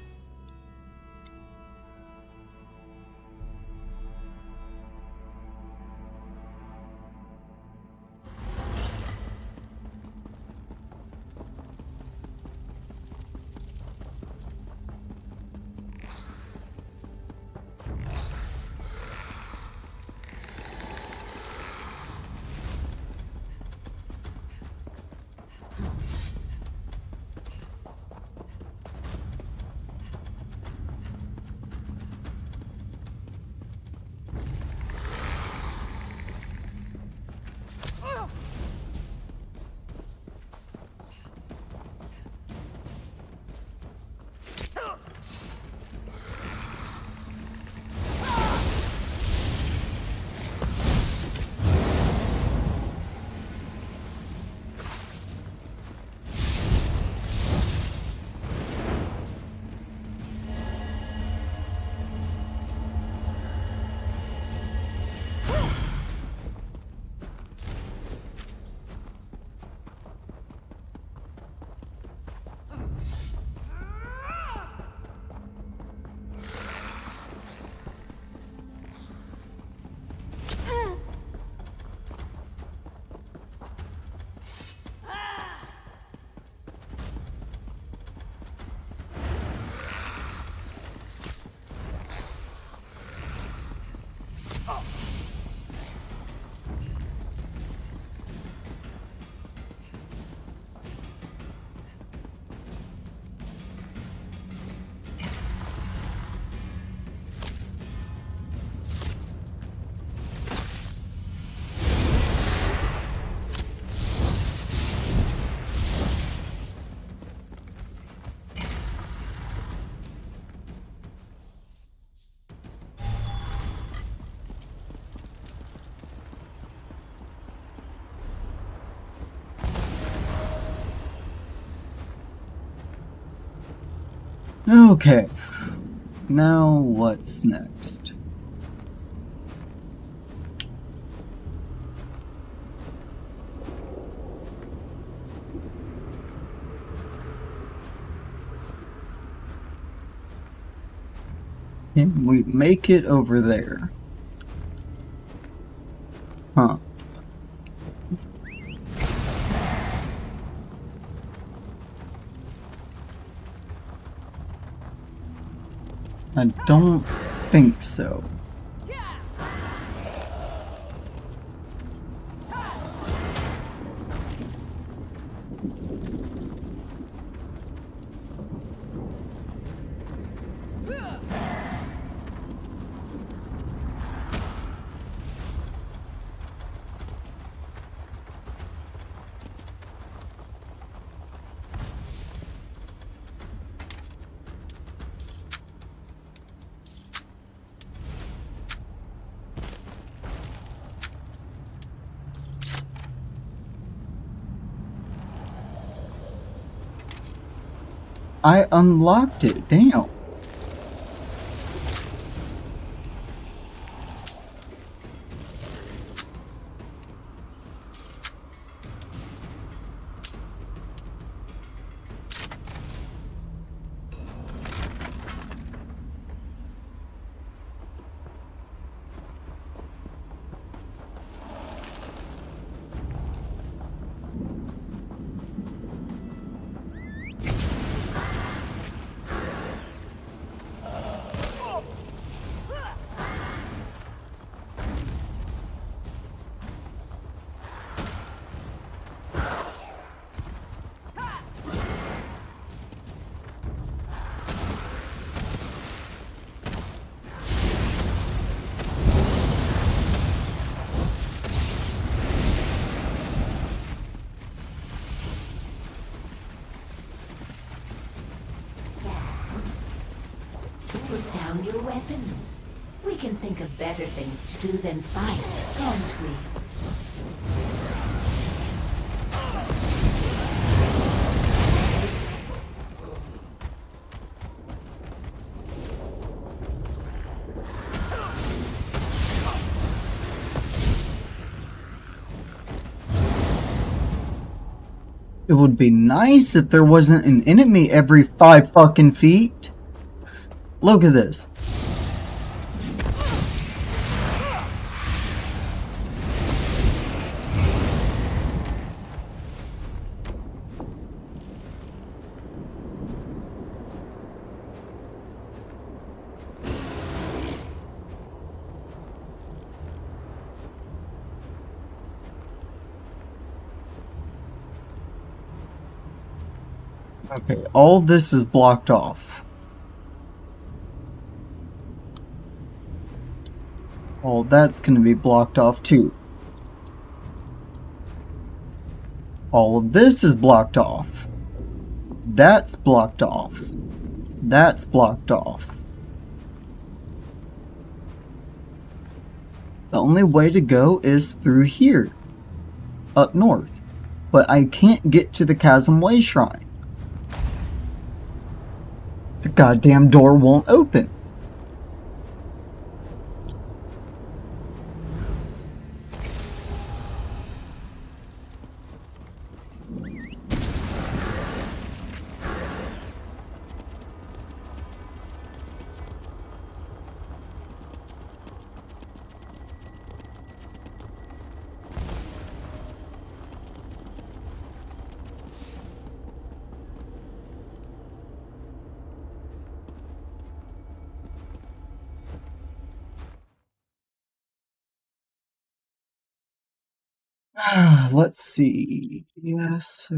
Okay. Now what's next? Can we make it over there? Huh. I don't think so. I unlocked it, damn. Put down your weapons. We can think of better things to do than fight, can't we? It would be nice if there wasn't an enemy every 5 fucking feet. Look at this. Okay, all this is blocked off. All that's gonna be blocked off too. All of this is blocked off. That's blocked off. That's blocked off. The only way to go is through here. Up north. But I can't get to the Chasm Way Shrine. The goddamn door won't open. Let's see. Yeah, so...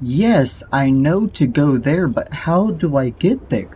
Yes, I know to go there, but how do I get there?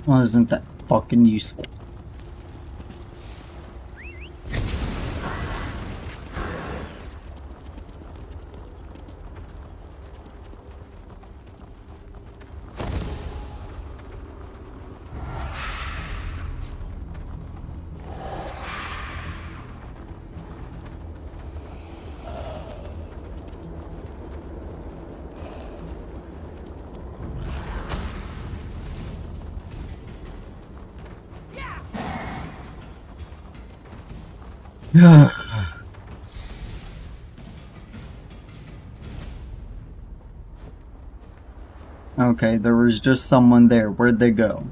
Well, isn't that fucking useful? Okay, there was just someone there. Where'd they go?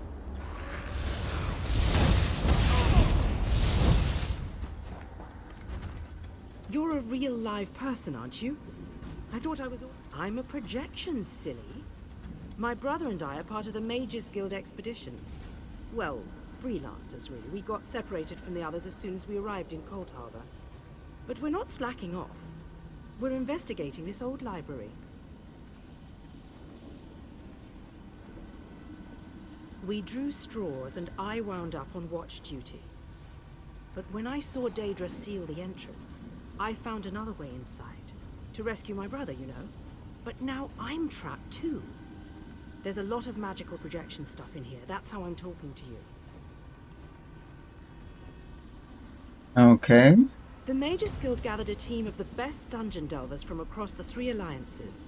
You're a real live person, aren't you? I thought I was... I'm a projection, silly. My brother and I are part of the Mages Guild expedition. Well, freelancers, really. We got separated from the others as soon as we arrived in Cold Harbor. But we're not slacking off. We're investigating this old library. We drew straws and I wound up on watch duty. But when I saw Daedra seal the entrance, I found another way inside. To rescue my brother, you know. But now I'm trapped too. There's a lot of magical projection stuff in here. That's how I'm talking to you. Okay. The Mages Guild gathered a team of the best dungeon delvers from across the 3 alliances.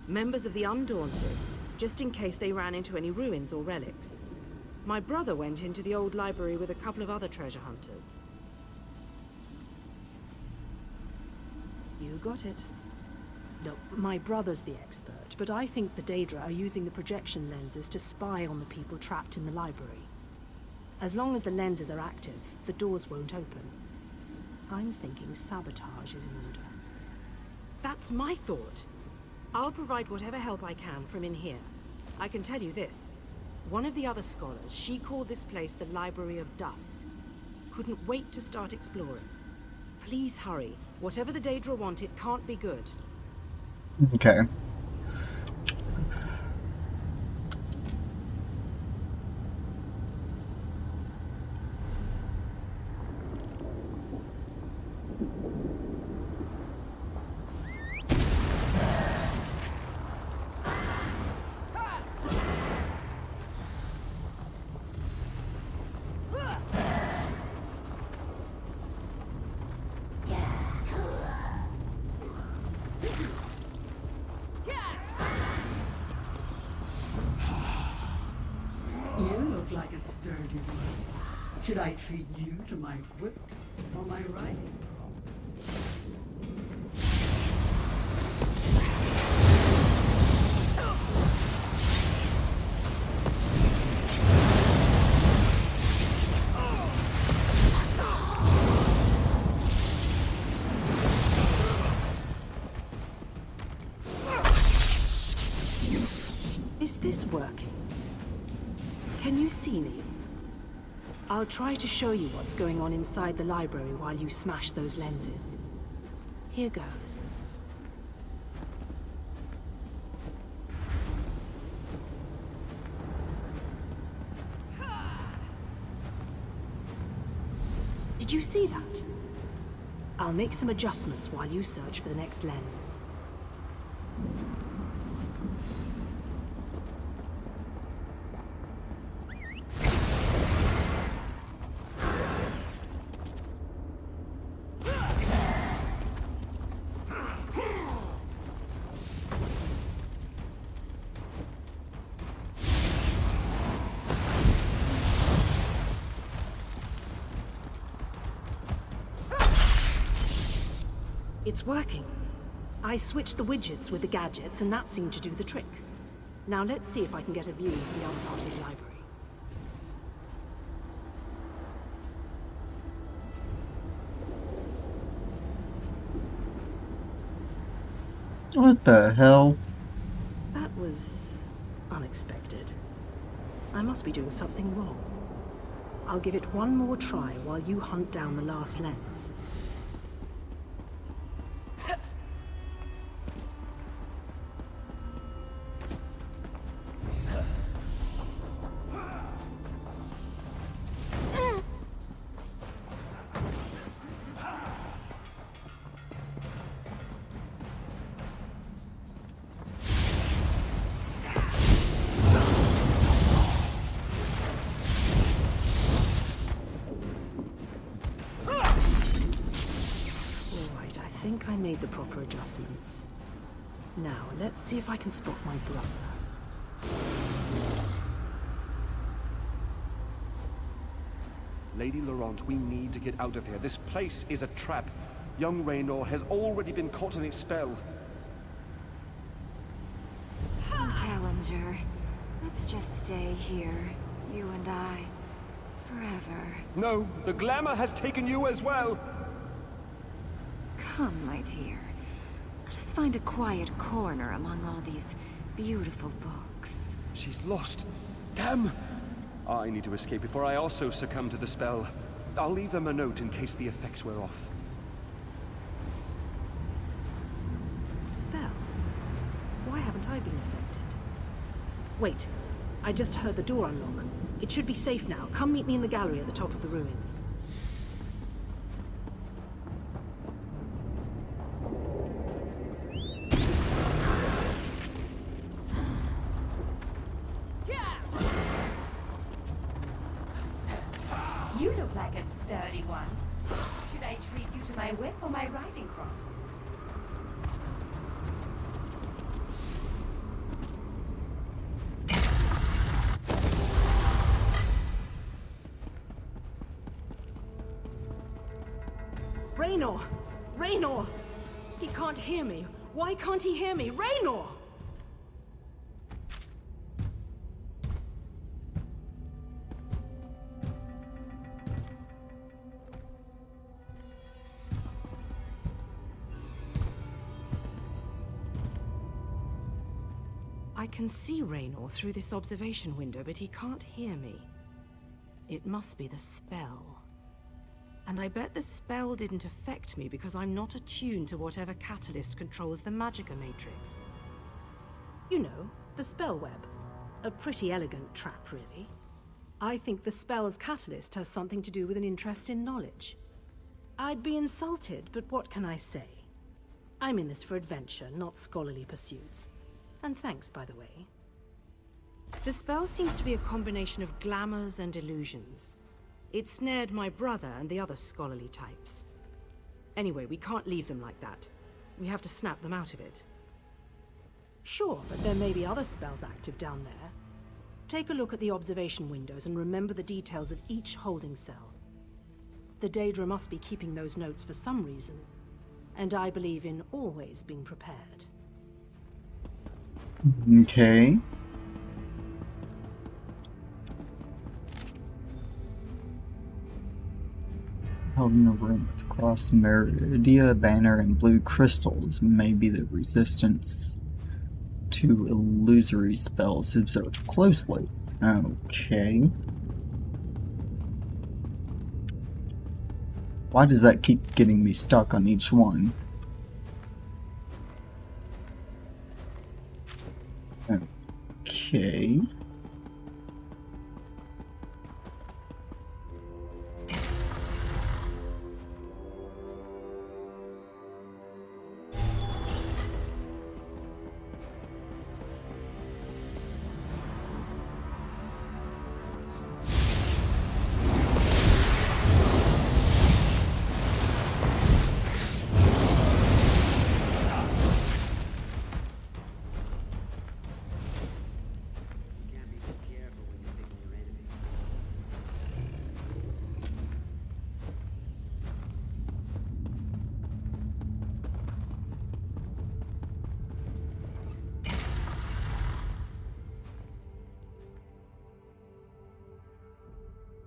Members of the Undaunted, just in case they ran into any ruins or relics. My brother went into the old library with a couple of other treasure hunters. You got it. No, my brother's the expert, but I think the Daedra are using the projection lenses to spy on the people trapped in the library. As long as the lenses are active, the doors won't open. I'm thinking sabotage is in order. That's my thought. I'll provide whatever help I can from in here. I can tell you this. One of the other scholars, she called this place the Library of Dusk. Couldn't wait to start exploring. Please hurry. Whatever the Daedra want, it can't be good. Okay. You look like a sturdy one. Should I treat you to my whip or my right? Is this working? Can you see me? I'll try to show you what's going on inside the library while you smash those lenses. Here goes. Did you see that? I'll make some adjustments while you search for the next lens. It's working. I switched the widgets with the gadgets, and that seemed to do the trick. Now let's see if I can get a view into the other part of the library. What the hell? That was unexpected. I must be doing something wrong. I'll give it one more try while you hunt down the last lens. I think I made the proper adjustments. Now, let's see if I can spot my brother. Lady Laurent, we need to get out of here. This place is a trap. Young Raynor has already been caught in its spell. Tellinger, let's just stay here, you and I, forever. No, the glamour has taken you as well. Come, my dear. Let us find a quiet corner among all these beautiful books. She's lost. Damn! I need to escape before I also succumb to the spell. I'll leave them a note in case the effects wear off. Spell? Why haven't I been affected? Wait, I just heard the door unlock. It should be safe now. Come meet me in the gallery at the top of the ruins. You look like a sturdy one. Should I treat you to my whip or my riding crop? Raynor! Raynor! He can't hear me. Why can't he hear me? Raynor! I can see Raynor through this observation window, but he can't hear me. It must be the spell. And I bet the spell didn't affect me because I'm not attuned to whatever catalyst controls the Magicka matrix. You know, the spell web. A pretty elegant trap, really. I think the spell's catalyst has something to do with an interest in knowledge. I'd be insulted, but what can I say? I'm in this for adventure, not scholarly pursuits. And thanks, by the way. The spell seems to be a combination of glamours and illusions. It snared my brother and the other scholarly types. Anyway, we can't leave them like that. We have to snap them out of it. Sure, but there may be other spells active down there. Take a look at the observation windows and remember the details of each holding cell. The Daedra must be keeping those notes for some reason, and I believe in always being prepared. Okay. Held in a room with cross meridia banner and blue crystals may be the resistance to illusory spells. Observe closely. Okay. Why does that keep getting me stuck on each one? Okay.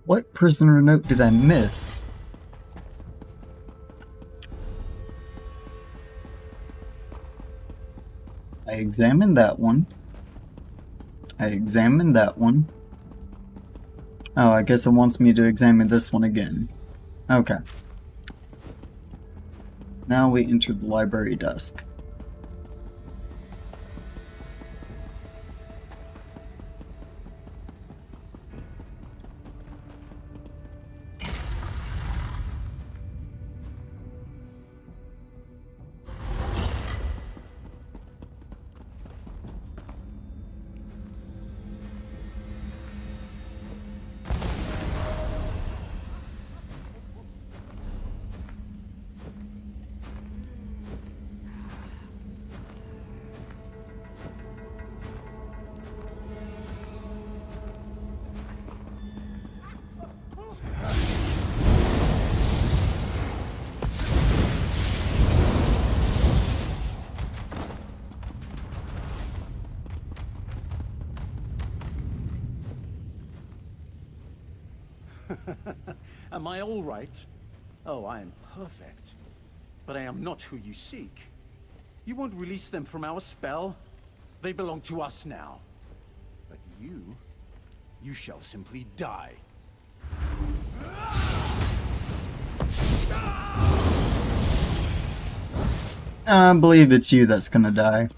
What prisoner note did I miss? I examined that one. I examined that one. Oh, I guess it wants me to examine this one again. Okay. Now we enter the library desk. Am I all right? Oh, I am perfect. But I am not who you seek. You won't release them from our spell. They belong to us now. But you shall simply die. I believe it's you that's gonna die.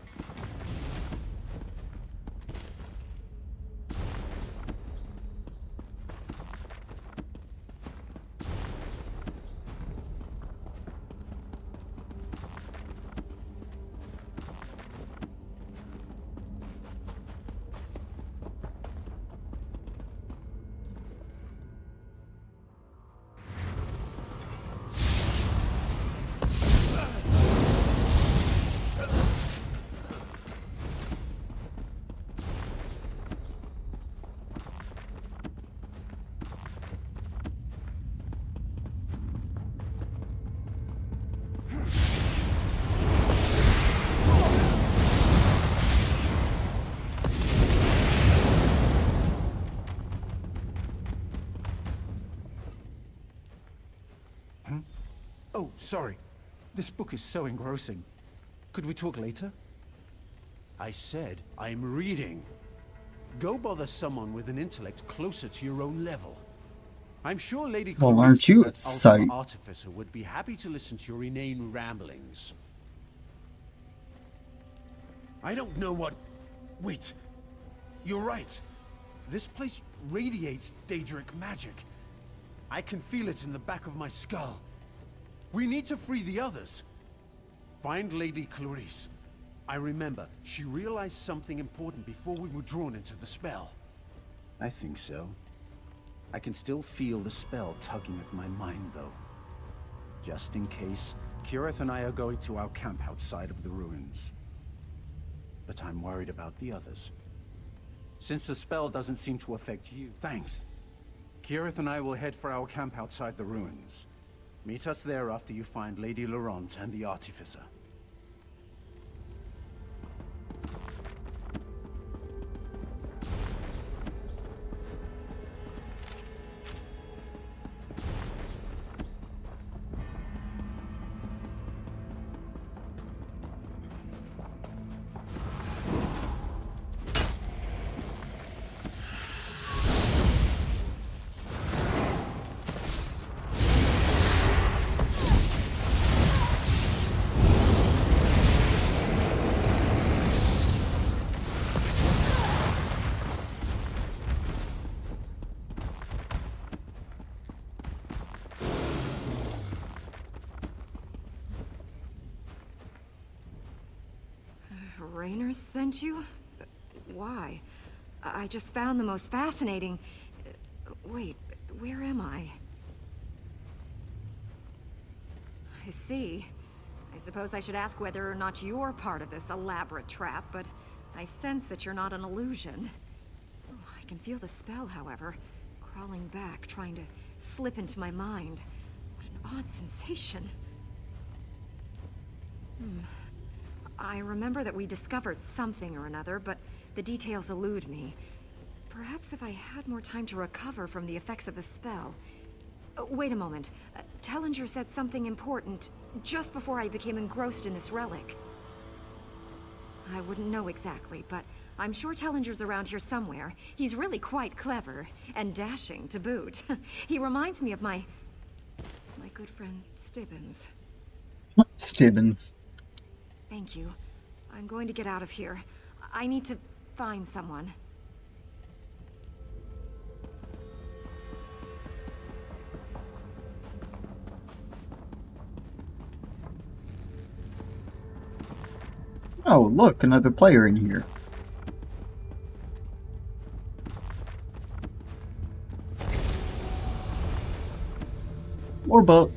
Oh, sorry. This book is so engrossing. Could we talk later? I said I'm reading. Go bother someone with an intellect closer to your own level. I'm sure Lady Well, Clarice, aren't you a Ultima sight? Artificer, would be happy to listen to your inane ramblings. I don't know what... Wait. You're right. This place radiates Daedric magic. I can feel it in the back of my skull. We need to free the others. Find Lady Clarice. I remember, she realized something important before we were drawn into the spell. I think so. I can still feel the spell tugging at my mind, though. Just in case, Kirith and I are going to our camp outside of the ruins. But I'm worried about the others. Since the spell doesn't seem to affect you... Thanks. Kirith and I will head for our camp outside the ruins. Meet us there after you find Lady Laurent and the Artificer. Raynor sent you? Why? I just found the most fascinating... Wait, where am I? I see. I suppose I should ask whether or not you're part of this elaborate trap, but I sense that you're not an illusion. Oh, I can feel the spell, however, crawling back, trying to slip into my mind. What an odd sensation. I remember that we discovered something or another, but the details elude me. Perhaps if I had more time to recover from the effects of the spell... wait a moment. Tellinger said something important just before I became engrossed in this relic. I wouldn't know exactly, but I'm sure Tellinger's around here somewhere. He's really quite clever, and dashing to boot. He reminds me of my good friend Stibbins. Stibbins. Thank you. I'm going to get out of here. I need to find someone. Oh, look, another player in here. More boat.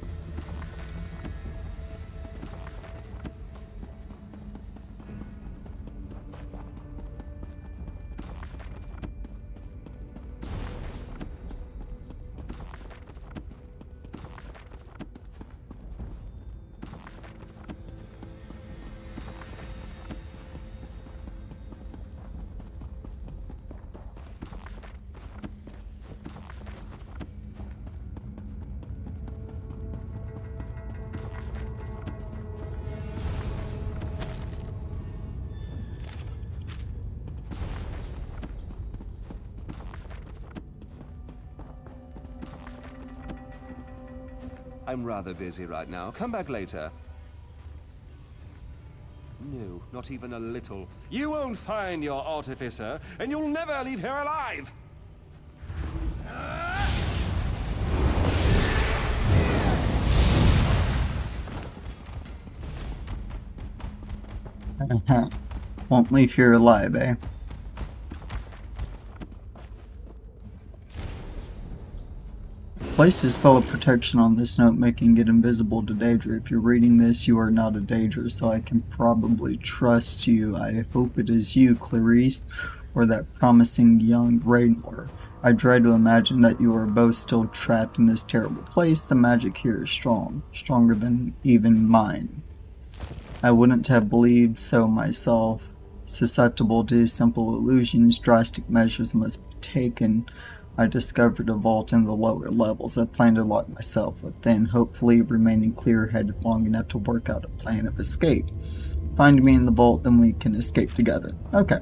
I'm rather busy right now. Come back later. No, not even a little. You won't find your artificer, and you'll never leave here alive! Won't leave here alive, eh? Place a spell of protection on this note, making it invisible to Daedra. If you're reading this, you are not a Daedra, so I can probably trust you. I hope it is you, Clarice, or that promising young Raynor. I dread to imagine that you are both still trapped in this terrible place. The magic here is strong, stronger than even mine. I wouldn't have believed so myself. Susceptible to simple illusions, drastic measures must be taken. I discovered a vault in the lower levels. I planned to lock myself within, hopefully remaining clear-headed long enough to work out a plan of escape. Find me in the vault, then we can escape together. Okay.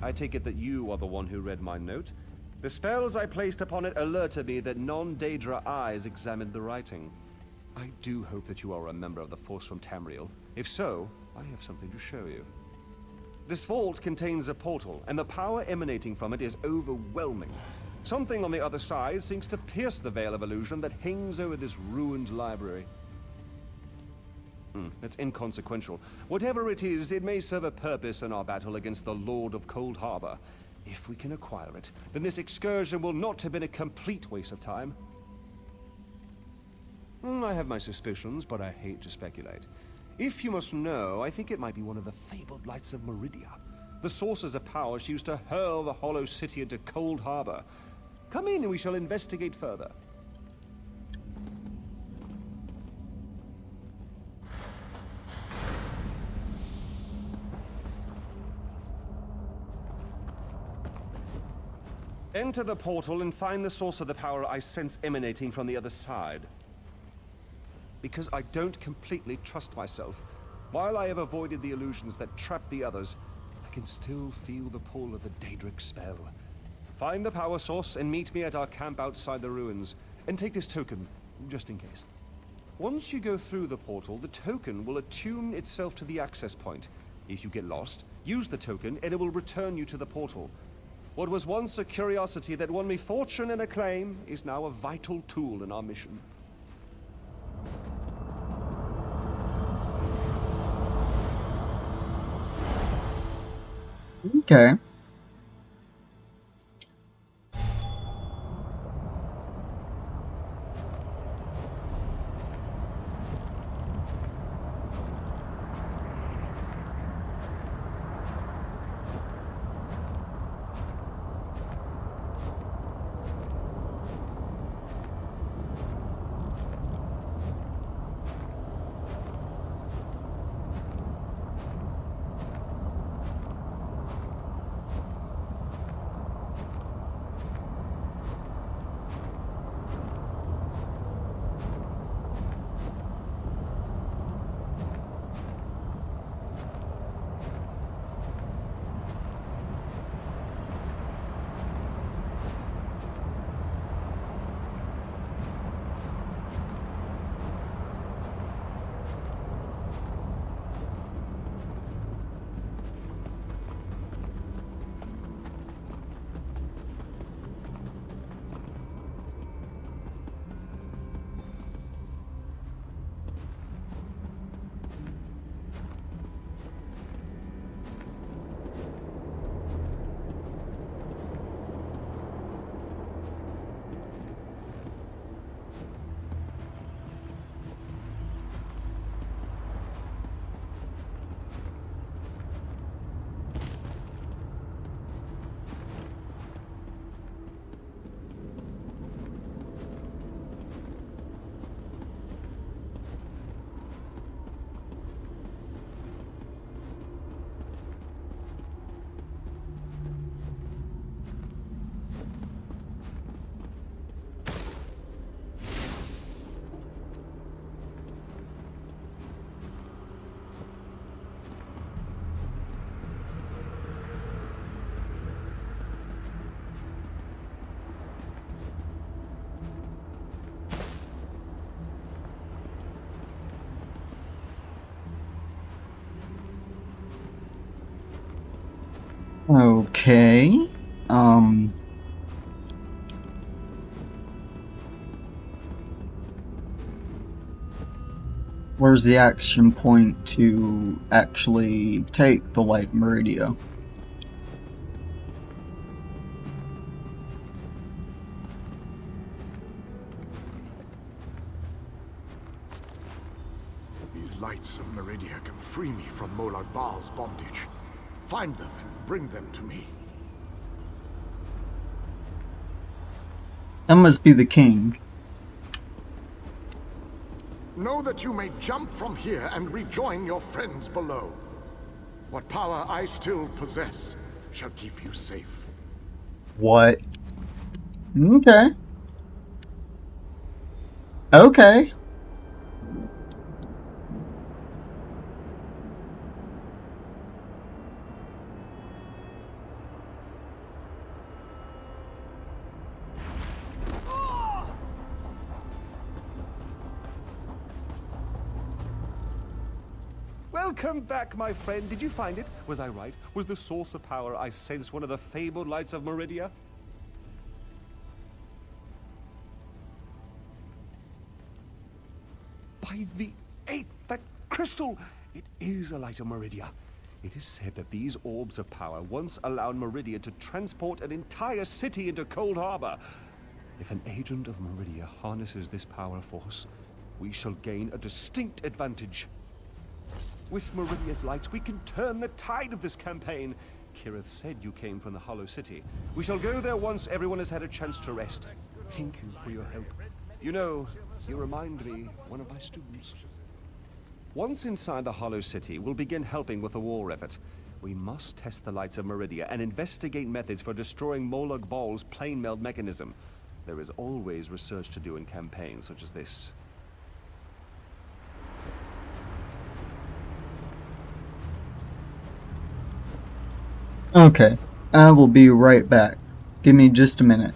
I take it that you are the one who read my note. The spells I placed upon it alerted me that non-Daedra eyes examined the writing. I do hope that you are a member of the force from Tamriel. If so, I have something to show you. This vault contains a portal, and the power emanating from it is overwhelming. Something on the other side seems to pierce the veil of illusion that hangs over this ruined library. It's inconsequential. Whatever it is, it may serve a purpose in our battle against the Lord of Cold Harbor. If we can acquire it, then this excursion will not have been a complete waste of time. I have my suspicions, but I hate to speculate. If you must know, I think it might be one of the fabled lights of Meridia. The sources of power she used to hurl the Hollow City into Cold Harbor. Come in and we shall investigate further. Enter the portal and find the source of the power I sense emanating from the other side. Because I don't completely trust myself. While I have avoided the illusions that trap the others, I can still feel the pull of the Daedric spell. Find the power source and meet me at our camp outside the ruins. And take this token, just in case. Once you go through the portal, the token will attune itself to the access point. If you get lost, use the token and it will return you to the portal. What was once a curiosity that won me fortune and acclaim is now a vital tool in our mission. Okay. Okay. Where's the action point to actually take the Light Meridia? These lights of Meridia can free me from Molag Bal's bondage. Find them and bring them to me. That must be the king. Know that you may jump from here and rejoin your friends below. What power I still possess shall keep you safe. What? Okay. Okay. Welcome back, my friend. Did you find it? Was I right? Was the source of power I sensed one of the fabled lights of Meridia? By the 8th, that crystal! It is a light of Meridia. It is said that these orbs of power once allowed Meridia to transport an entire city into Cold Harbor. If an agent of Meridia harnesses this power force, we shall gain a distinct advantage. With Meridia's light, we can turn the tide of this campaign. Kirith said you came from the Hollow City. We shall go there once everyone has had a chance to rest. Thank you for your help. You know, you remind me of one of my students. Once inside the Hollow City, we'll begin helping with the war effort. We must test the lights of Meridia and investigate methods for destroying Molag Bal's plane meld mechanism. There is always research to do in campaigns such as this. Okay, I will be right back. Give me just a minute.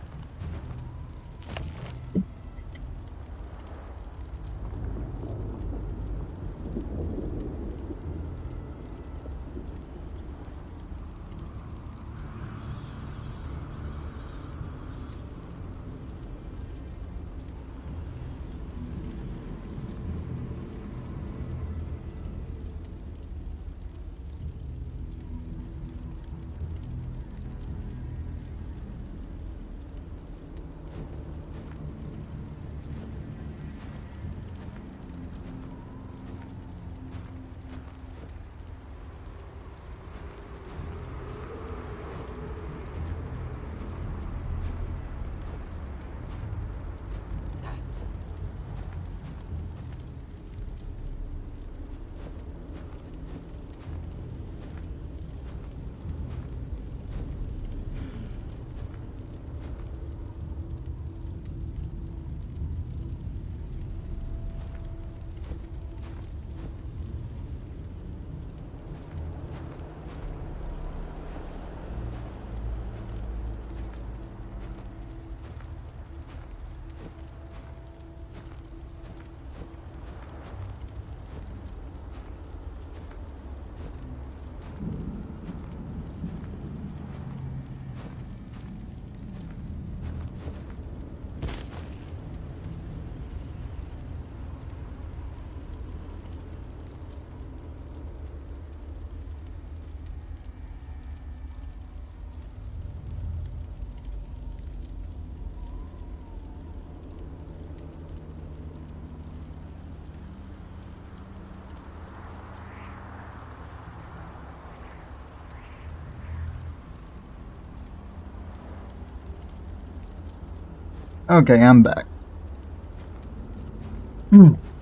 Okay, I'm back.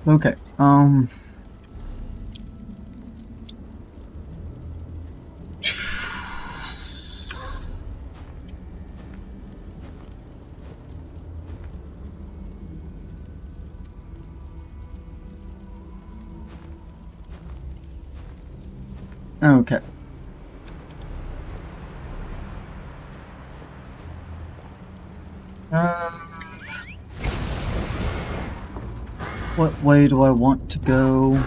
Okay, okay. What way do I want to go?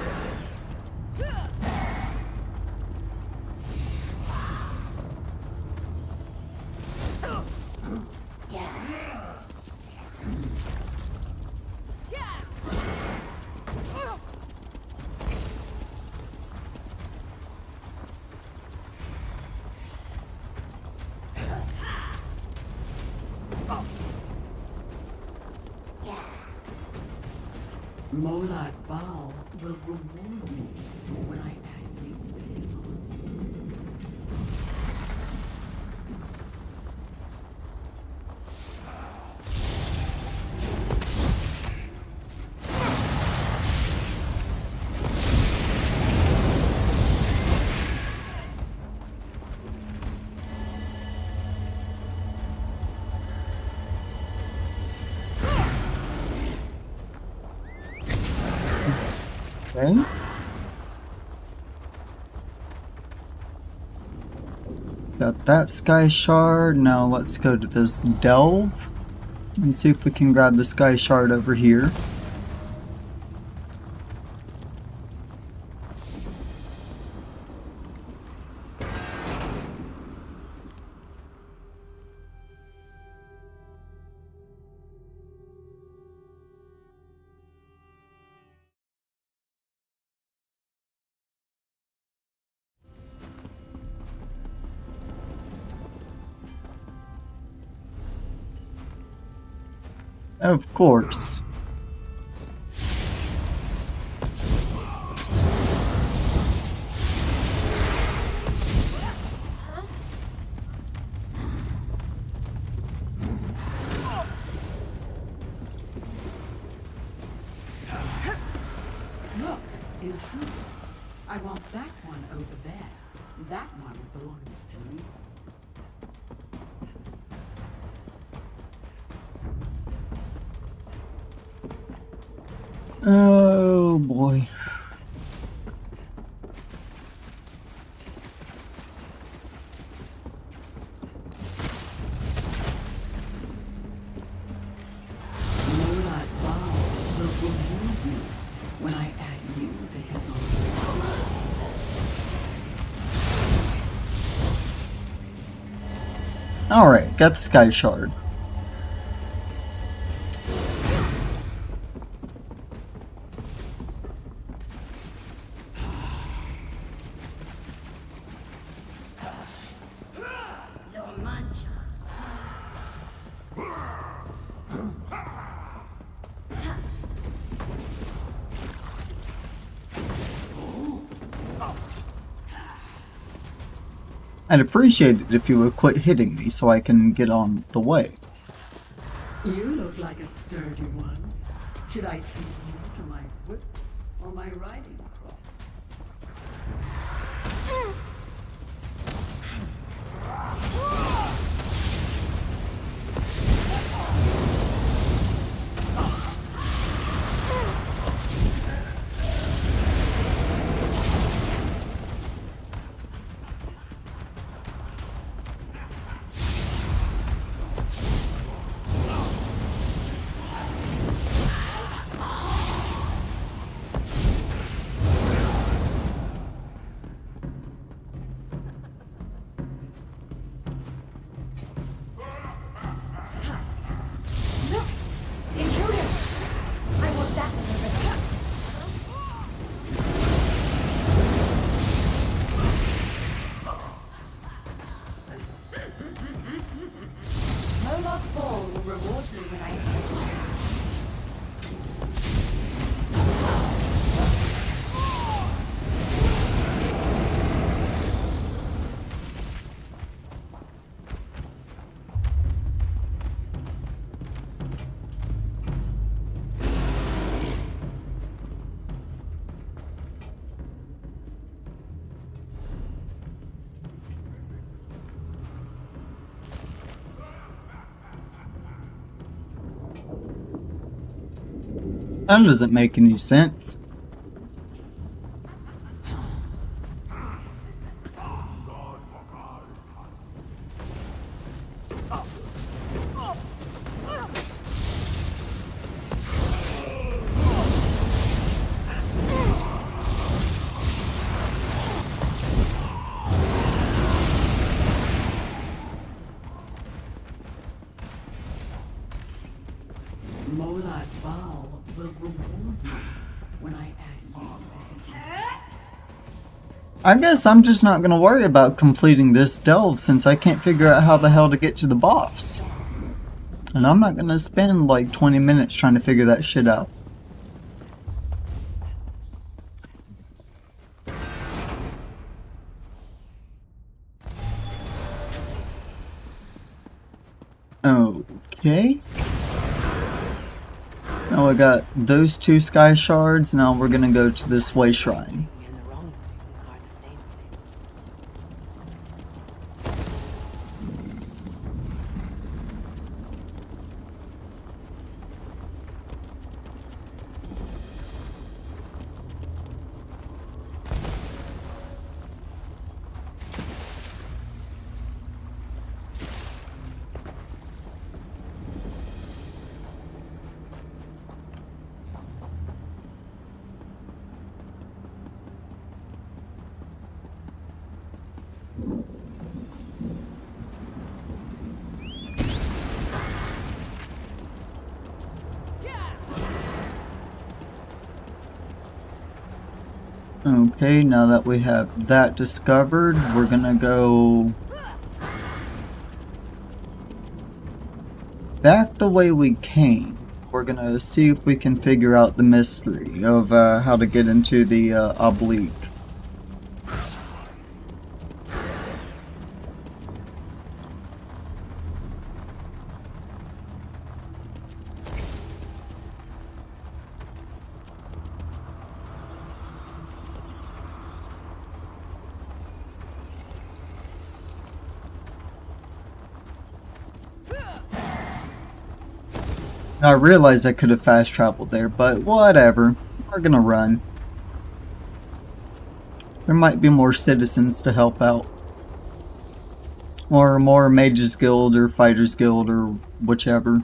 Molag Bal will reward me when I activate his Okay. Got that sky shard. Now let's go to this delve and see if we can grab the sky shard over here. Of course. Look, intruder. I want that one over there. That one belongs to me. Oh boy. Moonlight Bow will reward you when I add you to his own. Alright, got the Sky Shard. I'd appreciate it if you would quit hitting me so I can get on the way. You look like a sturdy one. Should I treat you to my whip or my riding crop? That doesn't make any sense. Moonlight Bow will reward you when I add you to his own. I guess I'm just not gonna worry about completing this delve since I can't figure out how the hell to get to the boss. And I'm not gonna spend like 20 minutes trying to figure that shit out. Okay. Now I got those two sky shards, now we're gonna go to this way shrine. Okay, now that we have that discovered, we're gonna go back the way we came. we're gonna see if we can figure out the mystery of how to get into the Oblique. I realized I could have fast traveled there, but whatever. We're gonna run. There might be more citizens to help out. Or more Mages Guild or Fighters Guild or whichever.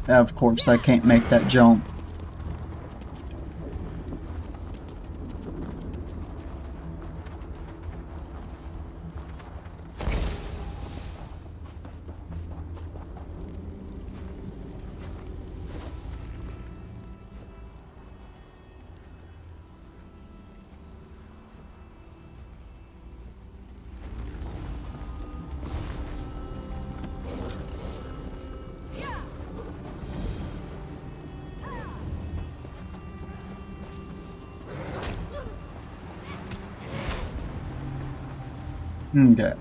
Of course, I can't make that jump. Okay.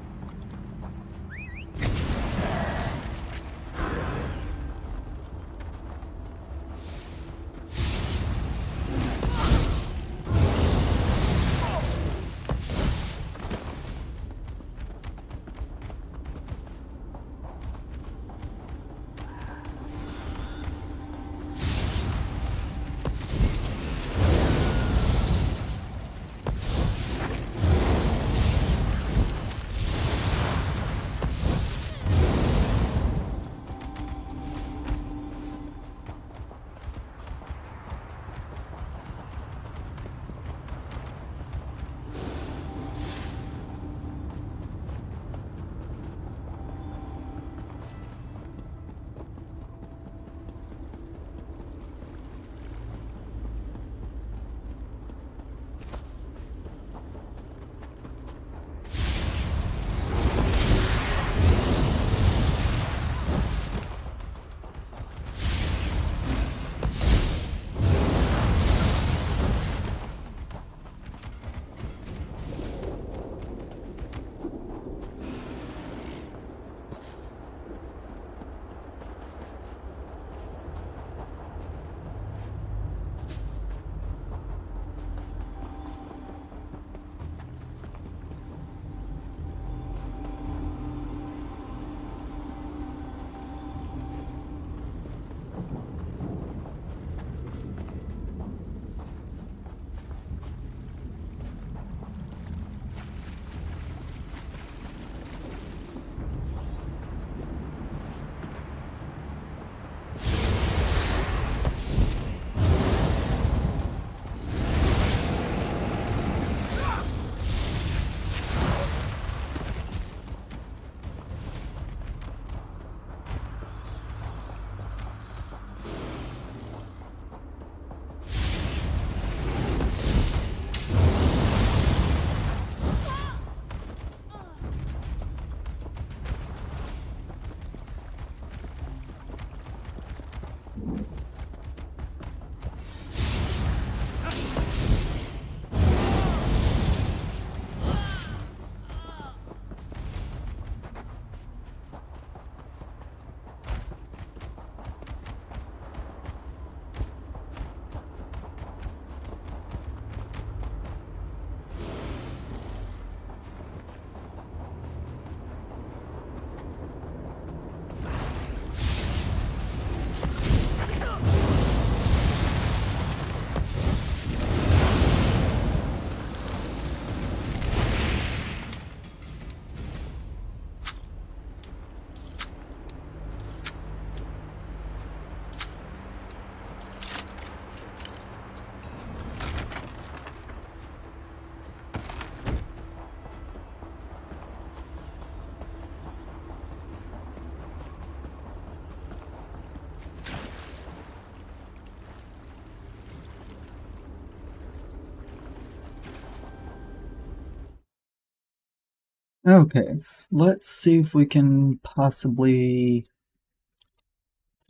Okay, let's see if we can possibly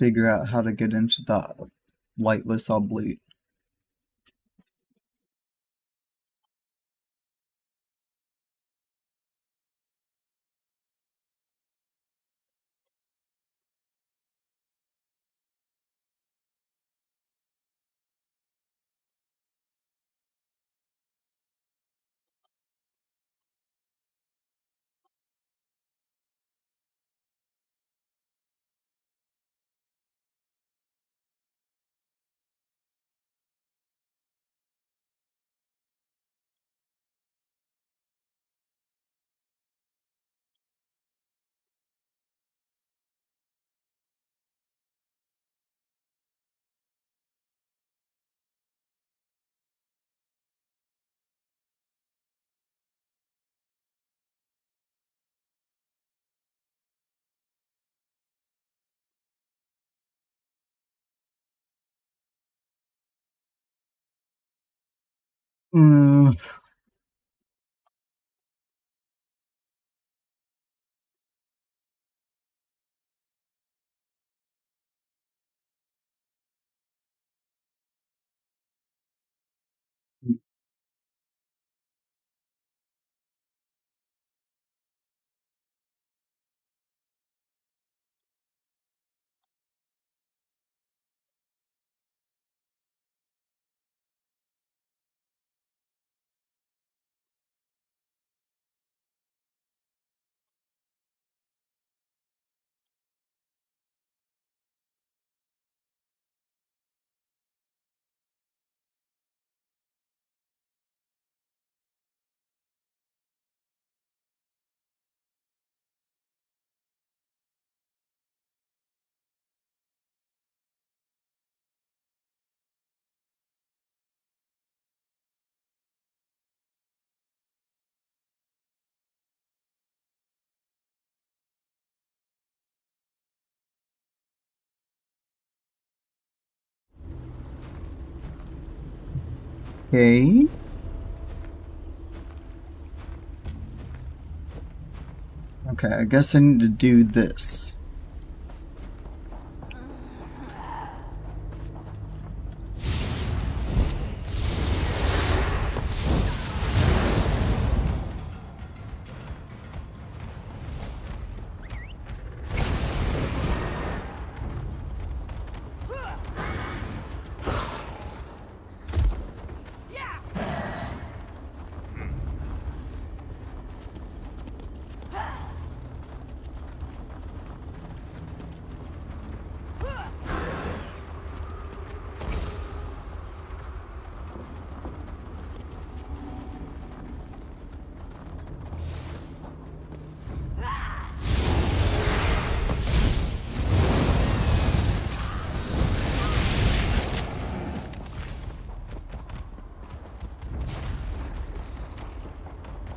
figure out how to get into the lightless oblique. Hmm. Okay. Okay, I guess I need to do this.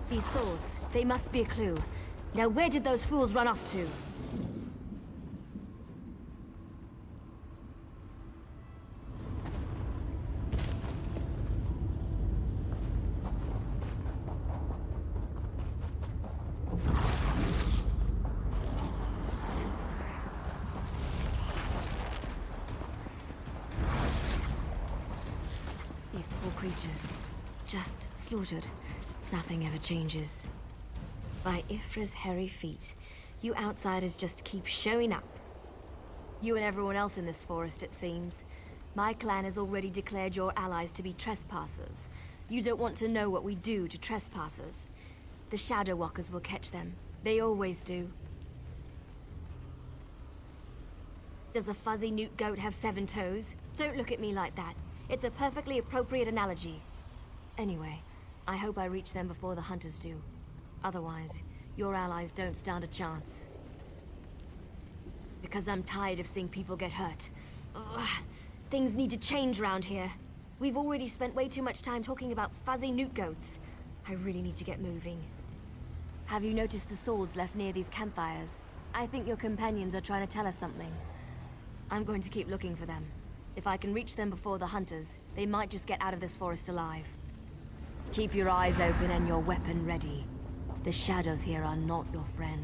These swords, they must be a clue. Now where did those fools run off to? These poor creatures, just slaughtered. Nothing ever changes. By Ifra's hairy feet, you outsiders just keep showing up. You and everyone else in this forest, it seems. My clan has already declared your allies to be trespassers. You don't want to know what we do to trespassers. The Shadow Walkers will catch them. They always do. Does a fuzzy newt goat have 7 toes? Don't look at me like that. It's a perfectly appropriate analogy. Anyway, I hope I reach them before the hunters do. Otherwise, your allies don't stand a chance. Because I'm tired of seeing people get hurt. Ugh. Things need to change around here. We've already spent way too much time talking about fuzzy newt goats. I really need to get moving. Have you noticed the swords left near these campfires? I think your companions are trying to tell us something. I'm going to keep looking for them. If I can reach them before the hunters, they might just get out of this forest alive. Keep your eyes open and your weapon ready. The shadows here are not your friend.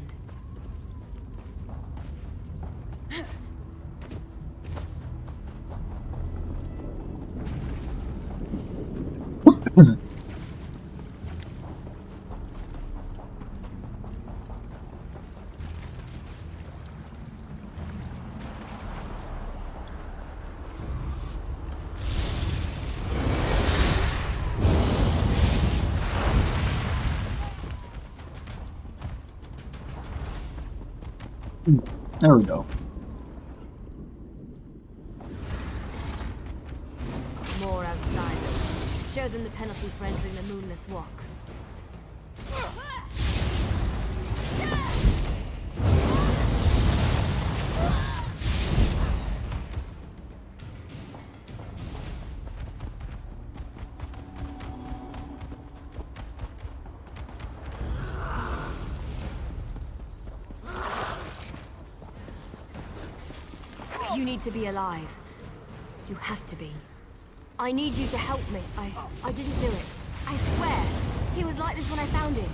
There we go. More outsiders. Show them the penalty for entering the Moonless Walk. You need to be alive. You have to be. I need you to help me. I didn't do it. I swear. He was like this when I found him.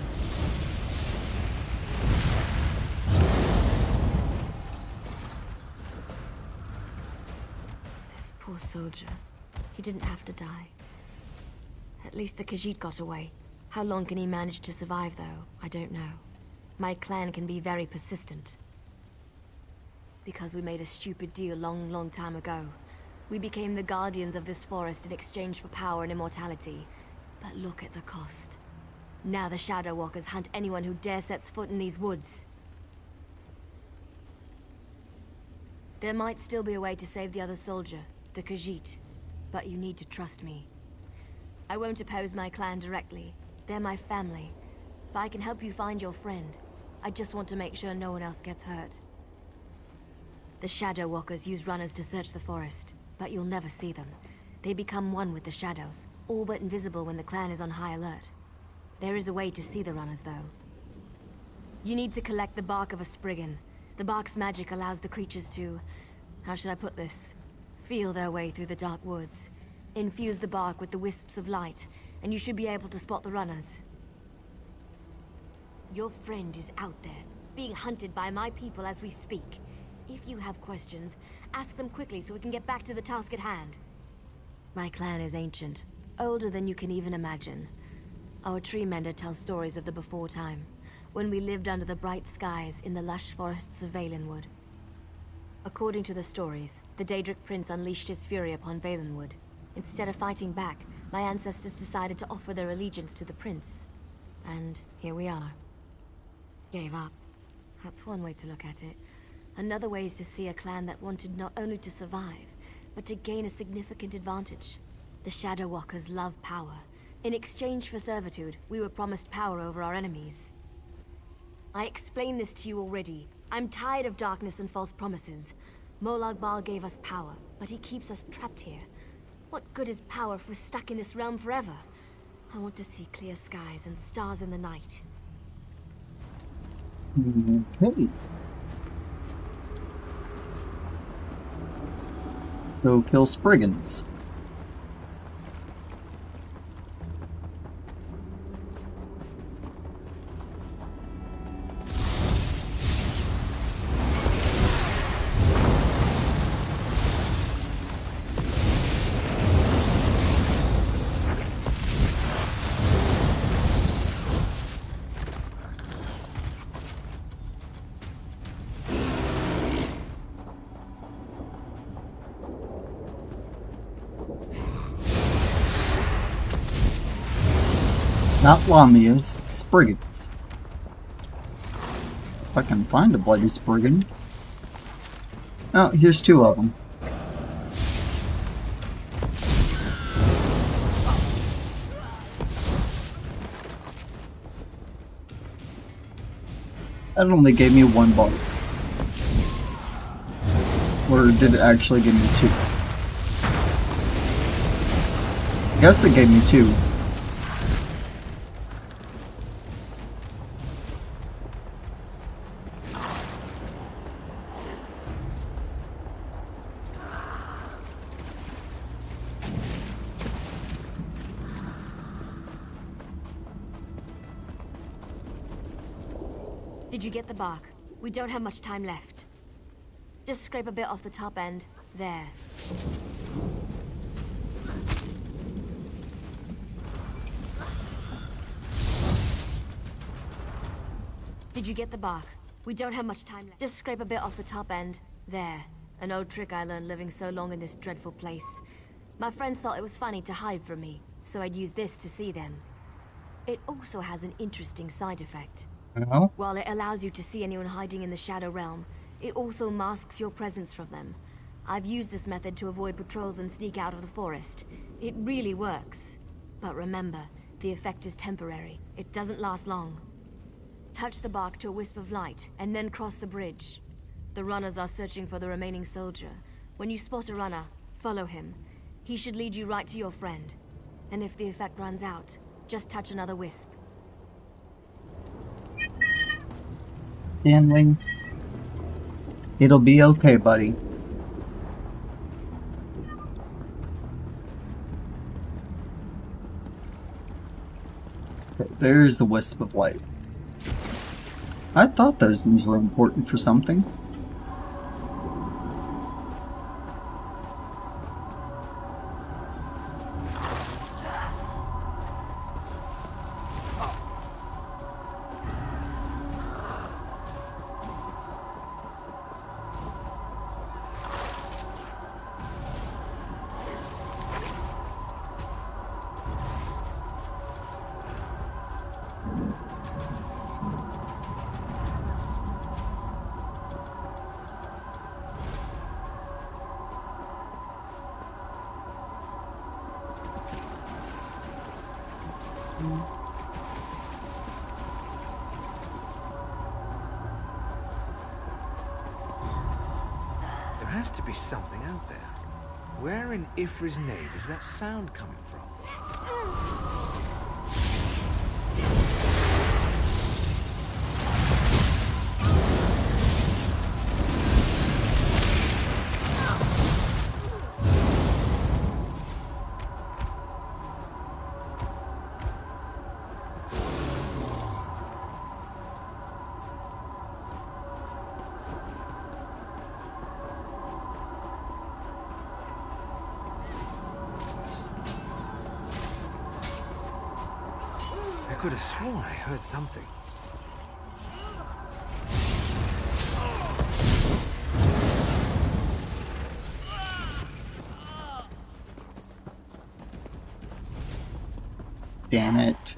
This poor soldier. He didn't have to die. At least the Khajiit got away. How long can he manage to survive, though? I don't know. My clan can be very persistent. Because we made a stupid deal long time ago. We became the guardians of this forest in exchange for power and immortality. But look at the cost. Now the Shadow Walkers hunt anyone who dare sets foot in these woods. There might still be a way to save the other soldier, the Khajiit. But you need to trust me. I won't oppose my clan directly. They're my family. But I can help you find your friend. I just want to make sure no one else gets hurt. The Shadow Walkers use runners to search the forest, but you'll never see them. They become one with the shadows, all but invisible when the clan is on high alert. There is a way to see the runners, though. You need to collect the bark of a Spriggan. The bark's magic allows the creatures to... how should I put this? Feel their way through the dark woods. Infuse the bark with the wisps of light, and you should be able to spot the runners. Your friend is out there, being hunted by my people as we speak. If you have questions, ask them quickly so we can get back to the task at hand. My clan is ancient, older than you can even imagine. Our tree mender tells stories of the before time, when we lived under the bright skies in the lush forests of Valenwood. According to the stories, the Daedric Prince unleashed his fury upon Valenwood. Instead of fighting back, my ancestors decided to offer their allegiance to the prince. And here we are. Gave up. That's one way to look at it. Another way is to see a clan that wanted not only to survive, but to gain a significant advantage. The Shadow Walkers love power. In exchange for servitude, we were promised power over our enemies. I explained this to you already. I'm tired of darkness and false promises. Molag Bal gave us power, but he keeps us trapped here. What good is power if we're stuck in this realm forever? I want to see clear skies and stars in the night. Okay. Go kill Spriggans. Not Lamias, Spriggans. If I can find a bloody Spriggan. Oh, here's two of them. That only gave me one bark. Or did it actually give me two? I guess it gave me two. Did you get the bark? We don't have much time left. Just scrape a bit off the top end. There. Did you get the bark? We don't have much time left. Just scrape a bit off the top end. There. An old trick I learned living so long in this dreadful place. My friends thought it was funny to hide from me, so I'd use this to see them. It also has an interesting side effect. No? While it allows you to see anyone hiding in the Shadow Realm, it also masks your presence from them. I've used this method to avoid patrols and sneak out of the forest. It really works. But remember, the effect is temporary. It doesn't last long. Touch the bark to a wisp of light, and then cross the bridge. The runners are searching for the remaining soldier. When you spot a runner, follow him. He should lead you right to your friend. And if the effect runs out, just touch another wisp. Stanley, it'll be okay, buddy. Okay, there's the wisp of light. I thought those things were important for something. There has to be something out there. Where in Ifri's name is that sound coming from? I could have sworn I heard something. Damn it.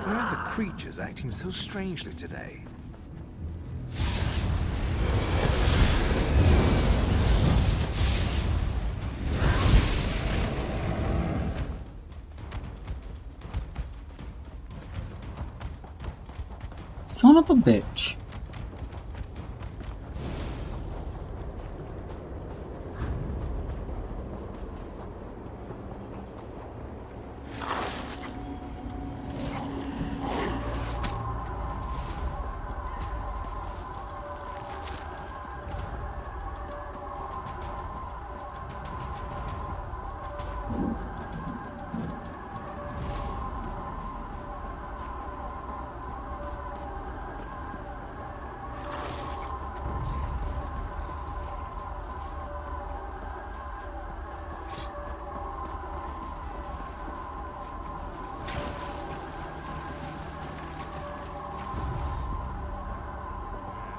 Why are the creatures acting so strangely today? Son of a bitch.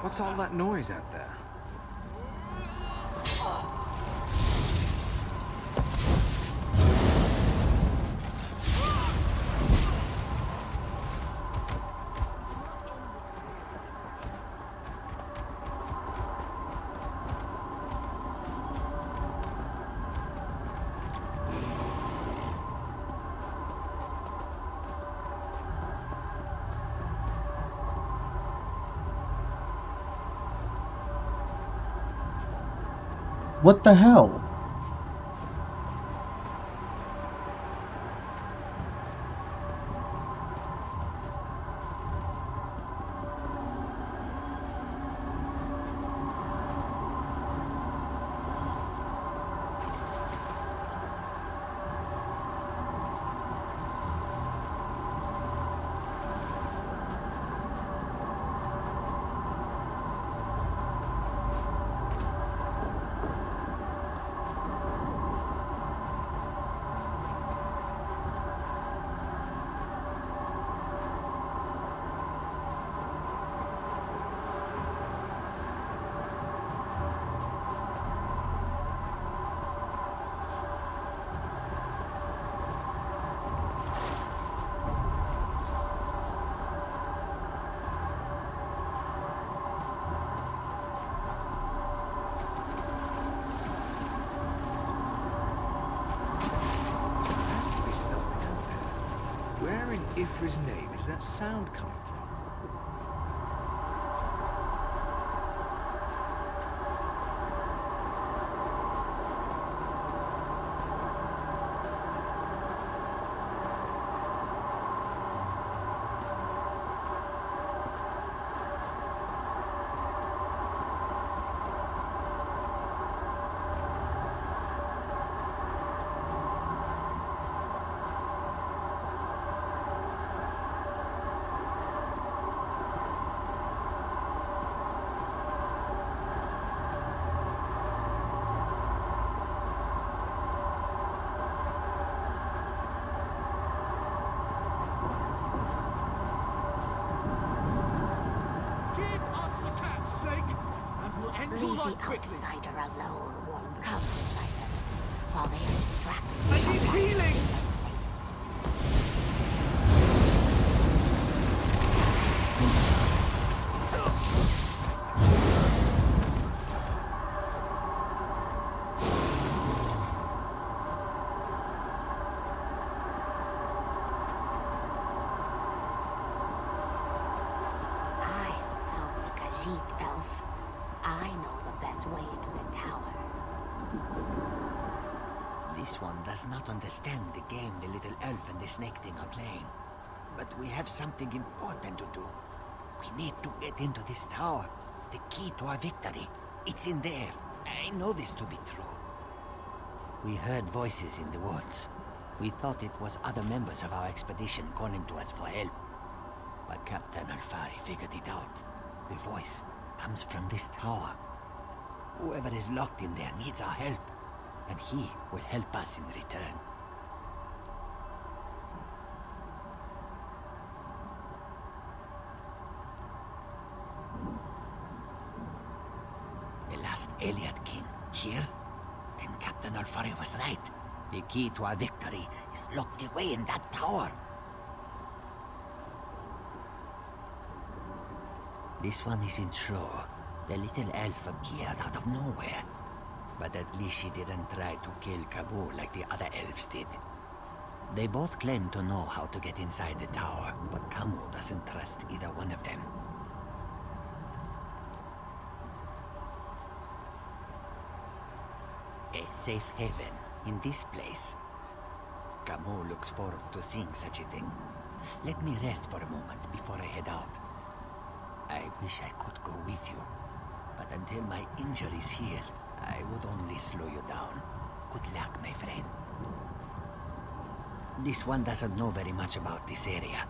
What's all that noise out there? What the hell? Where in Ifra's name is that sound coming from? Leave the outsider alone, one. Come, outsider. While they are distracted, I need healing! I know the best way to the tower. This one does not understand the game the little elf and the snake thing are playing. But we have something important to do. We need to get into this tower. The key to our victory. It's in there. I know this to be true. We heard voices in the woods. We thought it was other members of our expedition calling to us for help. But Captain Alfari figured it out. The voice comes from this tower. Whoever is locked in there needs our help, and he will help us in return. The last Eliad king here? Then Captain Alfari was right. The key to our victory is locked away in that tower. This one isn't sure. The little elf appeared out of nowhere. But at least she didn't try to kill Kabul like the other elves did. They both claim to know how to get inside the tower, but Kamu doesn't trust either one of them. A safe haven in this place. Kamu looks forward to seeing such a thing. Let me rest for a moment before I head out. I wish I could go with you, but until my injuries heal, I would only slow you down. Good luck, my friend. This one doesn't know very much about this area,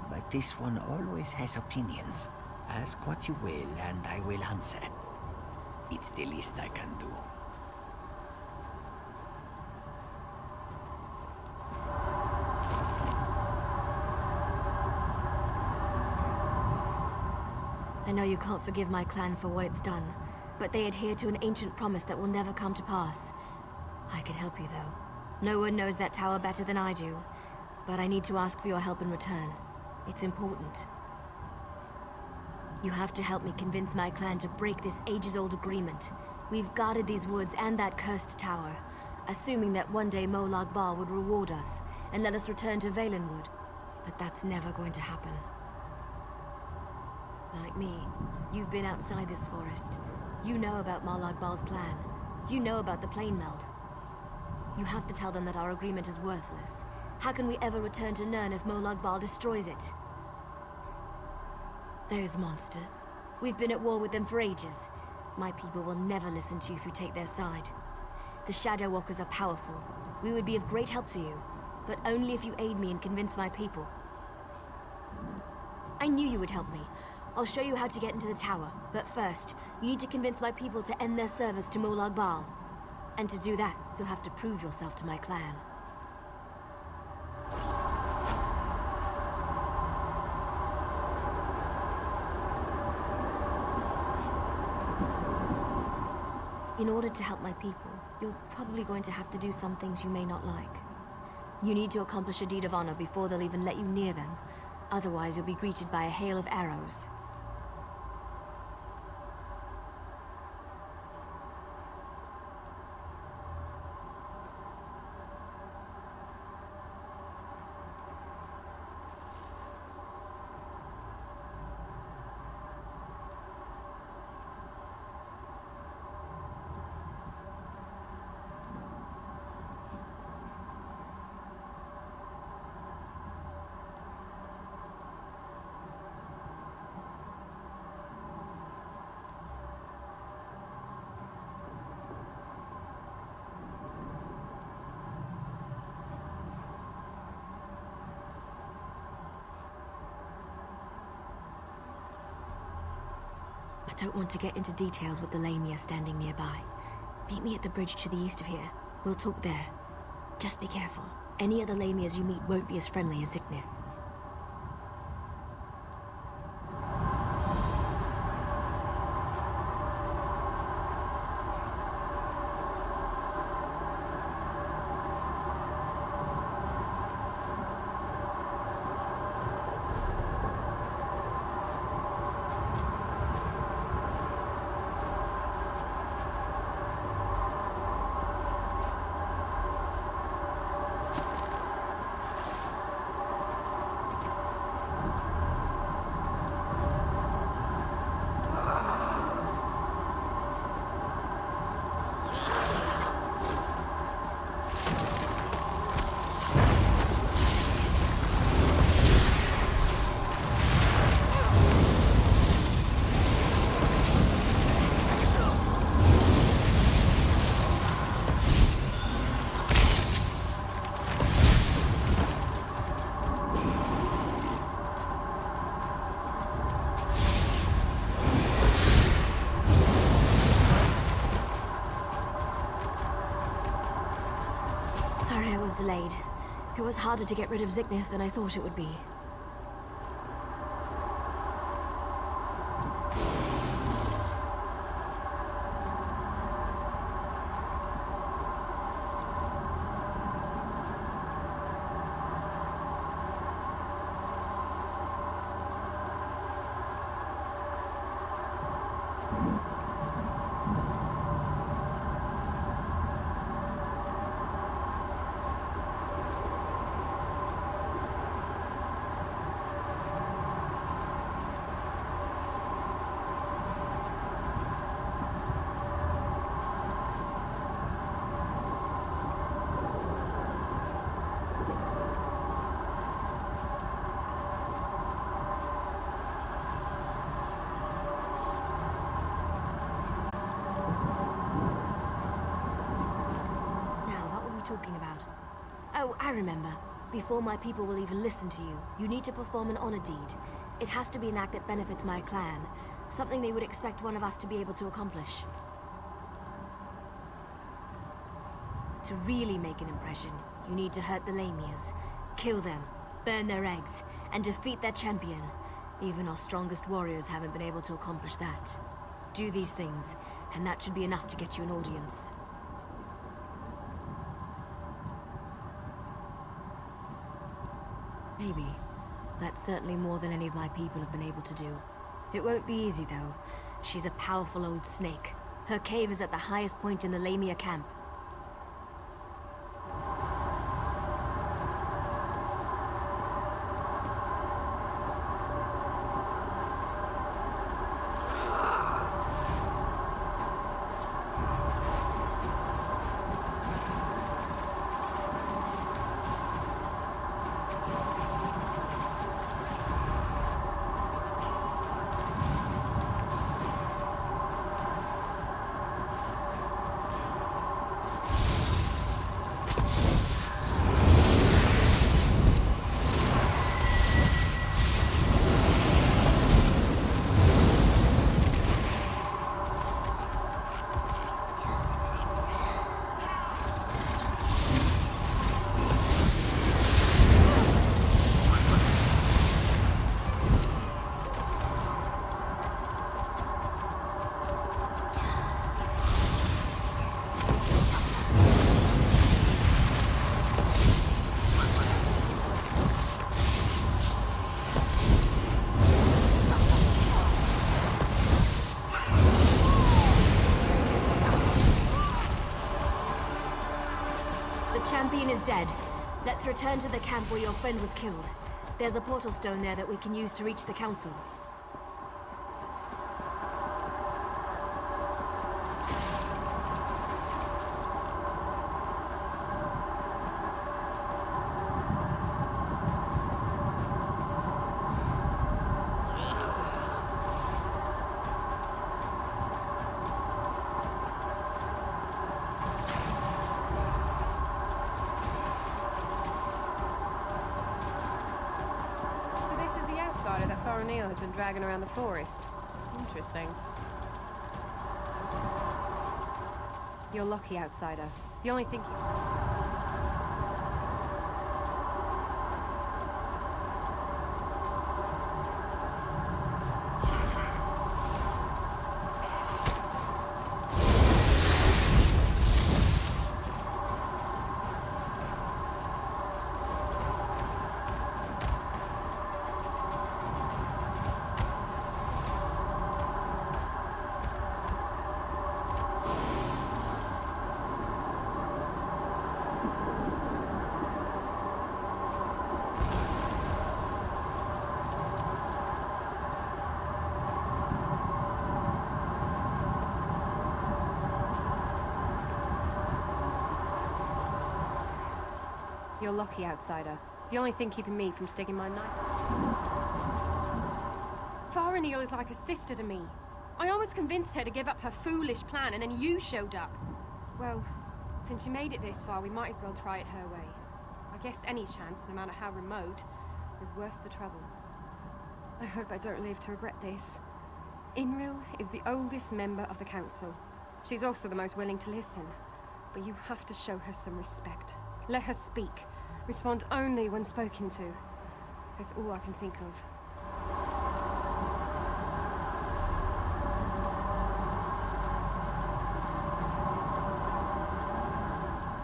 but this one always has opinions. Ask what you will, and I will answer. It's the least I can do. I know you can't forgive my clan for what it's done, but they adhere to an ancient promise that will never come to pass. I can help you, though. No one knows that tower better than I do, but I need to ask for your help in return. It's important. You have to help me convince my clan to break this ages-old agreement. We've guarded these woods and that cursed tower, assuming that one day Molag Bal would reward us and let us return to Valenwood. But that's never going to happen. Like me, you've been outside this forest. You know about Molag Bal's plan. You know about the plane meld. You have to tell them that our agreement is worthless. How can we ever return to Nirn if Molag Bal destroys it? Those monsters. We've been at war with them for ages. My people will never listen to you if you take their side. The Shadow Walkers are powerful. We would be of great help to you, but only if you aid me and convince my people. I knew you would help me. I'll show you how to get into the tower, but first, you need to convince my people to end their service to Molag Bal. And to do that, you'll have to prove yourself to my clan. In order to help my people, you're probably going to have to do some things you may not like. You need to accomplish a deed of honor before they'll even let you near them. Otherwise, you'll be greeted by a hail of arrows. I don't want to get into details with the Lamia standing nearby. Meet me at the bridge to the east of here. We'll talk there. Just be careful. Any other Lamias you meet won't be as friendly as Ziknith. Delayed. It was harder to get rid of Ziknith than I thought it would be. Talking about? Oh, I remember. Before my people will even listen to you, you need to perform an honor deed. It has to be an act that benefits my clan. Something they would expect one of us to be able to accomplish. To really make an impression, you need to hurt the Lamias, kill them, burn their eggs, and defeat their champion. Even our strongest warriors haven't been able to accomplish that. Do these things, and that should be enough to get you an audience. Maybe. That's certainly more than any of my people have been able to do. It won't be easy, though. She's a powerful old snake. Her cave is at the highest point in the Lamia camp. champion is dead. Let's return to the camp where your friend was killed. There's a portal stone there that we can use to reach the council. Tamriel has been dragging around the forest. Interesting. You're lucky, outsider. The only thing You're lucky, outsider. The only thing keeping me from sticking my knife. Faraneel is like a sister to me. I almost convinced her to give up her foolish plan, and then you showed up. Well, since you made it this far, we might as well try it her way. I guess any chance, no matter how remote, is worth the trouble. I hope I don't live to regret this. Inril is the oldest member of the council. She's also the most willing to listen. But you have to show her some respect. Let her speak. Respond only when spoken to. That's all I can think of.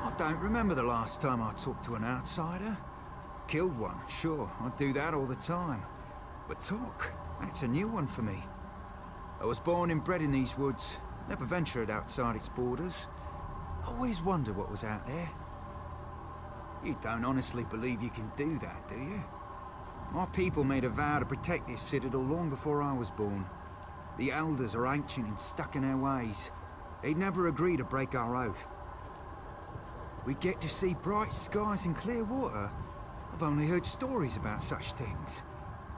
I don't remember the last time I talked to an outsider. Killed one, sure, I do that all the time. But talk, that's a new one for me. I was born and bred in these woods, never ventured outside its borders. Always wondered what was out there. You don't honestly believe you can do that, do you? My people made a vow to protect this citadel long before I was born. The elders are ancient and stuck in their ways. They'd never agree to break our oath. We get to see bright skies and clear water. I've only heard stories about such things.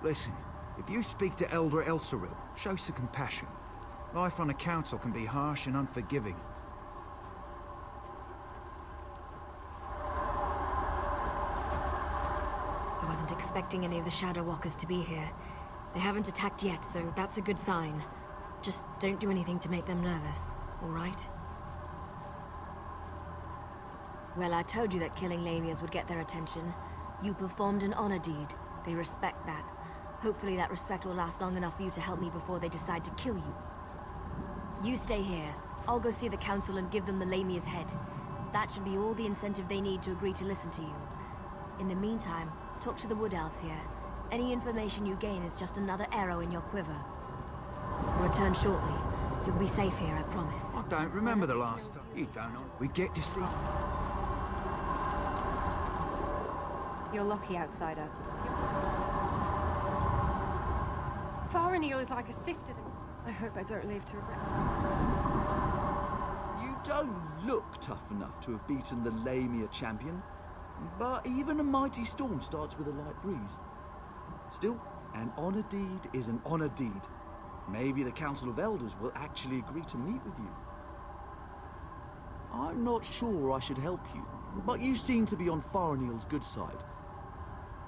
Listen, if you speak to Elder Elsoril, show some compassion. Life on a council can be harsh and unforgiving. I wasn't expecting any of the Shadow Walkers to be here. They haven't attacked yet, so that's a good sign. Just don't do anything to make them nervous, all right? Well, I told you that killing Lamias would get their attention. You performed an honor deed. They respect that. Hopefully that respect will last long enough for you to help me before they decide to kill you. You stay here. I'll go see the council and give them the Lamia's head. That should be all the incentive they need to agree to listen to you. In the meantime, talk to the Wood Elves here. Any information you gain is just another arrow in your quiver. Return shortly. You'll be safe here, I promise. I don't remember the last time. You don't know. We get to see... You're lucky, outsider. Faraneel is like a sister to me. I hope I don't live to regret. You don't look tough enough to have beaten the Lamia champion. But even a mighty storm starts with a light breeze. Still, an honor deed is an honor deed. Maybe the Council of Elders will actually agree to meet with you. I'm not sure I should help you, but you seem to be on Faraneel's good side.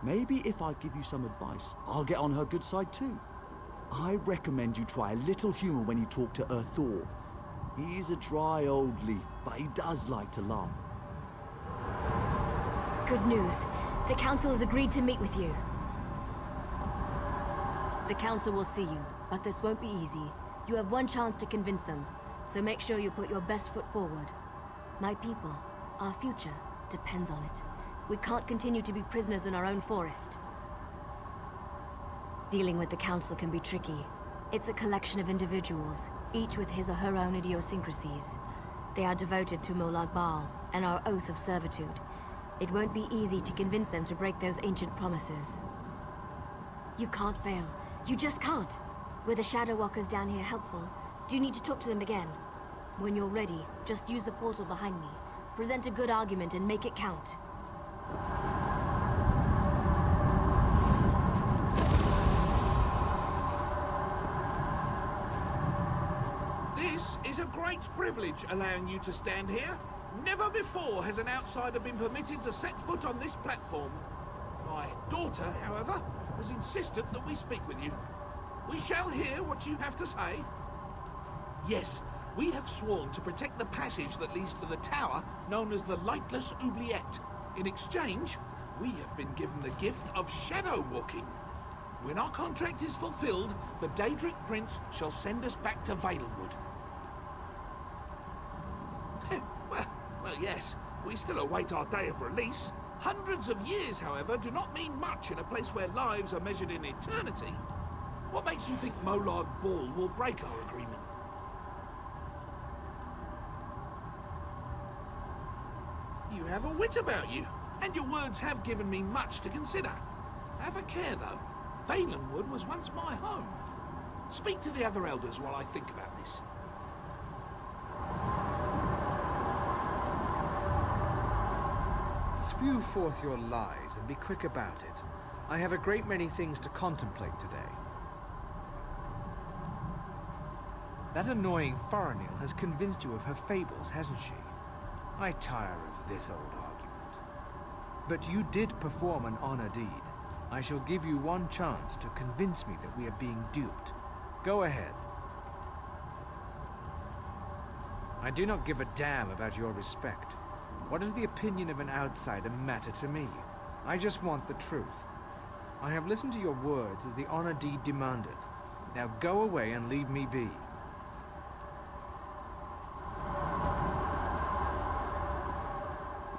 Maybe if I give you some advice, I'll get on her good side too. I recommend you try a little humor when you talk to Thor. He's a dry old leaf, but he does like to laugh. Good news. The council has agreed to meet with you. The council will see you, but this won't be easy. You have one chance to convince them, so make sure you put your best foot forward. My people, our future, depends on it. We can't continue to be prisoners in our own forest. Dealing with the council can be tricky. It's a collection of individuals, each with his or her own idiosyncrasies. They are devoted to Molag Bal and our oath of servitude. It won't be easy to convince them to break those ancient promises. You can't fail. You just can't. Were the Shadow Walkers down here helpful? Do you need to talk to them again? When you're ready, just use the portal behind me. Present a good argument and make it count. This is a great privilege allowing you to stand here. Never before has an outsider been permitted to set foot on this platform. My daughter, however, has insisted that we speak with you. We shall hear what you have to say. Yes, we have sworn to protect the passage that leads to the tower known as the Lightless Oubliette. In exchange, we have been given the gift of shadow walking. When our contract is fulfilled, the Daedric Prince shall send us back to Valenwood. Well, yes, we still await our day of release. Hundreds of years, however, do not mean much in a place where lives are measured in eternity. What makes you think Molag Bal will break our agreement? You have a wit about you, and your words have given me much to consider. Have a care, though. Valenwood was once my home. Speak to the other elders while I think about this. Spew forth your lies and be quick about it. I have a great many things to contemplate today. That annoying Faranil has convinced you of her fables, hasn't she? I tire of this old argument. But you did perform an honor deed. I shall give you one chance to convince me that we are being duped. Go ahead. I do not give a damn about your respect. What does the opinion of an outsider matter to me? I just want the truth. I have listened to your words as the honor deed demanded. Now go away and leave me be.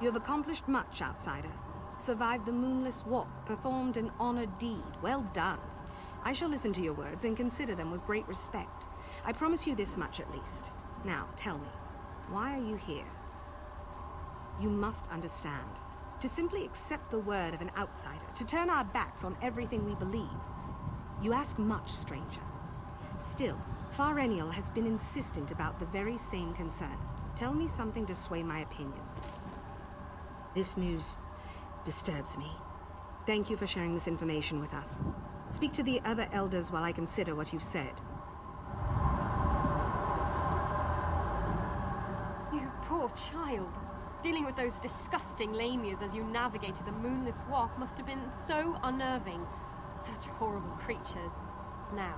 You have accomplished much, outsider. Survived the Moonless Walk, performed an honored deed. Well done. I shall listen to your words and consider them with great respect. I promise you this much at least. Now, tell me, why are you here? You must understand. To simply accept the word of an outsider, to turn our backs on everything we believe. You ask much, stranger. Still, Faranil has been insistent about the very same concern. Tell me something to sway my opinion. This news disturbs me. Thank you for sharing this information with us. Speak to the other elders while I consider what you've said. You poor child. Dealing with those disgusting lamias as you navigated the Moonless Walk must have been so unnerving. Such horrible creatures. Now,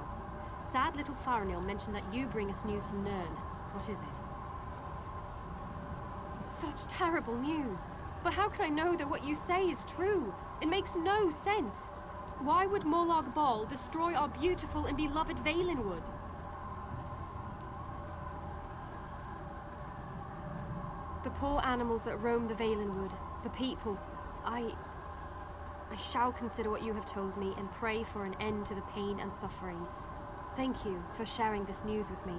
sad little Faranil mentioned that you bring us news from Nirn. What is it? Such terrible news. But how could I know that what you say is true? It makes no sense. Why would Molag Bal destroy our beautiful and beloved Valenwood? The poor animals that roam the Valenwood, the people, I shall consider what you have told me and pray for an end to the pain and suffering. Thank you for sharing this news with me.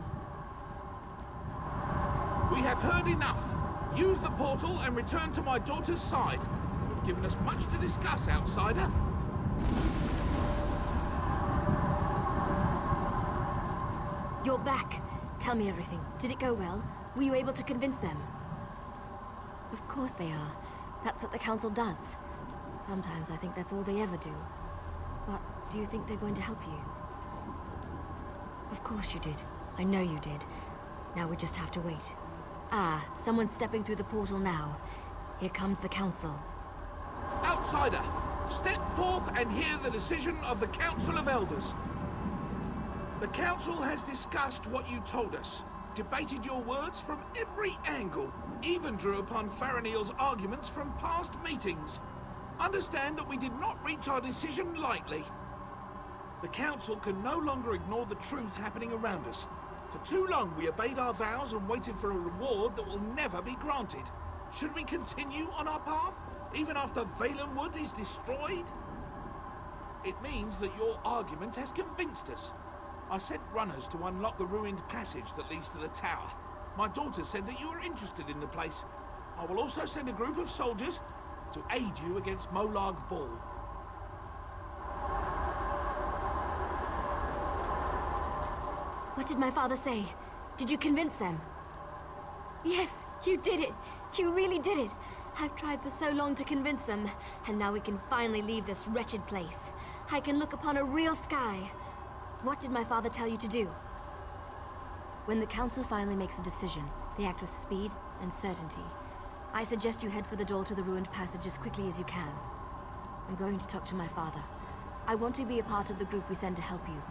We have heard enough. Use the portal and return to my daughter's side. You've given us much to discuss, outsider. You're back. Tell me everything. Did it go well? Were you able to convince them? Of course they are. That's what the Council does. Sometimes I think that's all they ever do. But do you think they're going to help you? Of course you did. I know you did. Now we just have to wait. Ah, someone's stepping through the portal now. Here comes the Council. Outsider, step forth and hear the decision of the Council of Elders. The Council has discussed what you told us, debated your words from every angle, even drew upon Faranil's arguments from past meetings. Understand that we did not reach our decision lightly. The Council can no longer ignore the truth happening around us. For too long we obeyed our vows and waited for a reward that will never be granted. Should we continue on our path, even after Valenwood is destroyed? It means that your argument has convinced us. I sent runners to unlock the ruined passage that leads to the tower. My daughter said that you were interested in the place. I will also send a group of soldiers to aid you against Molag Bal. What did my father say? Did you convince them? Yes, you did it. You really did it. I've tried for so long to convince them, and now we can finally leave this wretched place. I can look upon a real sky. What did my father tell you to do? When the council finally makes a decision, they act with speed and certainty. I suggest you head for the door to the ruined passage as quickly as you can. I'm going to talk to my father. I want to be a part of the group we send to help you.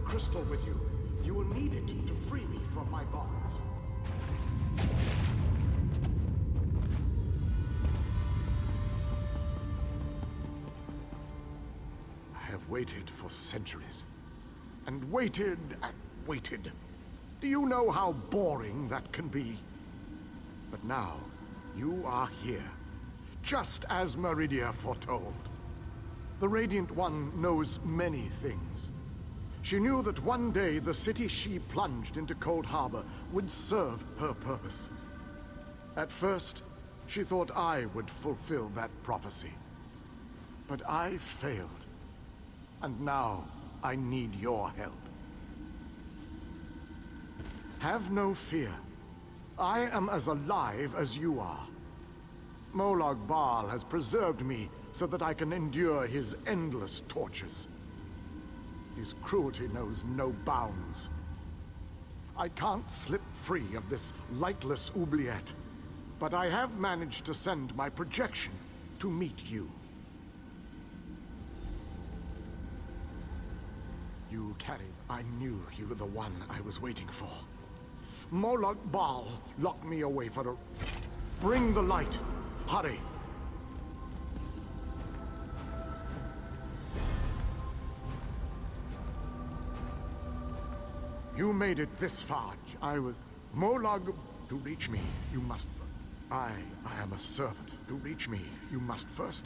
Crystal with you. You will need it to free me from my bonds. I have waited for centuries. And waited and waited. Do you know how boring that can be? But now, you are here. Just as Meridia foretold. The Radiant One knows many things. She knew that one day the city she plunged into Cold Harbor would serve her purpose. At first, she thought I would fulfill that prophecy. But I failed. And now, I need your help. Have no fear. I am as alive as you are. Molag Bal has preserved me so that I can endure his endless tortures. His cruelty knows no bounds. I can't slip free of this lightless oubliette, but I have managed to send my projection to meet you. You carried... I knew you were the one I was waiting for. Molag Bal locked me away for a... Bring the light. Hurry. You made it this far. I was... Molag... To reach me, you must... I am a servant. To reach me, you must first